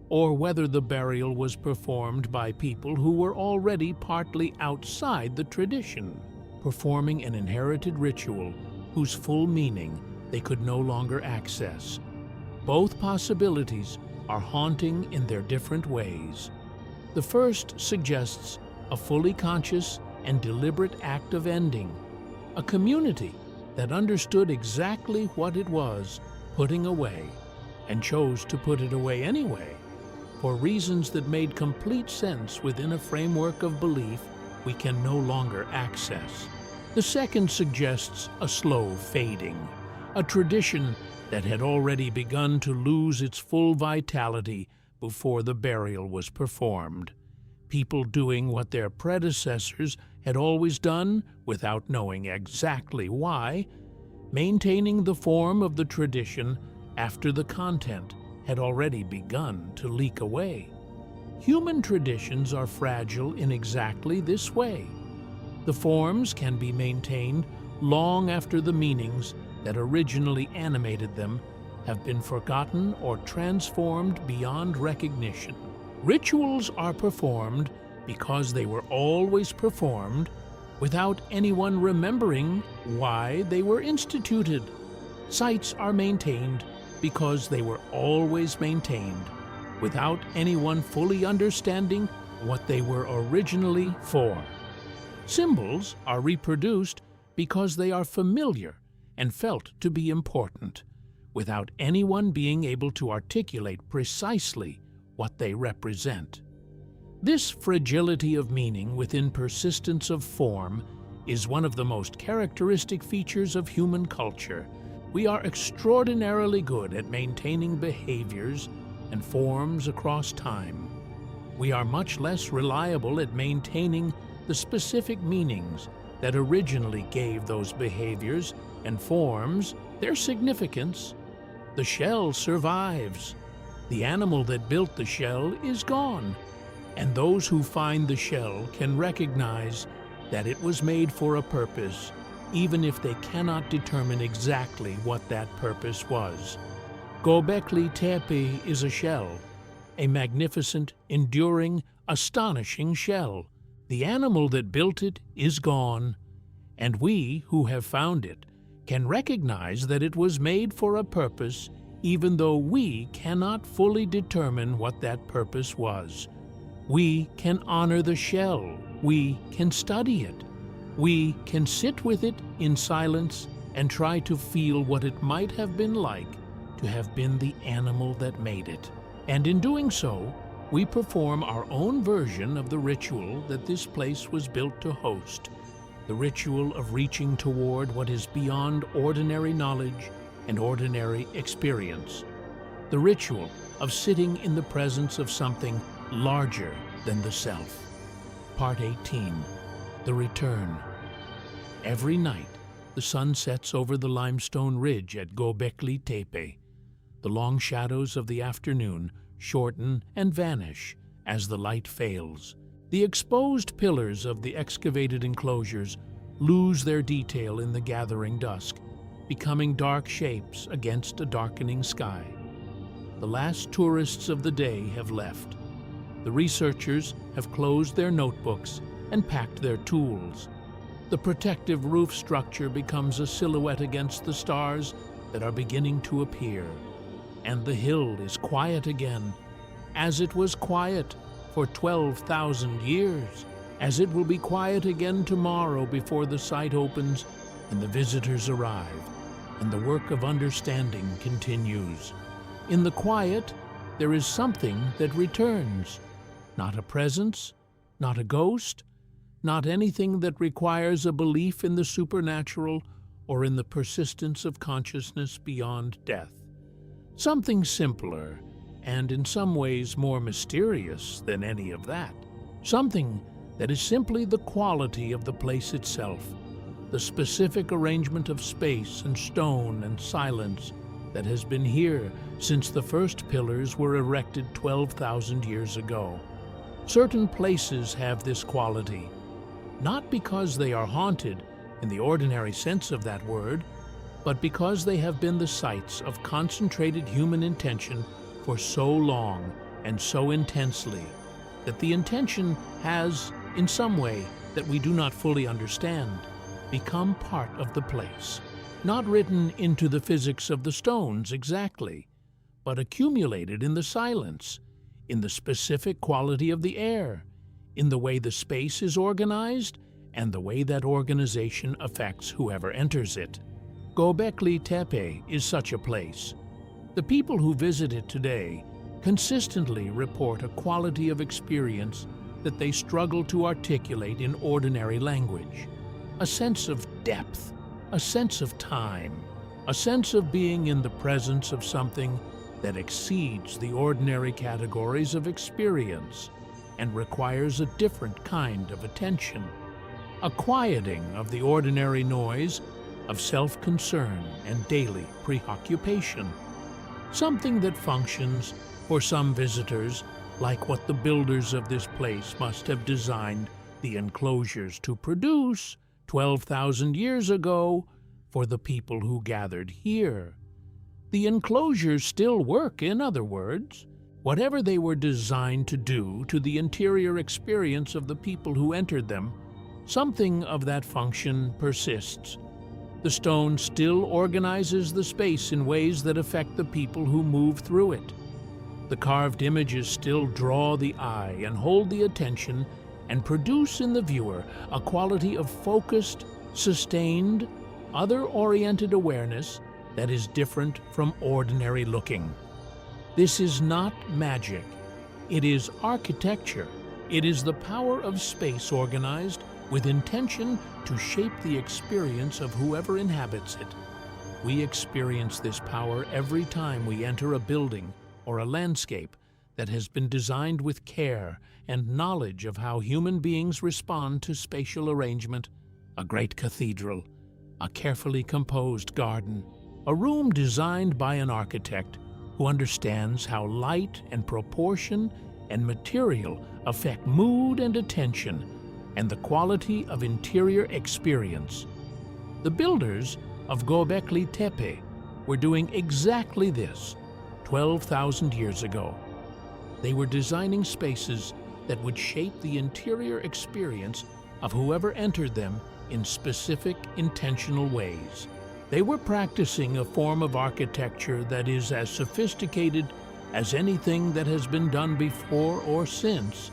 Speaker 1: or whether the burial was performed by people who were already partly outside the tradition, performing an inherited ritual whose full meaning they could no longer access. Both possibilities are haunting in their different ways. The first suggests a fully conscious and deliberate act of ending, a community that understood exactly what it was putting away and chose to put it away anyway, for reasons that made complete sense within a framework of belief we can no longer access. The second suggests a slow fading, a tradition that had already begun to lose its full vitality before the burial was performed. People doing what their predecessors had always done without knowing exactly why, maintaining the form of the tradition after the content had already begun to leak away. Human traditions are fragile in exactly this way. The forms can be maintained long after the meanings that originally animated them have been forgotten or transformed beyond recognition. Rituals are performed because they were always performed without anyone remembering why they were instituted. Sites are maintained because they were always maintained without anyone fully understanding what they were originally for. Symbols are reproduced because they are familiar and felt to be important, without anyone being able to articulate precisely what they represent. This fragility of meaning within persistence of form is one of the most characteristic features of human culture. We are extraordinarily good at maintaining behaviors and forms across time. We are much less reliable at maintaining the specific meanings that originally gave those behaviors and forms their significance. The shell survives. The animal that built the shell is gone, and those who find the shell can recognize that it was made for a purpose, even if they cannot determine exactly what that purpose was. Göbekli Tepe is a shell, a magnificent, enduring, astonishing shell. The animal that built it is gone, and we who have found it can recognize that it was made for a purpose, even though we cannot fully determine what that purpose was. We can honor the shell. We can study it. We can sit with it in silence and try to feel what it might have been like to have been the animal that made it. And in doing so, we perform our own version of the ritual that this place was built to host, the ritual of reaching toward what is beyond ordinary knowledge and ordinary experience, the ritual of sitting in the presence of something larger than the self. Part 18, The Return. Every night, the sun sets over the limestone ridge at Göbekli Tepe. The long shadows of the afternoon shorten and vanish as the light fails. The exposed pillars of the excavated enclosures lose their detail in the gathering dusk, becoming dark shapes against a darkening sky. The last tourists of the day have left. The researchers have closed their notebooks and packed their tools. The protective roof structure becomes a silhouette against the stars that are beginning to appear. And the hill is quiet again, as it was quiet for 12,000 years, as it will be quiet again tomorrow before the site opens and the visitors arrive, and the work of understanding continues. In the quiet, there is something that returns. Not a presence, not a ghost, not anything that requires a belief in the supernatural or in the persistence of consciousness beyond death. Something simpler, and in some ways more mysterious than any of that. Something that is simply the quality of the place itself, the specific arrangement of space and stone and silence that has been here since the first pillars were erected 12,000 years ago. Certain places have this quality, not because they are haunted in the ordinary sense of that word, but because they have been the sites of concentrated human intention for so long and so intensely that the intention has, in some way that we do not fully understand, become part of the place. Not written into the physics of the stones exactly, but accumulated in the silence, in the specific quality of the air, in the way the space is organized, and the way that organization affects whoever enters it. Göbekli Tepe is such a place. The people who visit it today consistently report a quality of experience that they struggle to articulate in ordinary language. A sense of depth, a sense of time, a sense of being in the presence of something that exceeds the ordinary categories of experience and requires a different kind of attention. A quieting of the ordinary noise of self-concern and daily preoccupation. Something that functions, for some visitors, like what the builders of this place must have designed the enclosures to produce 12,000 years ago for the people who gathered here. The enclosures still work, in other words. Whatever they were designed to do to the interior experience of the people who entered them, something of that function persists. The stone still organizes the space in ways that affect the people who move through it. The carved images still draw the eye and hold the attention and produce in the viewer a quality of focused, sustained, other-oriented awareness that is different from ordinary looking. This is not magic. It is architecture. It is the power of space organized with intention to shape the experience of whoever inhabits it. We experience this power every time we enter a building or a landscape that has been designed with care and knowledge of how human beings respond to spatial arrangement. A great cathedral, a carefully composed garden, a room designed by an architect who understands how light and proportion and material affect mood and attention and the quality of interior experience. The builders of Göbekli Tepe were doing exactly this 12,000 years ago. They were designing spaces that would shape the interior experience of whoever entered them in specific, intentional ways. They were practicing a form of architecture that is as sophisticated as anything that has been done before or since,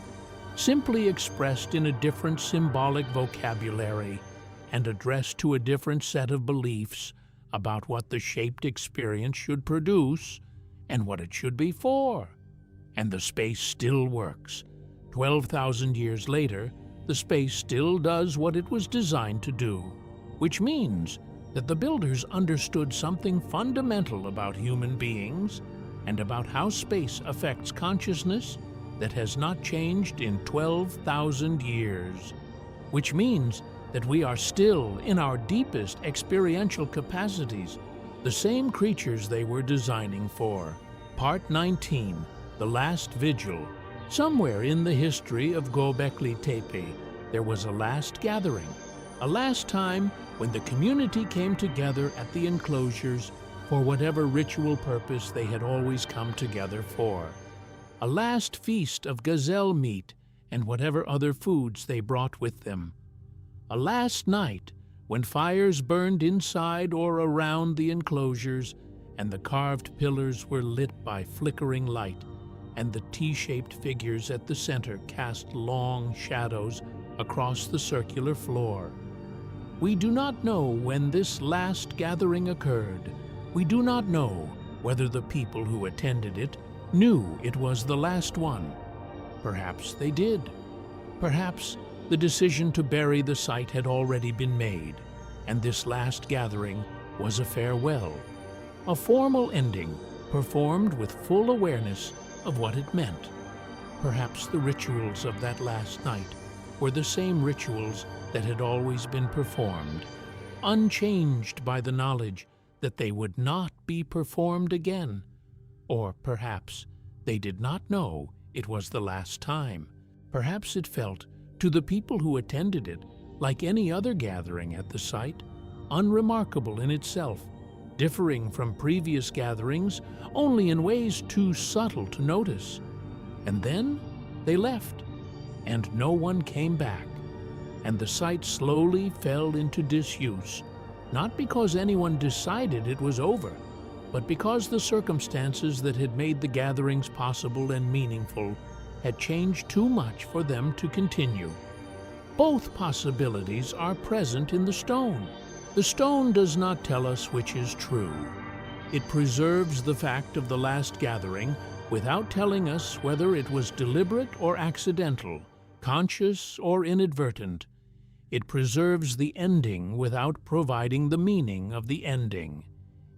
Speaker 1: simply expressed in a different symbolic vocabulary and addressed to a different set of beliefs about what the shaped experience should produce and what it should be for. And the space still works. 12,000 years later, the space still does what it was designed to do, which means that the builders understood something fundamental about human beings and about how space affects consciousness that has not changed in 12,000 years, which means that we are still, in our deepest experiential capacities, the same creatures they were designing for. Part 19, The Last Vigil. Somewhere in the history of Göbekli Tepe, there was a last gathering, a last time when the community came together at the enclosures for whatever ritual purpose they had always come together for. A last feast of gazelle meat and whatever other foods they brought with them. A last night when fires burned inside or around the enclosures and the carved pillars were lit by flickering light and the T-shaped figures at the center cast long shadows across the circular floor. We do not know when this last gathering occurred. We do not know whether the people who attended it knew it was the last one. Perhaps they did. Perhaps the decision to bury the site had already been made, and this last gathering was a farewell, a formal ending performed with full awareness of what it meant. Perhaps the rituals of that last night were the same rituals that had always been performed, unchanged by the knowledge that they would not be performed again. Or perhaps they did not know it was the last time. Perhaps it felt, to the people who attended it, like any other gathering at the site, unremarkable in itself, differing from previous gatherings only in ways too subtle to notice. And then they left, and no one came back, and the site slowly fell into disuse, not because anyone decided it was over, but because the circumstances that had made the gatherings possible and meaningful had changed too much for them to continue. Both possibilities are present in the stone. The stone does not tell us which is true. It preserves the fact of the last gathering without telling us whether it was deliberate or accidental, conscious or inadvertent. It preserves the ending without providing the meaning of the ending.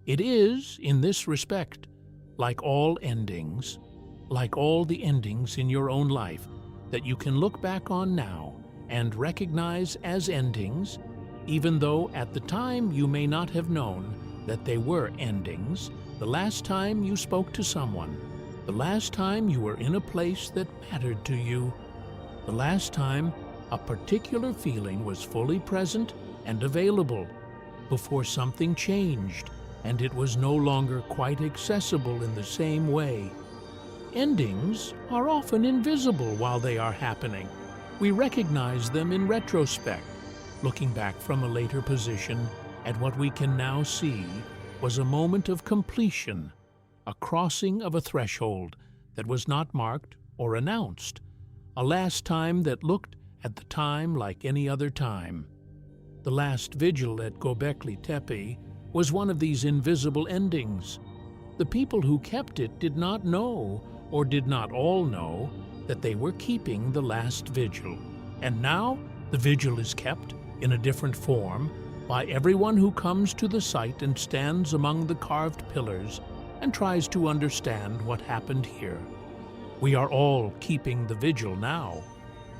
Speaker 1: It is, in this respect, like all endings, like all the endings in your own life that you can look back on now and recognize as endings, even though at the time you may not have known that they were endings. The last time you spoke to someone, the last time you were in a place that mattered to you, the last time a particular feeling was fully present and available before something changed and it was no longer quite accessible in the same way. Endings are often invisible while they are happening. We recognize them in retrospect, looking back from a later position at what we can now see was a moment of completion, a crossing of a threshold that was not marked or announced, a last time that looked at the time like any other time. The last vigil at Göbekli Tepe was one of these invisible endings. The people who kept it did not know, or did not all know, that they were keeping the last vigil. And now the vigil is kept in a different form by everyone who comes to the site and stands among the carved pillars and tries to understand what happened here. We are all keeping the vigil now.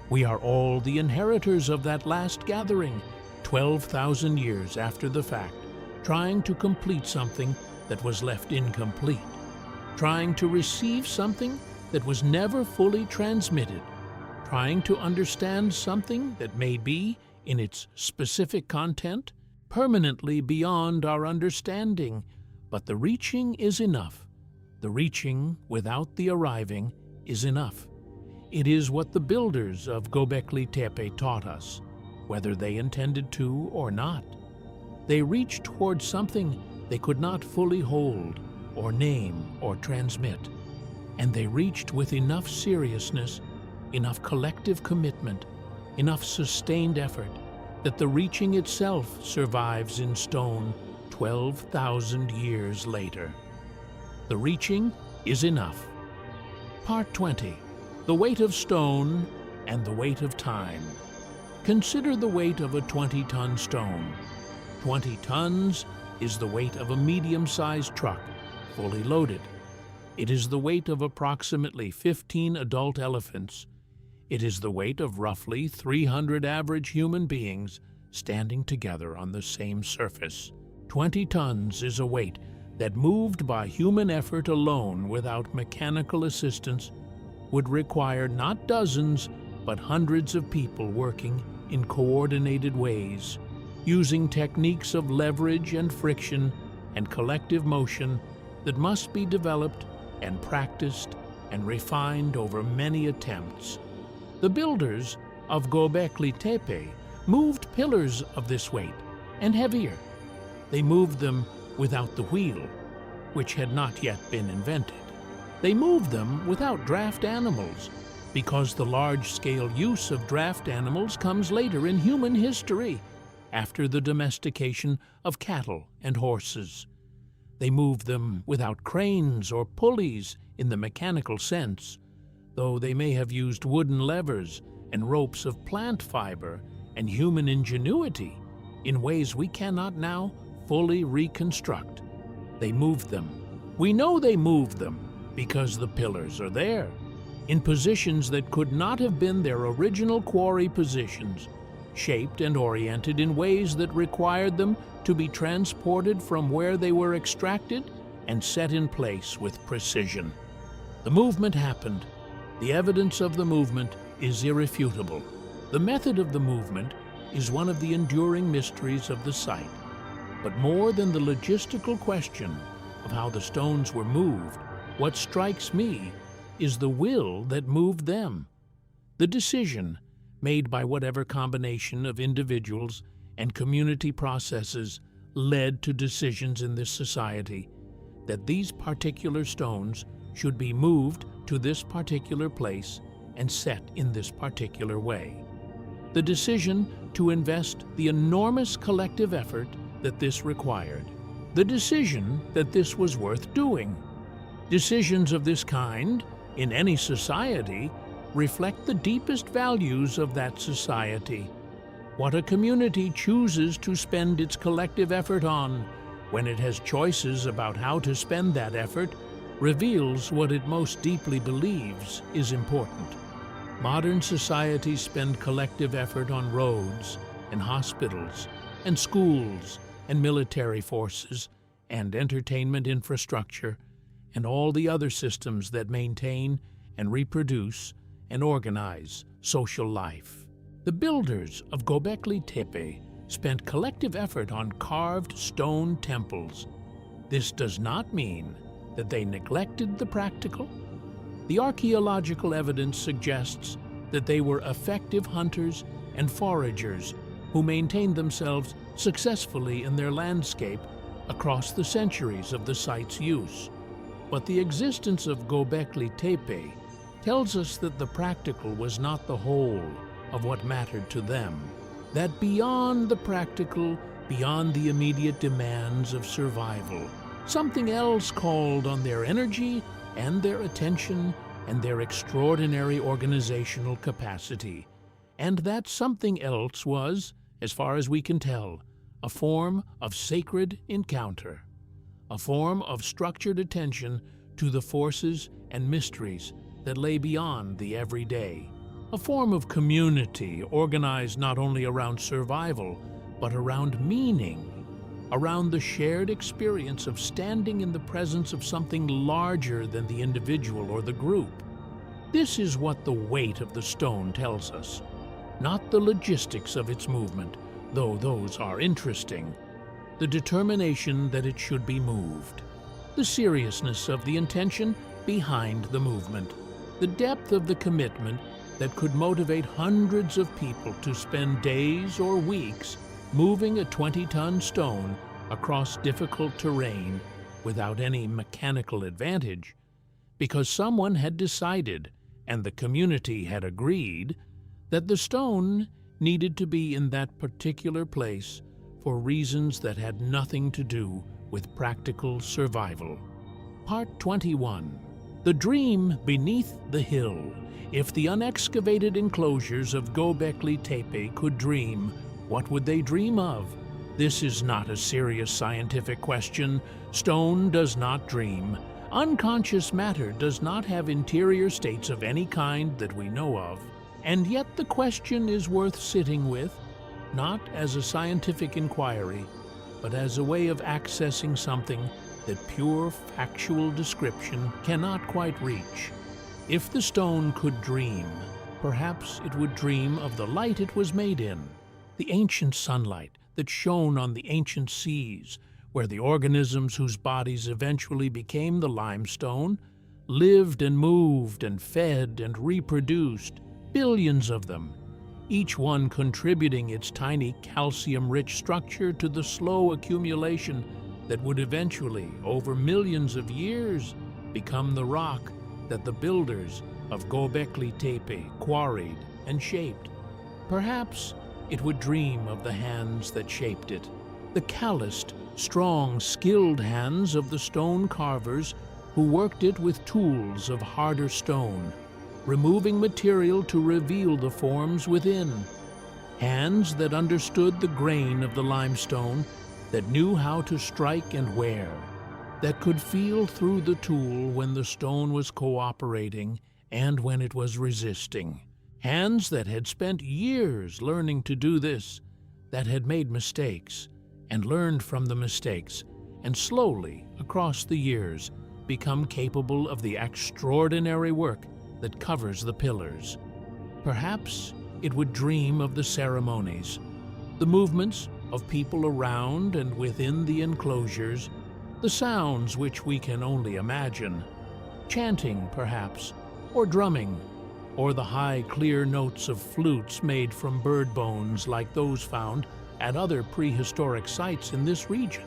Speaker 1: We are all the inheritors of that last gathering, 12,000 years after the fact, trying to complete something that was left incomplete, trying to receive something that was never fully transmitted, trying to understand something that may be, in its specific content, permanently beyond our understanding, but the reaching is enough. The reaching without the arriving is enough. It is what the builders of Göbekli Tepe taught us, whether they intended to or not. They reached towards something they could not fully hold or name or transmit, and they reached with enough seriousness, enough collective commitment, enough sustained effort that the reaching itself survives in stone 12,000 years later. The reaching is enough. Part 20. The weight of stone and the weight of time. Consider the weight of a 20-ton stone. 20 tons is the weight of a medium-sized truck, fully loaded. It is the weight of approximately 15 adult elephants. It is the weight of roughly 300 average human beings standing together on the same surface. 20 tons is a weight that, moved by human effort alone without mechanical assistance, would require not dozens, but hundreds of people working in coordinated ways, using techniques of leverage and friction and collective motion that must be developed and practiced and refined over many attempts. The builders of Göbekli Tepe moved pillars of this weight and heavier. They moved them without the wheel, which had not yet been invented. They moved them without draft animals, because the large-scale use of draft animals comes later in human history, after the domestication of cattle and horses. They moved them without cranes or pulleys in the mechanical sense, though they may have used wooden levers and ropes of plant fiber and human ingenuity in ways we cannot now fully reconstruct. They moved them. We know they moved them because the pillars are there, in positions that could not have been their original quarry positions, shaped and oriented in ways that required them to be transported from where they were extracted and set in place with precision. The movement happened. The evidence of the movement is irrefutable. The method of the movement is one of the enduring mysteries of the site. But more than the logistical question of how the stones were moved, what strikes me is the will that moved them. The decision, made by whatever combination of individuals and community processes led to decisions in this society, that these particular stones should be moved to this particular place and set in this particular way. The decision to invest the enormous collective effort that this required. The decision that this was worth doing. Decisions of this kind, in any society, reflect the deepest values of that society. What a community chooses to spend its collective effort on, when it has choices about how to spend that effort, reveals what it most deeply believes is important. Modern societies spend collective effort on roads and hospitals and schools and military forces and entertainment infrastructure and all the other systems that maintain and reproduce and organize social life. The builders of Göbekli Tepe spent collective effort on carved stone temples. This does not mean that they neglected the practical. The archaeological evidence suggests that they were effective hunters and foragers who maintained themselves successfully in their landscape across the centuries of the site's use. But the existence of Göbekli Tepe tells us that the practical was not the whole of what mattered to them, that beyond the practical, beyond the immediate demands of survival, something else called on their energy and their attention and their extraordinary organizational capacity. And that something else was, as far as we can tell, a form of sacred encounter, a form of structured attention to the forces and mysteries that lay beyond the everyday, a form of community organized not only around survival, but around meaning, around the shared experience of standing in the presence of something larger than the individual or the group. This is what the weight of the stone tells us, not the logistics of its movement, though those are interesting, the determination that it should be moved, the seriousness of the intention behind the movement, the depth of the commitment that could motivate hundreds of people to spend days or weeks moving a 20-ton stone across difficult terrain without any mechanical advantage, because someone had decided, and the community had agreed, that the stone needed to be in that particular place for reasons that had nothing to do with practical survival. Part 21. The Dream Beneath the Hill. If the unexcavated enclosures of Göbekli Tepe could dream, what would they dream of? This is not a serious scientific question. Stone does not dream. Unconscious matter does not have interior states of any kind that we know of. And yet the question is worth sitting with, not as a scientific inquiry, but as a way of accessing something that pure factual description cannot quite reach. If the stone could dream, perhaps it would dream of the light it was made in, the ancient sunlight that shone on the ancient seas, where the organisms whose bodies eventually became the limestone lived and moved and fed and reproduced, billions of them, each one contributing its tiny calcium-rich structure to the slow accumulation that would eventually, over millions of years, become the rock that the builders of Göbekli Tepe quarried and shaped. Perhaps it would dream of the hands that shaped it, the calloused, strong, skilled hands of the stone carvers who worked it with tools of harder stone, removing material to reveal the forms within. Hands that understood the grain of the limestone, that knew how to strike and wear, that could feel through the tool when the stone was cooperating and when it was resisting. Hands that had spent years learning to do this, that had made mistakes and learned from the mistakes, and slowly, across the years, become capable of the extraordinary work that covers the pillars. Perhaps it would dream of the ceremonies, the movements of people around and within the enclosures, the sounds which we can only imagine, chanting perhaps, or drumming, or the high clear notes of flutes made from bird bones like those found at other prehistoric sites in this region,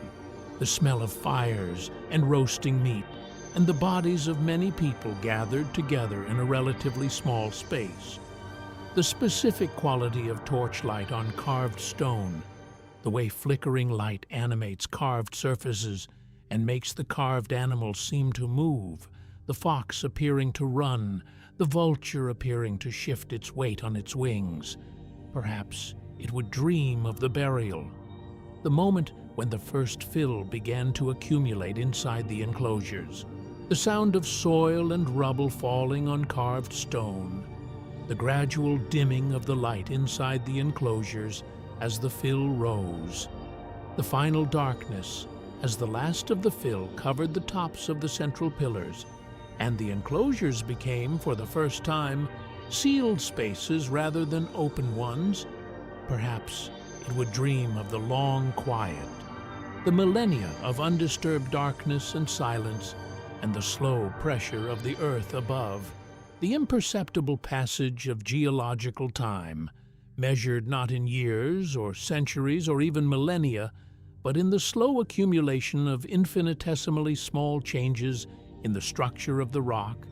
Speaker 1: the smell of fires and roasting meat, and the bodies of many people gathered together in a relatively small space. The specific quality of torchlight on carved stone, the way flickering light animates carved surfaces and makes the carved animals seem to move, the fox appearing to run, the vulture appearing to shift its weight on its wings. Perhaps it would dream of the burial, the moment when the first fill began to accumulate inside the enclosures, the sound of soil and rubble falling on carved stone, the gradual dimming of the light inside the enclosures as the fill rose, the final darkness as the last of the fill covered the tops of the central pillars, and the enclosures became, for the first time, sealed spaces rather than open ones. Perhaps it would dream of the long quiet, the millennia of undisturbed darkness and silence, and the slow pressure of the earth above, the imperceptible passage of geological time, measured not in years or centuries or even millennia, but in the slow accumulation of infinitesimally small changes in the structure of the rock,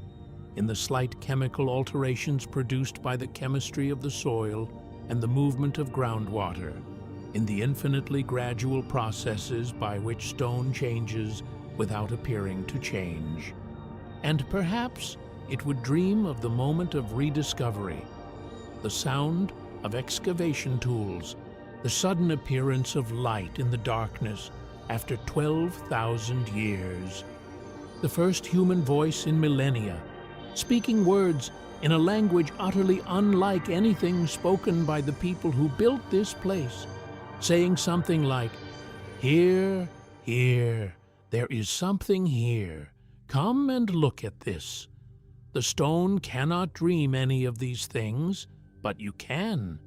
Speaker 1: in the slight chemical alterations produced by the chemistry of the soil and the movement of groundwater, in the infinitely gradual processes by which stone changes without appearing to change. And perhaps it would dream of the moment of rediscovery, the sound of excavation tools, the sudden appearance of light in the darkness after 12,000 years, the first human voice in millennia, speaking words in a language utterly unlike anything spoken by the people who built this place, saying something like, "Here, here, there is something here. Come and look at this." The stone cannot dream any of these things, but you can.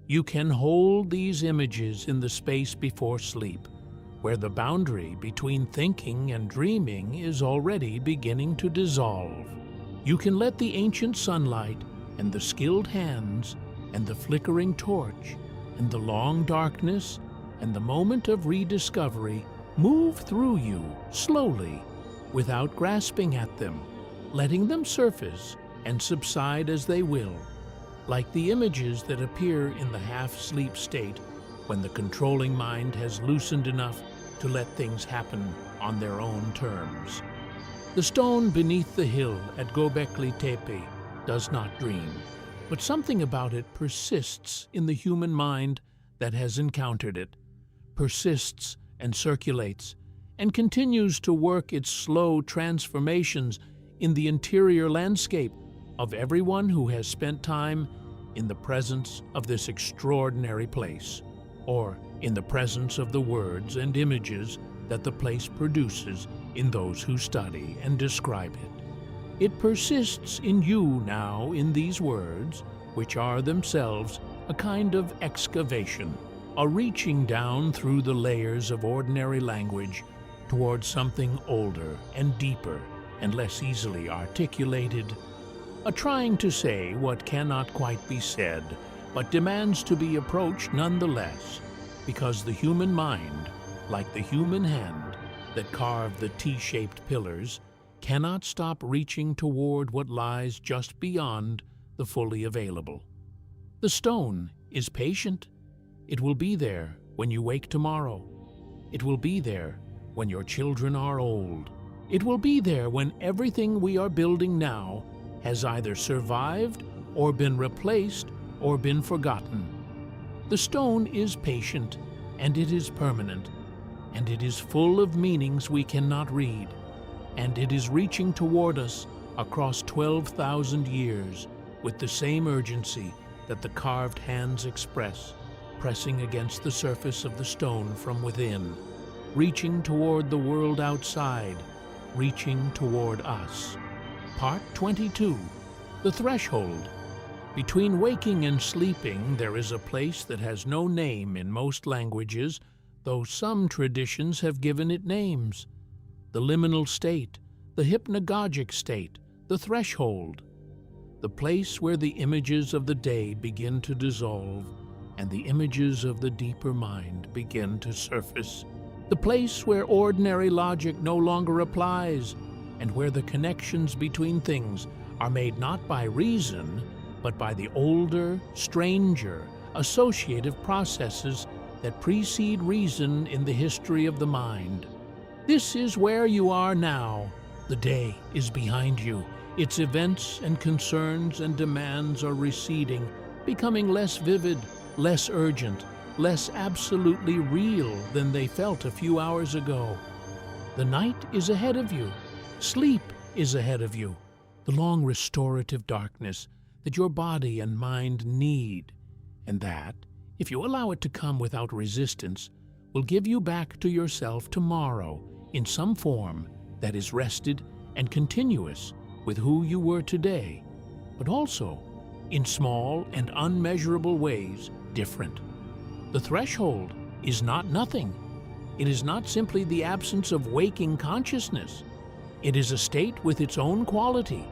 Speaker 1: You can hold these images in the space before sleep, where the boundary between thinking and dreaming is already beginning to dissolve. You can let the ancient sunlight and the skilled hands and the flickering torch and the long darkness and the moment of rediscovery move through you slowly, without grasping at them, letting them surface and subside as they will, like the images that appear in the half-sleep state when the controlling mind has loosened enough to let things happen on their own terms. The stone beneath the hill at Göbekli Tepe does not dream, but something about it persists in the human mind that has encountered it, persists and circulates, and continues to work its slow transformations in the interior landscape of everyone who has spent time in the presence of this extraordinary place, or in the presence of the words and images that the place produces in those who study and describe it. It persists in you now in these words, which are themselves a kind of excavation, a reaching down through the layers of ordinary language towards something older and deeper and less easily articulated, a trying to say what cannot quite be said, but demands to be approached nonetheless, because the human mind, like the human hand that carved the T-shaped pillars, cannot stop reaching toward what lies just beyond the fully available. The stone is patient. It will be there when you wake tomorrow. It will be there when your children are old. It will be there when everything we are building now has either survived or been replaced or been forgotten. The stone is patient, and it is permanent, and it is full of meanings we cannot read, and it is reaching toward us across 12,000 years with the same urgency that the carved hands express, pressing against the surface of the stone from within, reaching toward the world outside, reaching toward us. Part 22. The Threshold. Between waking and sleeping, there is a place that has no name in most languages, though some traditions have given it names. The liminal state, the hypnagogic state, the threshold. The place where the images of the day begin to dissolve and the images of the deeper mind begin to surface. The place where ordinary logic no longer applies, and where the connections between things are made not by reason, but by the older, stranger, associative processes that precede reason in the history of the mind. This is where you are now. The day is behind you. Its events and concerns and demands are receding, becoming less vivid, less urgent, less absolutely real than they felt a few hours ago. The night is ahead of you. Sleep is ahead of you. The long restorative darkness that your body and mind need, and that, if you allow it to come without resistance, will give you back to yourself tomorrow in some form that is rested and continuous with who you were today, but also, in small and unmeasurable ways, different. The threshold is not nothing. It is not simply the absence of waking consciousness. It is a state with its own quality,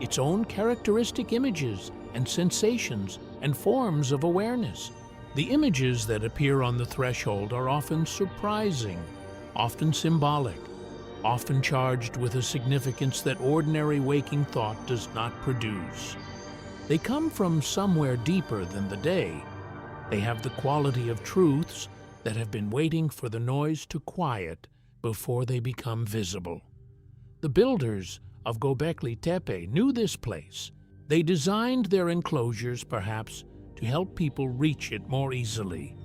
Speaker 1: its own characteristic images and sensations and forms of awareness. The images that appear on the threshold are often surprising, often symbolic, often charged with a significance that ordinary waking thought does not produce. They come from somewhere deeper than the day. They have the quality of truths that have been waiting for the noise to quiet before they become visible. The builders of Göbekli Tepe knew this place. They designed their enclosures, perhaps, to help people reach it more easily,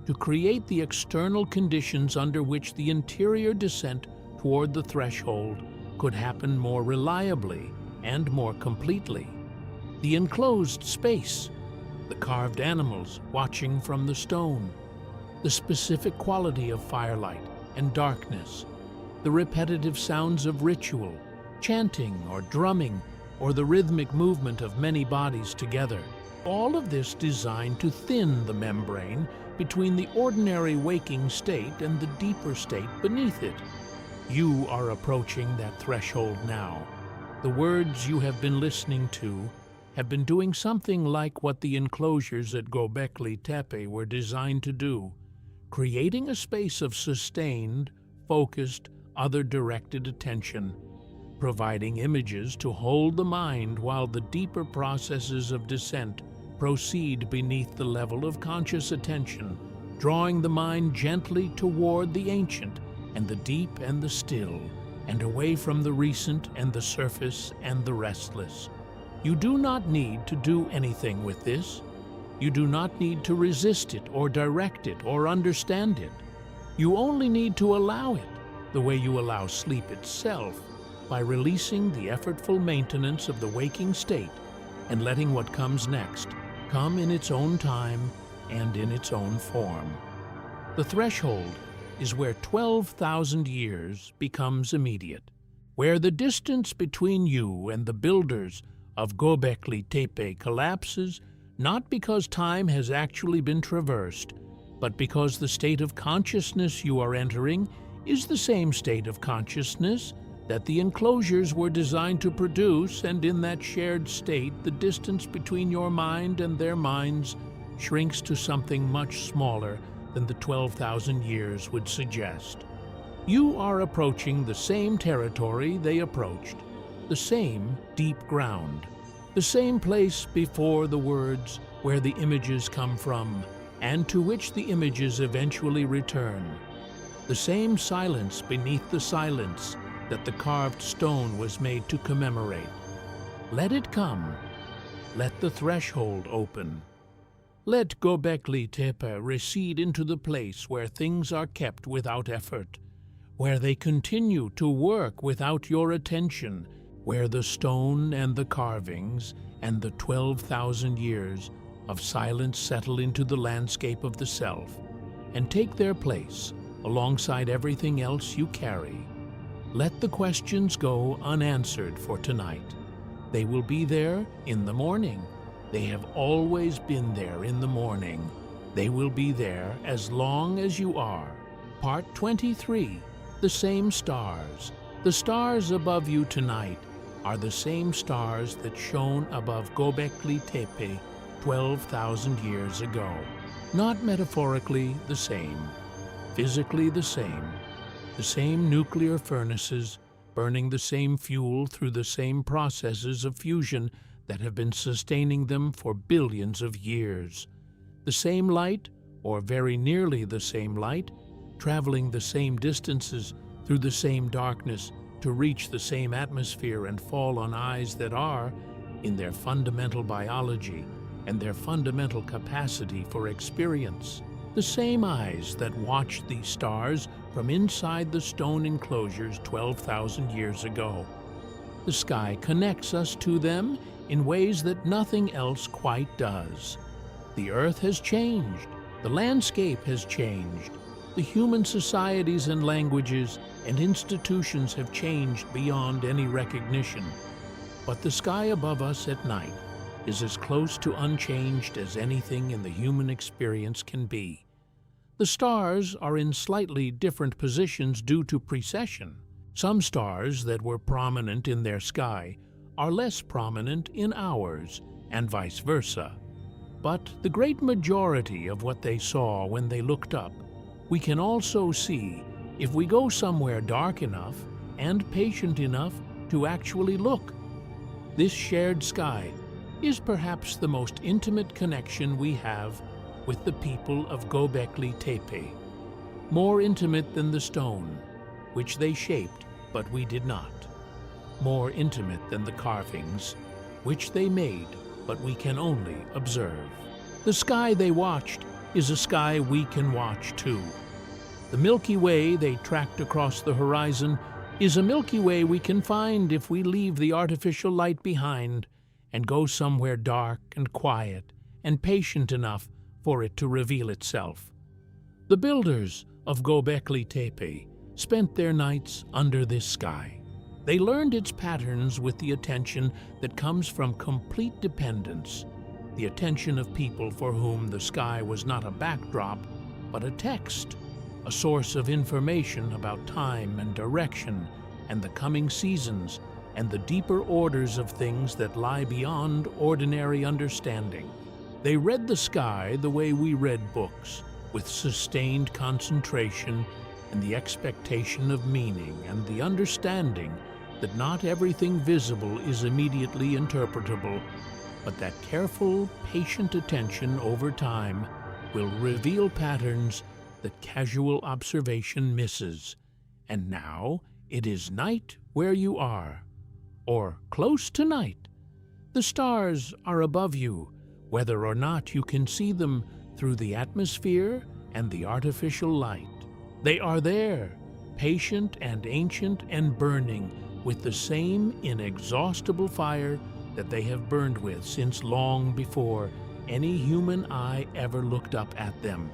Speaker 1: to create the external conditions under which the interior descent toward the threshold could happen more reliably and more completely. The enclosed space, the carved animals watching from the stone, the specific quality of firelight and darkness, the repetitive sounds of ritual, chanting or drumming, or the rhythmic movement of many bodies together. All of this designed to thin the membrane between the ordinary waking state and the deeper state beneath it. You are approaching that threshold now. the words you have been listening to have been doing something like what the enclosures at Göbekli Tepe were designed to do, creating a space of sustained, focused, other-directed attention, providing images to hold the mind while the deeper processes of descent proceed beneath the level of conscious attention, drawing the mind gently toward the ancient and the deep and the still, and away from the recent and the surface and the restless. You do not need to do anything with this. You do not need to resist it or direct it or understand it. You only need to allow it, the way you allow sleep itself, by releasing the effortful maintenance of the waking state and letting what comes next come in its own time and in its own form. The threshold is where 12,000 years becomes immediate, where the distance between you and the builders of Göbekli Tepe collapses, not because time has actually been traversed, but because the state of consciousness you are entering is the same state of consciousness that the enclosures were designed to produce, and in that shared state, the distance between your mind and their minds shrinks to something much smaller than the 12,000 years would suggest. You are approaching the same territory they approached, the same deep ground, the same place before the words where the images come from and to which the images eventually return, the same silence beneath the silence that the carved stone was made to commemorate. Let it come. Let the threshold open. Let Göbekli Tepe recede into the place where things are kept without effort, where they continue to work without your attention, where the stone and the carvings and the 12,000 years of silence settle into the landscape of the self and take their place alongside everything else you carry. Let the questions go unanswered for tonight. They will be there in the morning. They have always been there in the morning. They will be there as long as you are. Part 23. The same stars. The stars above you tonight are the same stars that shone above Göbekli Tepe 12,000 years ago. Not metaphorically the same, physically the same nuclear furnaces burning the same fuel through the same processes of fusion that have been sustaining them for billions of years. The same light, or very nearly the same light, traveling the same distances through the same darkness to reach the same atmosphere and fall on eyes that are, in their fundamental biology and their fundamental capacity for experience, the same eyes that watched these stars from inside the stone enclosures 12,000 years ago. The sky connects us to them in ways that nothing else quite does. The earth has changed. The landscape has changed. The human societies and languages and institutions have changed beyond any recognition. But the sky above us at night is as close to unchanged as anything in the human experience can be. The stars are in slightly different positions due to precession. Some stars that were prominent in their sky are less prominent in ours, and vice versa. But the great majority of what they saw when they looked up, we can also see if we go somewhere dark enough and patient enough to actually look. This shared sky is perhaps the most intimate connection we have with the people of Göbekli Tepe, more intimate than the stone, which they shaped but we did not, more intimate than the carvings, which they made but we can only observe. The sky they watched is a sky we can watch too. The Milky Way they tracked across the horizon is a Milky Way we can find if we leave the artificial light behind and go somewhere dark and quiet and patient enough for it to reveal itself. The builders of Göbekli Tepe spent their nights under this sky. They learned its patterns with the attention that comes from complete dependence, the attention of people for whom the sky was not a backdrop, but a text, a source of information about time and direction and the coming seasons and the deeper orders of things that lie beyond ordinary understanding. They read the sky the way we read books, with sustained concentration and the expectation of meaning and the understanding that not everything visible is immediately interpretable, but that careful, patient attention over time will reveal patterns that casual observation misses. And now it is night where you are, or close to night. The stars are above you, whether or not you can see them through the atmosphere and the artificial light. They are there, patient and ancient and burning with the same inexhaustible fire that they have burned with since long before any human eye ever looked up at them.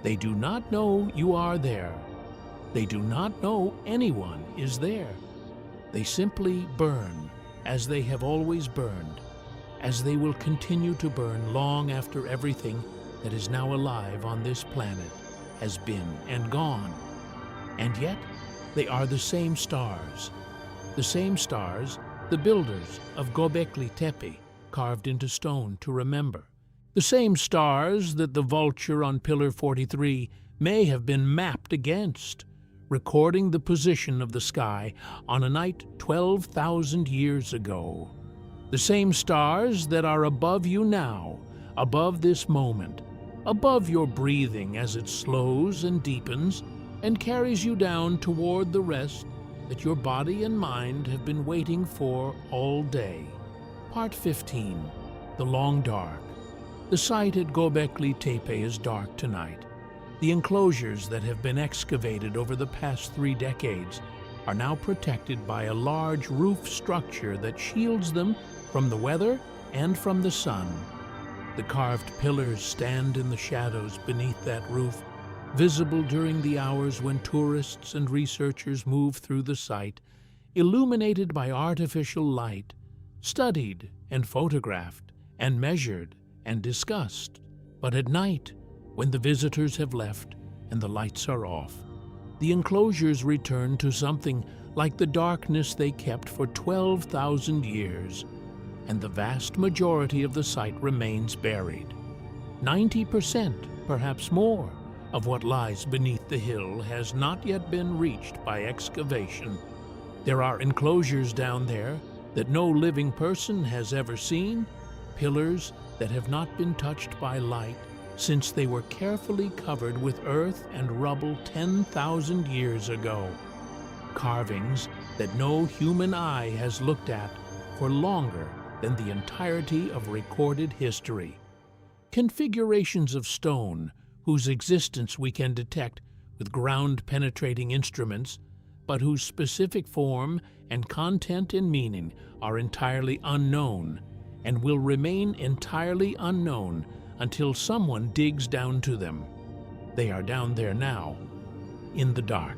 Speaker 1: They do not know you are there. They do not know anyone is there. They simply burn as they have always burned, as they will continue to burn long after everything that is now alive on this planet has been and gone. And yet, they are the same stars the builders of Göbekli Tepe carved into stone to remember. The same stars that the vulture on Pillar 43 may have been mapped against, recording the position of the sky on a night 12,000 years ago. The same stars that are above you now, above this moment, above your breathing as it slows and deepens and carries you down toward the rest that your body and mind have been waiting for all day. Part 15. The Long Dark. The site at Göbekli Tepe is dark tonight. The enclosures that have been excavated over the past 3 decades are now protected by a large roof structure that shields them from the weather and from the sun. The carved pillars stand in the shadows beneath that roof, visible during the hours when tourists and researchers move through the site, illuminated by artificial light, studied and photographed and measured and discussed. But at night, when the visitors have left and the lights are off, the enclosures return to something like the darkness they kept for 12,000 years, and the vast majority of the site remains buried. 90%, perhaps more, of what lies beneath the hill has not yet been reached by excavation. There are enclosures down there that no living person has ever seen, pillars that have not been touched by light since they were carefully covered with earth and rubble 10,000 years ago, carvings that no human eye has looked at for longer than the entirety of recorded history. Configurations of stone whose existence we can detect with ground-penetrating instruments, but whose specific form and content and meaning are entirely unknown and will remain entirely unknown until someone digs down to them. They are down there now, in the dark,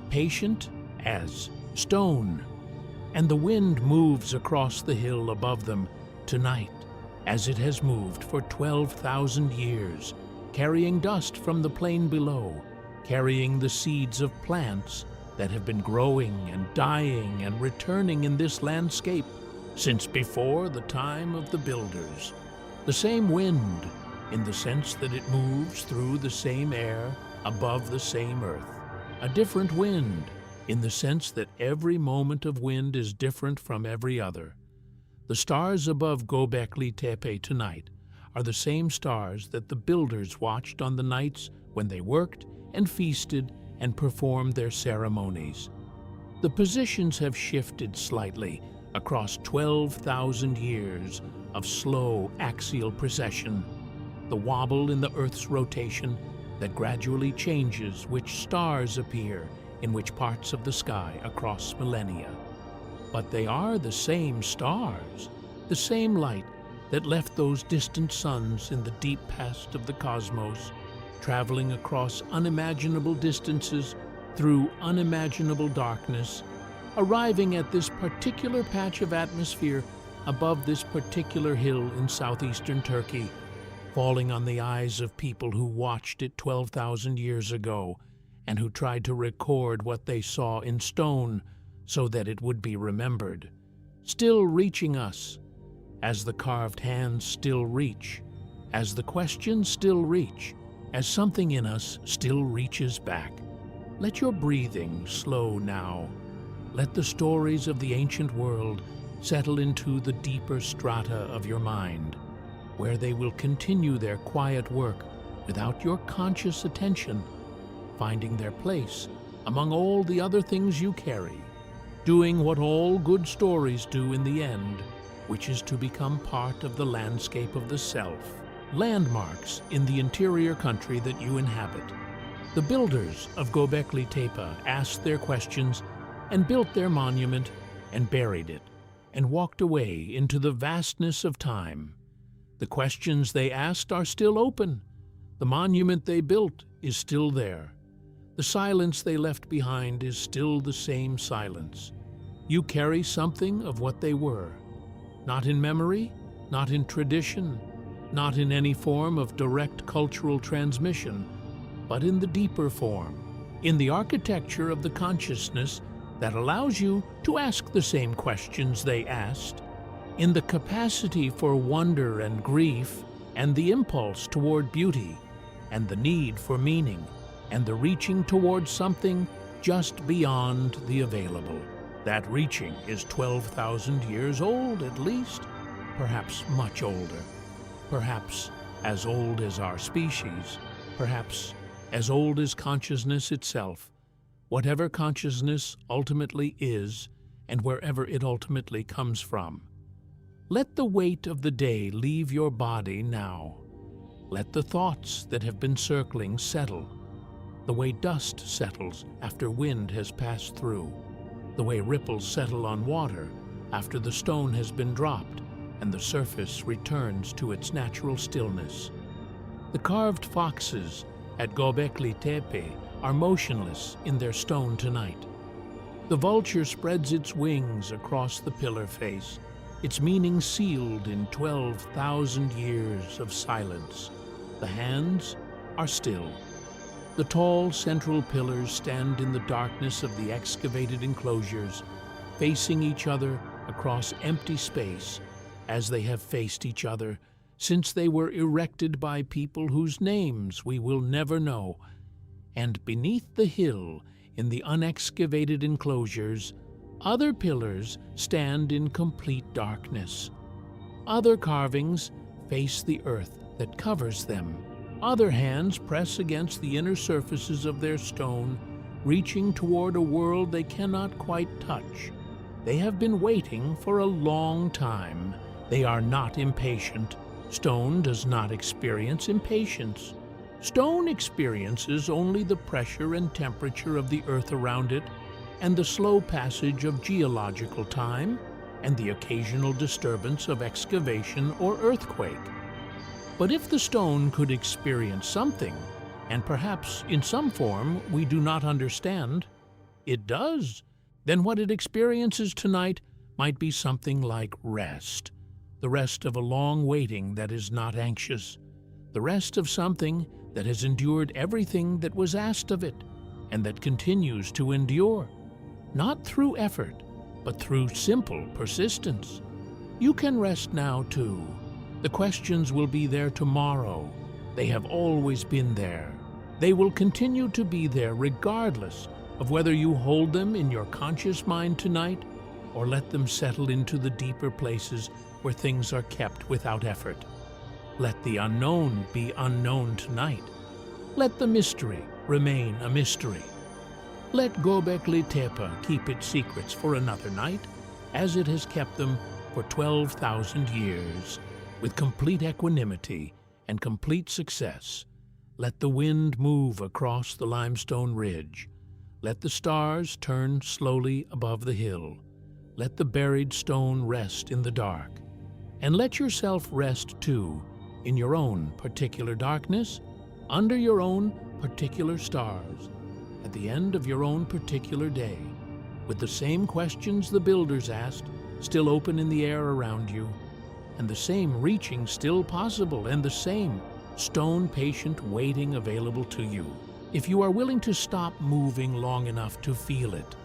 Speaker 1: patient as stone, and the wind moves across the hill above them tonight as it has moved for 12,000 years, carrying dust from the plain below, carrying the seeds of plants that have been growing and dying and returning in this landscape since before the time of the builders. The same wind, in the sense that it moves through the same air above the same earth. A different wind, in the sense that every moment of wind is different from every other. The stars above Göbekli Tepe tonight are the same stars that the builders watched on the nights when they worked and feasted and performed their ceremonies. The positions have shifted slightly across 12,000 years of slow axial precession, the wobble in the Earth's rotation that gradually changes which stars appear in which parts of the sky across millennia. But they are the same stars, the same light that left those distant suns in the deep past of the cosmos, traveling across unimaginable distances through unimaginable darkness, arriving at this particular patch of atmosphere above this particular hill in southeastern Turkey, falling on the eyes of people who watched it 12,000 years ago and who tried to record what they saw in stone so that it would be remembered, still reaching us, as the carved hands still reach, as the questions still reach, as something in us still reaches back. Let your breathing slow now. Let the stories of the ancient world settle into the deeper strata of your mind, where they will continue their quiet work without your conscious attention, finding their place among all the other things you carry, doing what all good stories do in the end, which is to become part of the landscape of the self, landmarks in the interior country that you inhabit. The builders of Göbekli Tepe asked their questions and built their monument and buried it and walked away into the vastness of time. The questions they asked are still open. The monument they built is still there. The silence they left behind is still the same silence. You carry something of what they were, not in memory, not in tradition, not in any form of direct cultural transmission, but in the deeper form, in the architecture of the consciousness that allows you to ask the same questions they asked, in the capacity for wonder and grief, and the impulse toward beauty, and the need for meaning, and the reaching toward something just beyond the available. That reaching is 12,000 years old at least, perhaps much older, perhaps as old as our species, perhaps as old as consciousness itself, whatever consciousness ultimately is and wherever it ultimately comes from. Let the weight of the day leave your body now. Let the thoughts that have been circling settle, the way dust settles after wind has passed through, the way ripples settle on water after the stone has been dropped and the surface returns to its natural stillness. The carved foxes at Göbekli Tepe are motionless in their stone tonight. The vulture spreads its wings across the pillar face, its meaning sealed in 12,000 years of silence. The hands are still. The tall central pillars stand in the darkness of the excavated enclosures, facing each other across empty space, as they have faced each other since they were erected by people whose names we will never know. And beneath the hill, in the unexcavated enclosures, other pillars stand in complete darkness. Other carvings face the earth that covers them. Other hands press against the inner surfaces of their stone, reaching toward a world they cannot quite touch. They have been waiting for a long time. They are not impatient. Stone does not experience impatience. Stone experiences only the pressure and temperature of the earth around it, and the slow passage of geological time, and the occasional disturbance of excavation or earthquake. But if the stone could experience something, and perhaps in some form we do not understand, it does, then what it experiences tonight might be something like rest, the rest of a long waiting that is not anxious, the rest of something that has endured everything that was asked of it, and that continues to endure, not through effort, but through simple persistence. You can rest now, too. The questions will be there tomorrow. They have always been there. They will continue to be there regardless of whether you hold them in your conscious mind tonight or let them settle into the deeper places where things are kept without effort. Let the unknown be unknown tonight. Let the mystery remain a mystery. Let Göbekli Tepe keep its secrets for another night, as it has kept them for 12,000 years, with complete equanimity and complete success. Let the wind move across the limestone ridge. Let the stars turn slowly above the hill. Let the buried stone rest in the dark. And let yourself rest, too, in your own particular darkness, under your own particular stars, at the end of your own particular day, with the same questions the builders asked still open in the air around you, and the same reaching still possible, and the same stone-patient waiting available to you, if you are willing to stop moving long enough to feel it.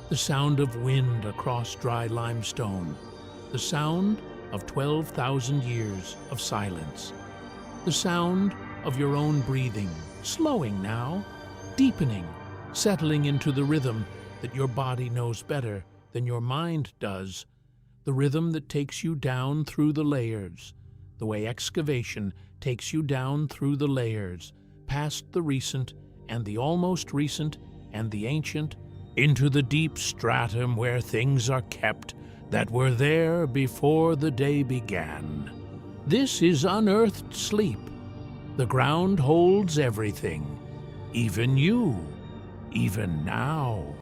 Speaker 1: the sound of wind across dry limestone, the sound of 12,000 years of silence, the sound of your own breathing, slowing now, deepening, settling into the rhythm that your body knows better than your mind does, the rhythm that takes you down through the layers, the way excavation takes you down through the layers, past the recent and the almost recent and the ancient, into the deep stratum where things are kept that were there before the day began. This is unearthed sleep. The ground holds everything, even you, even now.